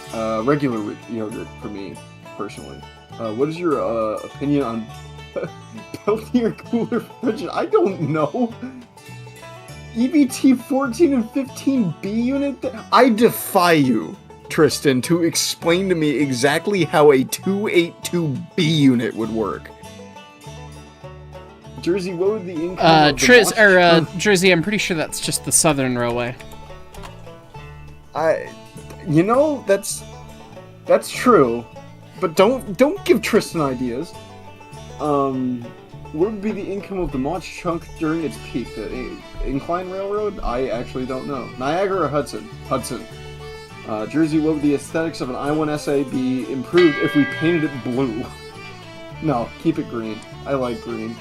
Regular yogurt for me, personally. What is your opinion on Peltier cooler refrigerant? I don't know. EBT 14 and 15B unit? I defy you, Tristan, to explain to me exactly how a 282B unit would work. Jersey, what would the income of the Jersey, I'm pretty sure that's just the Southern Railway. You know, that's true, but don't give Tristan ideas. What would be the income of the Mach Chunk during its peak? The Incline Railroad? I actually don't know. Niagara or Hudson? Hudson. Jersey, what would the aesthetics of an I-1SA be improved if we painted it blue? No, keep it green. I like green.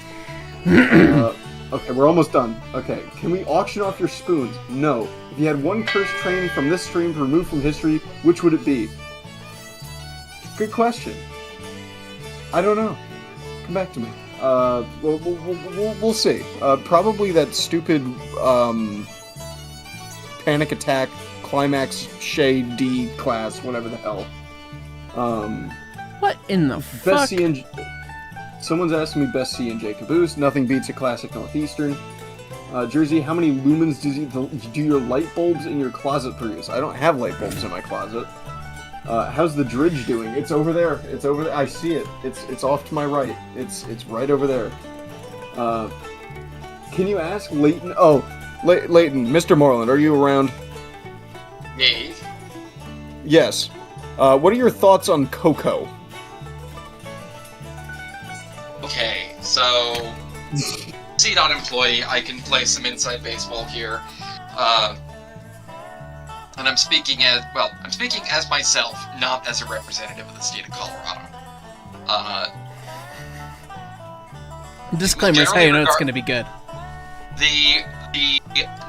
Okay, we're almost done. Okay, can we auction off your spoons? No. If you had one cursed train from this stream to remove from history, which would it be? Good question. I don't know. Come back to me. We'll see. Probably that stupid, Panic Attack Climax Shade D class, whatever the hell. What in the fuck? Someone's asking me best C&J caboose. Nothing beats a classic Northeastern. Jersey, how many lumens do your light bulbs in your closet produce? I don't have light bulbs in my closet. How's the dridge doing? It's over there. It's over there. I see it. It's off to my right. It's right over there. Can you ask Leighton? Oh, Leighton, Mr. Moreland, are you around? Me? Yes. What are your thoughts on Coco? Okay, so CDOT employee, I can play some inside baseball here. And I'm speaking as myself, not as a representative of the state of Colorado. Disclaimer is how you know it's going to be good. The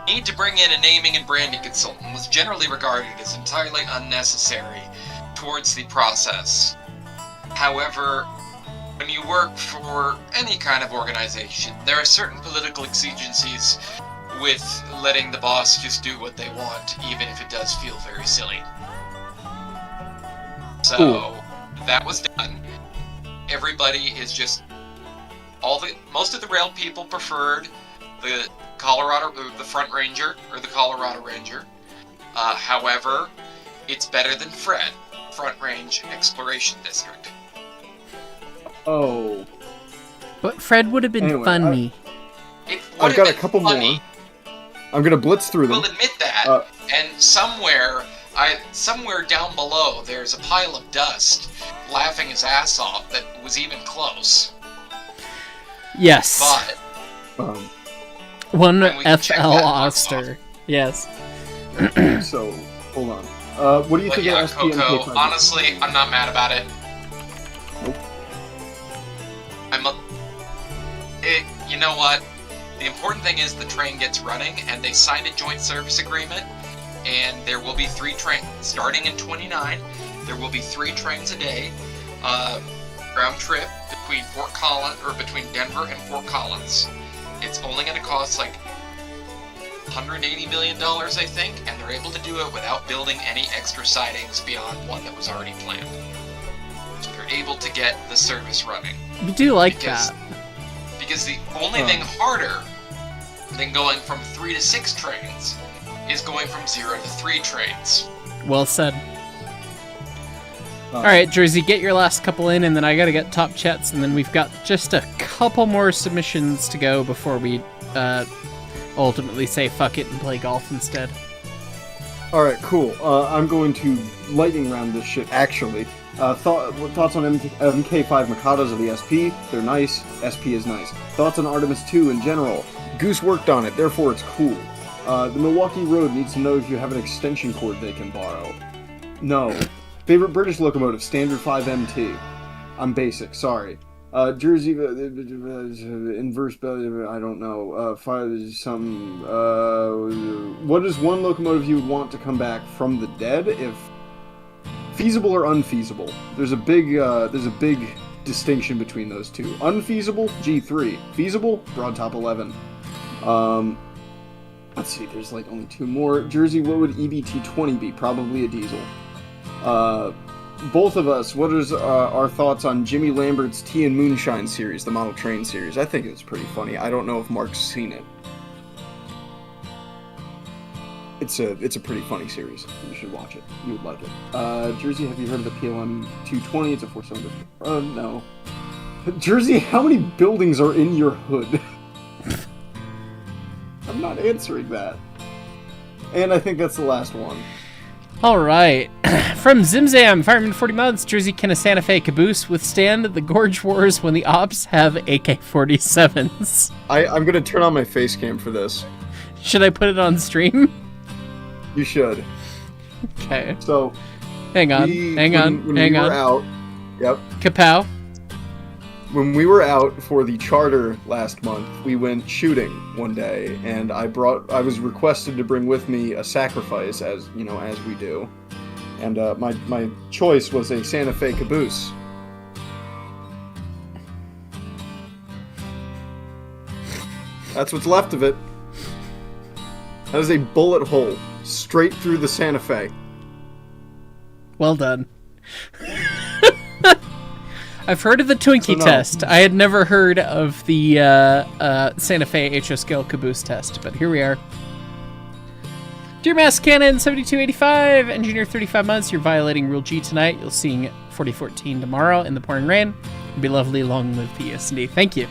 need to bring in a naming and branding consultant was generally regarded as entirely unnecessary towards the process. However, when you work for any kind of organization, there are certain political exigencies with letting the boss just do what they want, even if it does feel very silly. So, that was done. Everybody is just... most of the rail people preferred the Front Ranger, or the Colorado Ranger. However, it's better than Fred, Front Range Exploration District. Oh. But Fred would have been funny. I've got a couple more. I'm gonna blitz through them. We'll admit that, and somewhere down below, there's a pile of dust laughing his ass off that was even close. Yes. But one FL Oster. Yes. So, hold on. What do you think of SPNK? Coco, honestly, I'm not mad about it. Nope. You know what? The important thing is the train gets running, and they signed a joint service agreement, and there will be 3 trains. Starting in 29, there will be 3 trains a day, round trip between Denver and Fort Collins. It's only going to cost like $180 million, I think, and they're able to do it without building any extra sidings beyond one that was already planned. So they're able to get the service running. We do like that. Because the only thing harder than going from 3 to 6 trains is going from 0 to 3 trains. Well said. All right, Jersey, get your last couple in, and then I gotta get top chats, and then we've got just a couple more submissions to go before we ultimately say fuck it and play golf instead. All right, cool. I'm going to lightning round this shit. Actually, thoughts on MK5 Mikados of the SP? They're nice. SP is nice. Thoughts on Artemis 2 in general? Goose worked on it, therefore it's cool. The Milwaukee Road needs to know if you have an extension cord they can borrow. No. Favorite British locomotive, Standard 5 MT. I'm basic, sorry. Jersey, inverse, I don't know. What is one locomotive you would want to come back from the dead, if feasible or unfeasible? There's a big distinction between those two. Unfeasible, G3. Feasible, Broadtop 11. Let's see, there's like only two more. Jersey, what would EBT-20 be? Probably a diesel. Both of us, what is our thoughts on Jimmy Lambert's Tea and Moonshine series, the model train series? I think it's pretty funny. I don't know if Mark's seen it. It's a pretty funny series. You should watch it. You would like it. Jersey, have you heard of the PLM 220? It's a 4-cylinder. No. Jersey, how many buildings are in your hood? I'm not answering that. And I think that's the last one. All right. From Zimzam, Fireman 40 months, Jersey, can a Santa Fe caboose withstand the Gorge Wars when the ops have AK-47s? I'm going to turn on my face cam for this. Should I put it on stream? You should. Okay. So, hang on. When we were out, yep. Kapow. When we were out for the charter last month, we went shooting one day, and I was requested to bring with me a sacrifice, as we do. And my choice was a Santa Fe caboose. That's what's left of it. That is a bullet hole straight through the Santa Fe. Well done. I've heard of the Twinkie test. I had never heard of the Santa Fe HO scale caboose test, but here we are. Dear Mass Cannon 7285, Engineer 35 months, you're violating Rule G tonight. You'll see 4014 tomorrow in the pouring rain. It'd be lovely, long live the ES&D. Thank you.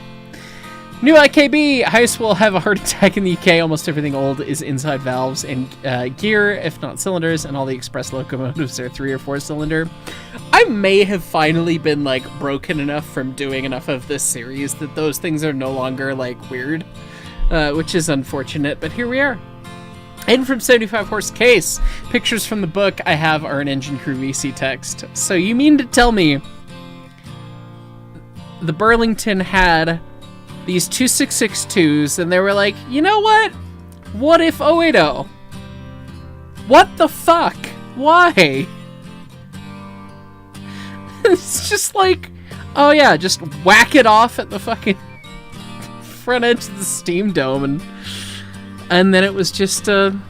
New IKB, Heist will have a heart attack in the UK. Almost everything old is inside valves and gear, if not cylinders, and all the express locomotives are 3 or 4 cylinder. I may have finally been broken enough from doing enough of this series that those things are no longer weird, which is unfortunate, but here we are. And from 75 Horse Case, pictures from the book I have are an engine crew VC text. So you mean to tell me the Burlington had these 2662s, and they were like, you know what? What if 080? What the fuck? Why? It's just oh yeah, just whack it off at the fucking front edge of the steam dome, and then it was just and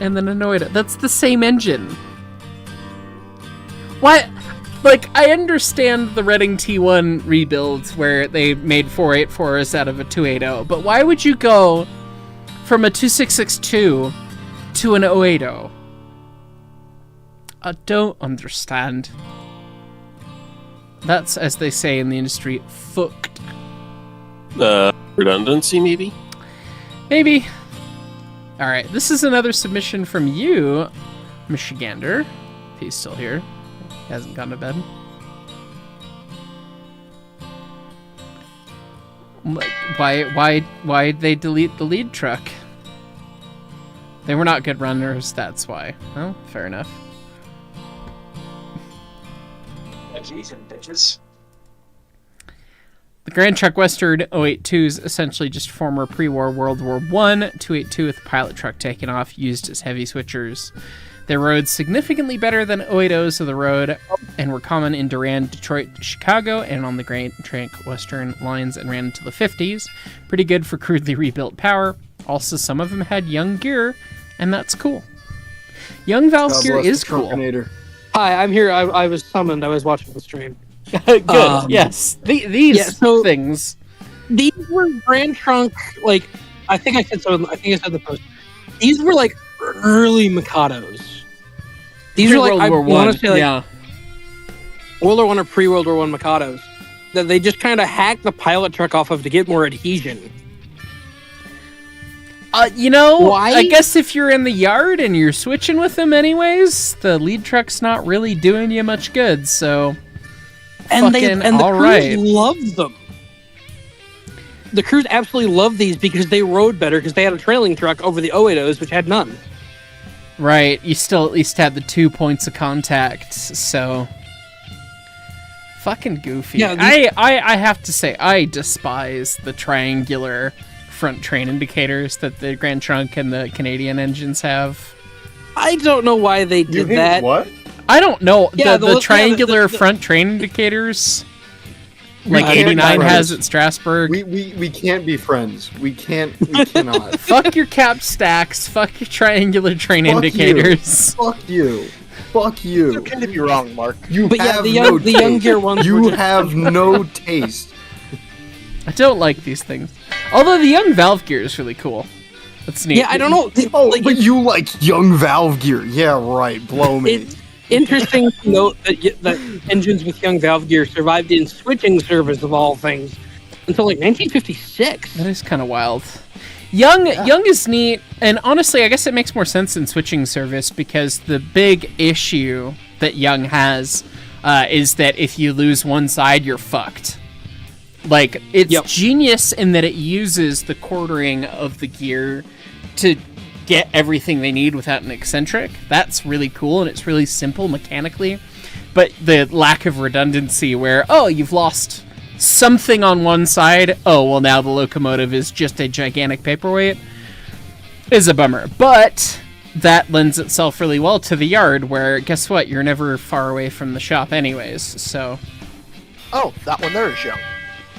then annoyed it. That's the same engine. What? I understand the Reading T1 rebuilds where they made 484s out of a 280, but why would you go from a 2662 to an 080? I don't understand. That's, as they say in the industry, fucked. Redundancy, maybe? Maybe. Alright, this is another submission from you, Michigander, if he's still here. He hasn't gone to bed. Why'd they delete the lead truck? They were not good runners, that's why. Well, fair enough. Bitches. The Grand Truck Western 082s essentially just former pre-war World War I 282 with the pilot truck taken off, used as heavy switchers. Their roads significantly better than 080s of the road and were common in Durand, Detroit, Chicago, and on the Grand Trunk Western lines and ran into the 50s. Pretty good for crudely rebuilt power. Also, some of them had young gear, and that's cool. Young valve gear is cool. Hi, I'm here. I was summoned. I was watching the stream. Good. Yes. These things. These were Grand Trunk. I think I said so. I think I said the post. These were early Mikados. These are like, I want to say, like, yeah. World War I or pre-World War I Mikados that they just kind of hacked the pilot truck off of to get more adhesion. Why? I guess if you're in the yard and you're switching with them anyways, the lead truck's not really doing you much good, so... And the crews loved them. The crews absolutely loved these because they rode better because they had a trailing truck over the 080s, which had none. Right, you still at least had the 2 points of contact, so... Fucking goofy. Yeah, I have to say, I despise the triangular front train indicators that the Grand Trunk and the Canadian engines have. I don't know why they did that. What? I don't know. Yeah, the triangular front train indicators, like 89 has at Strasbourg. We can't be friends. We cannot. Fuck your cap stacks. Fuck your triangular train indicators. Fuck you. Fuck you. It's okay to be wrong, Mark. You have no taste. The young gear ones. You have no taste. I don't like these things. Although the young valve gear is really cool. That's neat. Yeah, I don't know. But you like young valve gear. Yeah, right. Blow me. It's interesting to note that engines with young valve gear survived in switching service of all things until like 1956. That is kind of wild. Young is neat, and honestly, I guess it makes more sense in switching service because the big issue that Young has is that if you lose one side, you're fucked. Like, it's genius in that it uses the quartering of the gear to get everything they need without an eccentric. That's really cool, and it's really simple mechanically. But the lack of redundancy where, you've lost something on one side, well, now the locomotive is just a gigantic paperweight, is a bummer. But that lends itself really well to the yard, where, guess what, you're never far away from the shop anyways, so... Oh, that one there is Young.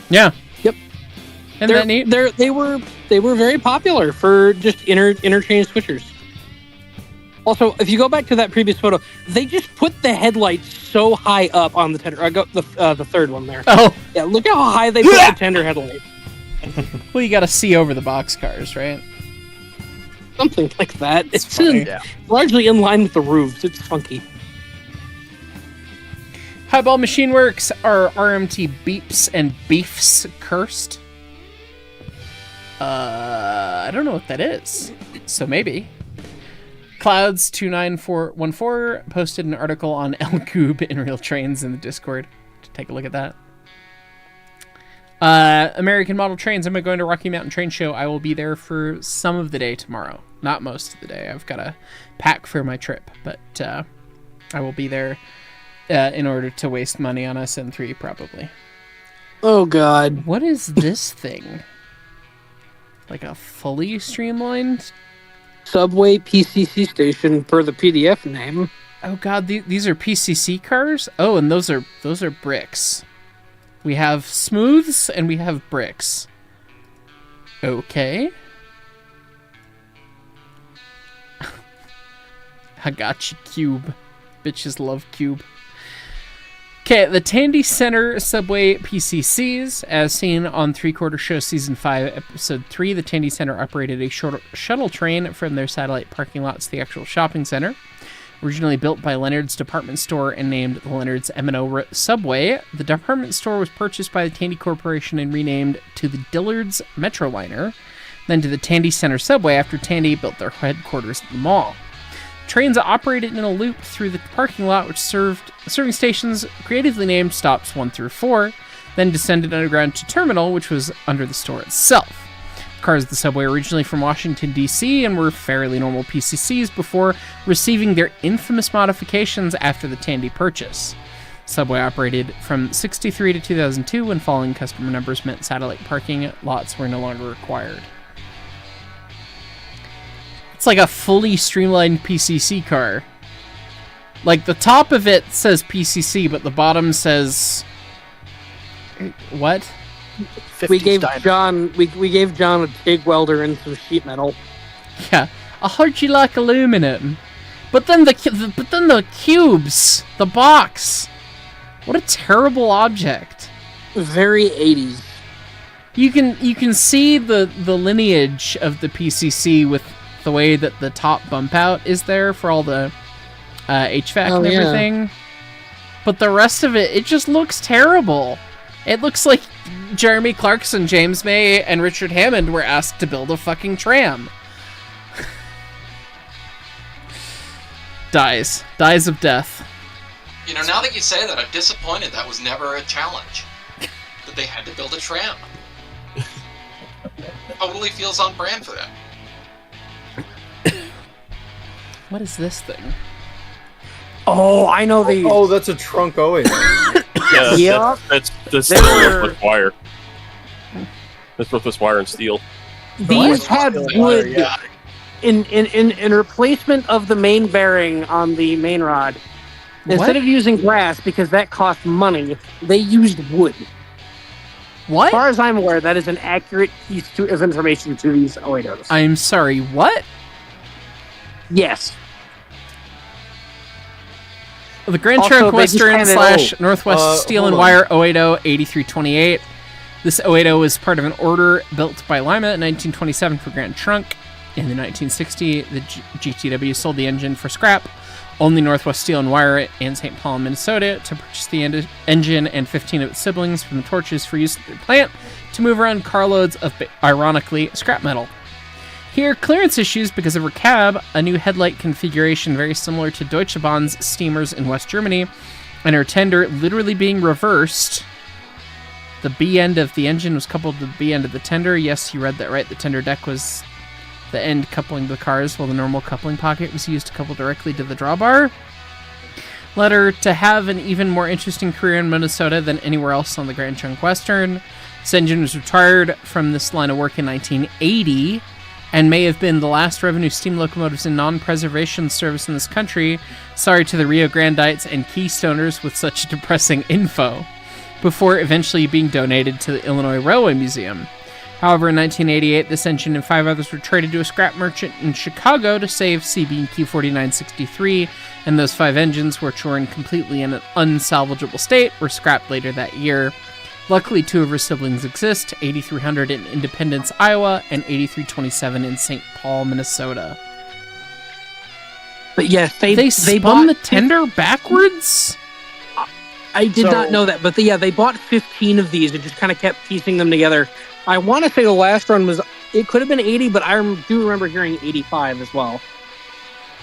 Yeah. Yep. Isn't that neat? They were very popular for just interchange switchers. Also, if you go back to that previous photo, they just put the headlights so high up on the tender. I got the third one there. Oh. Yeah, look how high they put the tender headlight. Well, you got to see over the boxcars, right? Something like that. It's largely in line with the roofs. It's funky. Highball Machine Works are RMT beeps and beefs cursed. I don't know what that is. So maybe. Clouds29414 posted an article on El Goob in Real Trains in the Discord. Take a look at that. American Model Trains. I'm going to Rocky Mountain Train Show. I will be there for some of the day tomorrow. Not most of the day. I've got to pack for my trip. But I will be there in order to waste money on SN3, probably. Oh, God. What is this thing? Like a fully streamlined... Subway PCC station per the PDF name. Oh god, these are PCC cars? Oh, and those are bricks. We have smooths and we have bricks. Okay. I got you, Cube. Bitches love Cube. Okay, the Tandy Center Subway PCCs, as seen on 3/4 Show Season 5, Episode 3, the Tandy Center operated a shuttle train from their satellite parking lot to the actual shopping center. Originally built by Leonard's department store and named the Leonard's M&O Subway, the department store was purchased by the Tandy Corporation and renamed to the Dillard's Metroliner, then to the Tandy Center Subway after Tandy built their headquarters at the mall. Trains operated in a loop through the parking lot, which served serving stations creatively named stops 1 through 4, then descended underground to terminal, which was under the store itself. Cars of the subway originally from Washington, D.C., and were fairly normal PCCs before receiving their infamous modifications after the Tandy purchase. Subway operated from 1963 to 2002 when falling customer numbers meant satellite parking lots were no longer required. It's like a fully streamlined PCC car. Like, the top of it says PCC, but the bottom says... What? We gave John a TIG welder and some sheet metal. Yeah, I heard you like aluminum. But then the cubes, the box. What a terrible object. Very 80s. You can see the lineage of the PCC with the way that the top bump out is there for all the HVAC and everything. But the rest of it just looks terrible. It looks like Jeremy Clarkson, James May, and Richard Hammond were asked to build a fucking tram. Dies of death. You know, now that you say that, I'm disappointed that was never a challenge. That they had to build a tram. Totally feels on brand for them. What is this thing? Oh, I know these. Oh, that's a trunk 08. Yeah, Yep. that's They're- with wire. That's with wire and steel. These had wood Yeah. in replacement of the main bearing on the main rod. Instead of using glass, because that cost money, they used wood. What? As far as I'm aware, that is an accurate piece of information to these Oidos. I'm sorry, what? Yes. The Grand Also, Trunk they just Western kinda- / Northwest Steel and hold Wire 080 8328. This 080 was part of an order built by Lima in 1927 for Grand Trunk. In the 1960s, the GTW sold the engine for scrap. Only Northwest Steel and Wire in St. Paul, Minnesota, to purchase the engine and 15 of its siblings from the Torches for use at their plant to move around carloads of, ironically, scrap metal. Here, clearance issues because of her cab, a new headlight configuration very similar to Deutsche Bahn's steamers in West Germany, and her tender literally being reversed. The B end of the engine was coupled to the B end of the tender. Yes, you read that right. The tender deck was the end coupling the cars, while the normal coupling pocket was used to couple directly to the drawbar. Led her to have an even more interesting career in Minnesota than anywhere else on the Grand Trunk Western. This engine was retired from this line of work in 1980 and may have been the last revenue steam locomotives in non-preservation service in this country. Sorry to the Rio Grandites and Keystoners with such depressing info, before eventually being donated to the Illinois Railway Museum. However, in 1988, this engine and 5 others were traded to a scrap merchant in Chicago to save CB&Q 4963, and those 5 engines, which were in completely in an unsalvageable state, were scrapped later that year. Luckily, 2 of her siblings exist, 8300 in Independence, Iowa, and 8327 in St. Paul, Minnesota. But yes, They spun the tender backwards? I did not know that, but they bought 15 of these and just kind of kept piecing them together. I want to say the last run was, it could have been 80, but I do remember hearing 85 as well.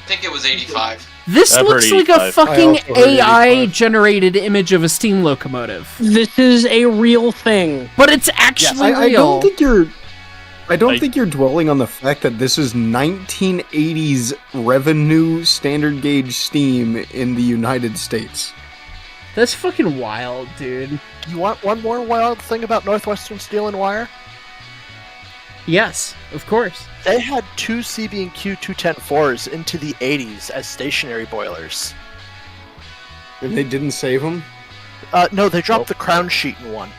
I think it was 85. This I've looks heard like a 85. fucking I also heard AI-generated image of a steam locomotive. This is a real thing. But it's actually I real. don't think you're dwelling on the fact that this is 1980s revenue standard gauge steam in the United States. That's fucking wild, dude. You want one more wild thing about Northwestern Steel and Wire? Yes, of course. They had 2 CB&Q 210-4s into the 80s as stationary boilers. And they didn't save them? No, they dropped the crown sheet in one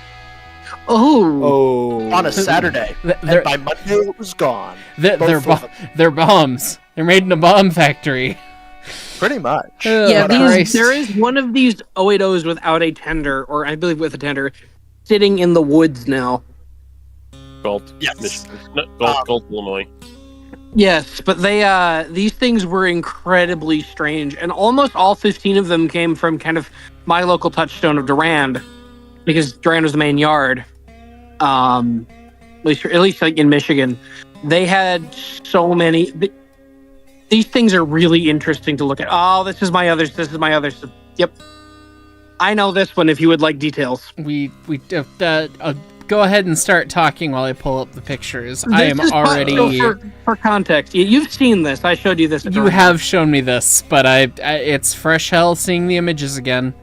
Oh. on a Saturday. They're- And by Monday, it was gone. They're Both of them. they're bombs. They're made in a bomb factory. Pretty much. Yeah, Christ. there is one of these 080s without a tender, or I believe with a tender, sitting in the woods now. Galt, Yes. Michigan. No, Galt, Illinois. Yes, but these things were incredibly strange, and almost all 15 of them came from kind of my local touchstone of Durand, because Durand was the main yard. At least like in Michigan, they had so many. These things are really interesting to look at. Oh, this is my others. This is my others. Yep, I know this one. If you would like details, We go ahead and start talking while I pull up the pictures. I am This is already. for context. You've seen this. I showed you this. at You Durand. have shown me this, but it's fresh hell seeing the images again.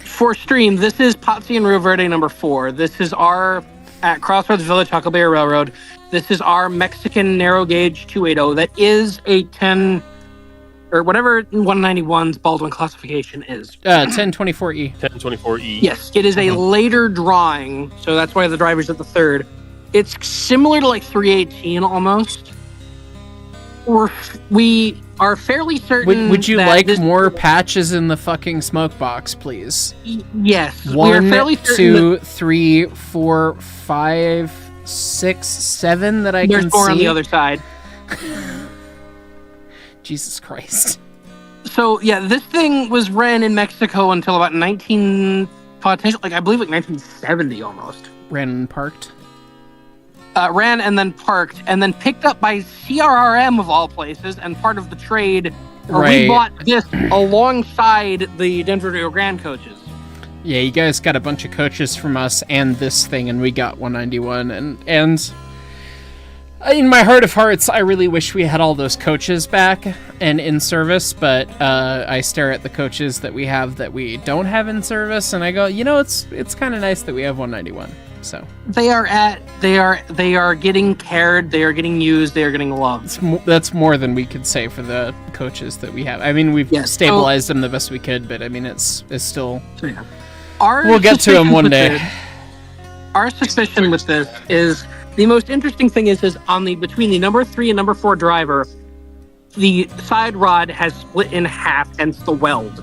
For stream, this is Potsy and Rio Verde number 4. This is our at Crossroads Village Huckleberry Railroad. This is our Mexican narrow gauge 280. That is a 10 or whatever 191's Baldwin classification is. 1024E. 1024E. Yes, it is a later drawing, so that's why the driver's at the 3rd. It's similar to like 318 almost. We are fairly certain. Would you that like this- more patches in the fucking smoke box, please? Yes. we are 1, fairly certain 2, 3, 4, 5, 6, 7 that I there's can more see. on the other side. Jesus Christ. So yeah, this thing was ran in Mexico until about 1970 almost. Ran and parked. Ran and then parked, and then picked up by CRRM of all places, and part of the trade. We bought this alongside the Denver Rio Grande coaches. Yeah, you guys got a bunch of coaches from us and this thing, and we got 191. And in my heart of hearts, I really wish we had all those coaches back and in service, but I stare at the coaches that we have that we don't have in service, and I go, it's kind of nice that we have 191. So they are getting cared, they are getting used, they are getting loved. That's more than we could say for the coaches that we have. I mean, we've stabilized them the best we could, but I mean, it's still. Yeah. We'll get to them one day. Our suspicion with this is the most interesting thing is between the number 3 and number 4 driver, the side rod has split in half, hence the weld.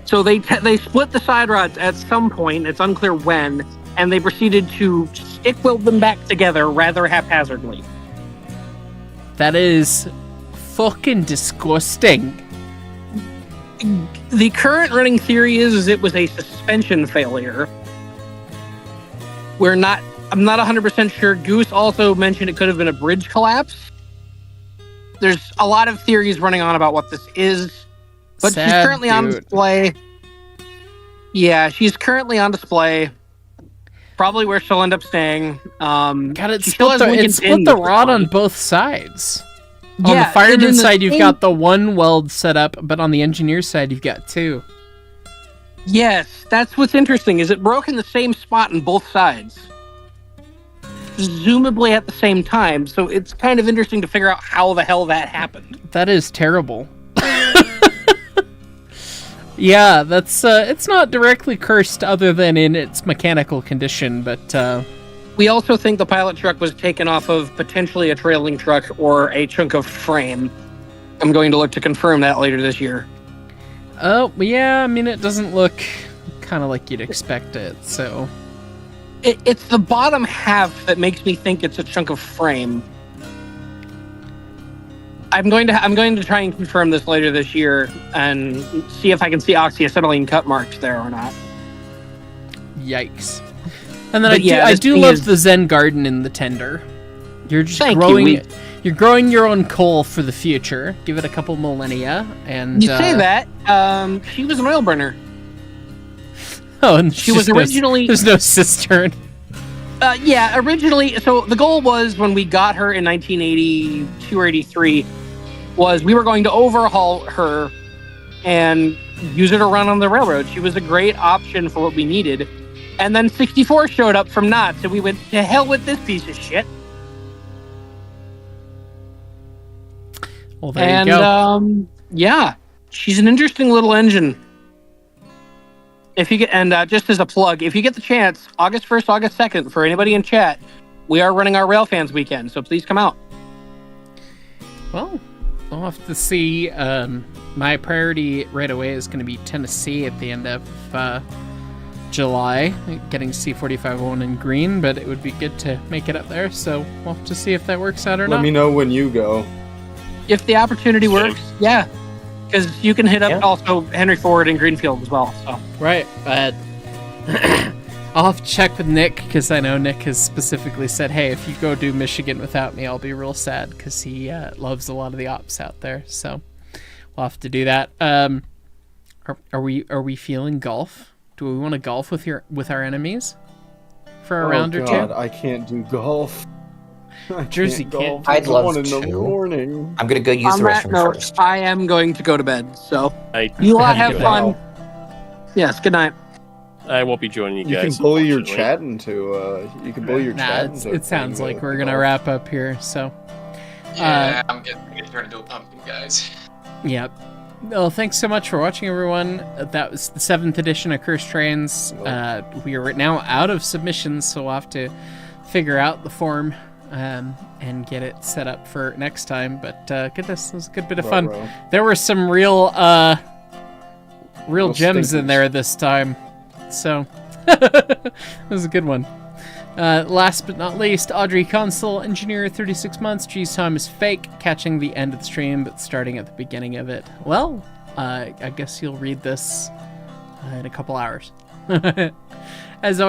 So they split the side rods at some point, it's unclear when, and they proceeded to stick weld them back together rather haphazardly. That is fucking disgusting. The current running theory is it was a suspension failure. I'm not 100% sure. Goose also mentioned it could have been a bridge collapse. There's a lot of theories running on about what this is. But she's currently on display. Yeah, she's currently on display. Probably where she'll end up staying. It split the rod on both sides. On the fireman side, you've got the one weld set up, but on the engineer side, you've got 2. Yes, that's what's interesting, is it broke in the same spot on both sides. Presumably at the same time, so it's kind of interesting to figure out how the hell that happened. That is terrible. Yeah, that's it's not directly cursed other than in its mechanical condition, but we also think the pilot truck was taken off of potentially a trailing truck or a chunk of frame. I'm going to look to confirm that later this year. Oh, yeah, I mean, it doesn't look kind of like you'd expect it, so... It's the bottom half that makes me think it's a chunk of frame. I'm going to try and confirm this later this year and see if I can see oxyacetylene cut marks there or not. Yikes. And then I do love the Zen garden in the tender. You're just you're growing your own coal for the future. Give it a couple millennia, and you say that. She was an oil burner. Oh, and she was originally. There's no cistern. Yeah, originally. So the goal was when we got her in 1982 or 83, was we were going to overhaul her and use her to run on the railroad. She was a great option for what we needed. And then 64 showed up from Knots, and we went, to hell with this piece of shit. Well, there you go. Yeah, she's an interesting little engine. If you get, just as a plug, if you get the chance, August 1st, August 2nd, for anybody in chat, we are running our Railfans weekend, so please come out. Well, I'll have to see. My priority right away is going to be Tennessee at the end of July, getting C4501 in green, but it would be good to make it up there, so we'll have to see if that works out or not. Let me know when you go. If the opportunity works, yeah. Because you can hit up also Henry Ford and Greenfield as well. So. Right, but I'll have to check with Nick, because I know Nick has specifically said, hey, if you go do Michigan without me, I'll be real sad, because he loves a lot of the ops out there. So we'll have to do that. Are we feeling golf? Do we want to golf with our enemies for a round or two? I can't do golf. Jersey can't. I'd love in the to. morning. I'm gonna go use the restroom first. I am going to go to bed. So you lot have fun. Yes. Good night. I won't be joining you guys. You can bully your chat into. You can bully your chat into. It sounds like we're gonna wrap up here. So. Yeah, I'm getting turned into a pumpkin, guys. Yep. Well, thanks so much for watching, everyone. That was the 7th edition of Cursed Trains. We are now out of submissions, so we'll have to figure out the form and get it set up for next time. But goodness, it was a good bit of fun. There were some real gems in there this time, so it was a good one. Last but not least, Audrey Consul, engineer, 36 months. G's time is fake, catching the end of the stream, but starting at the beginning of it. Well, I guess you'll read this in a couple hours. As always,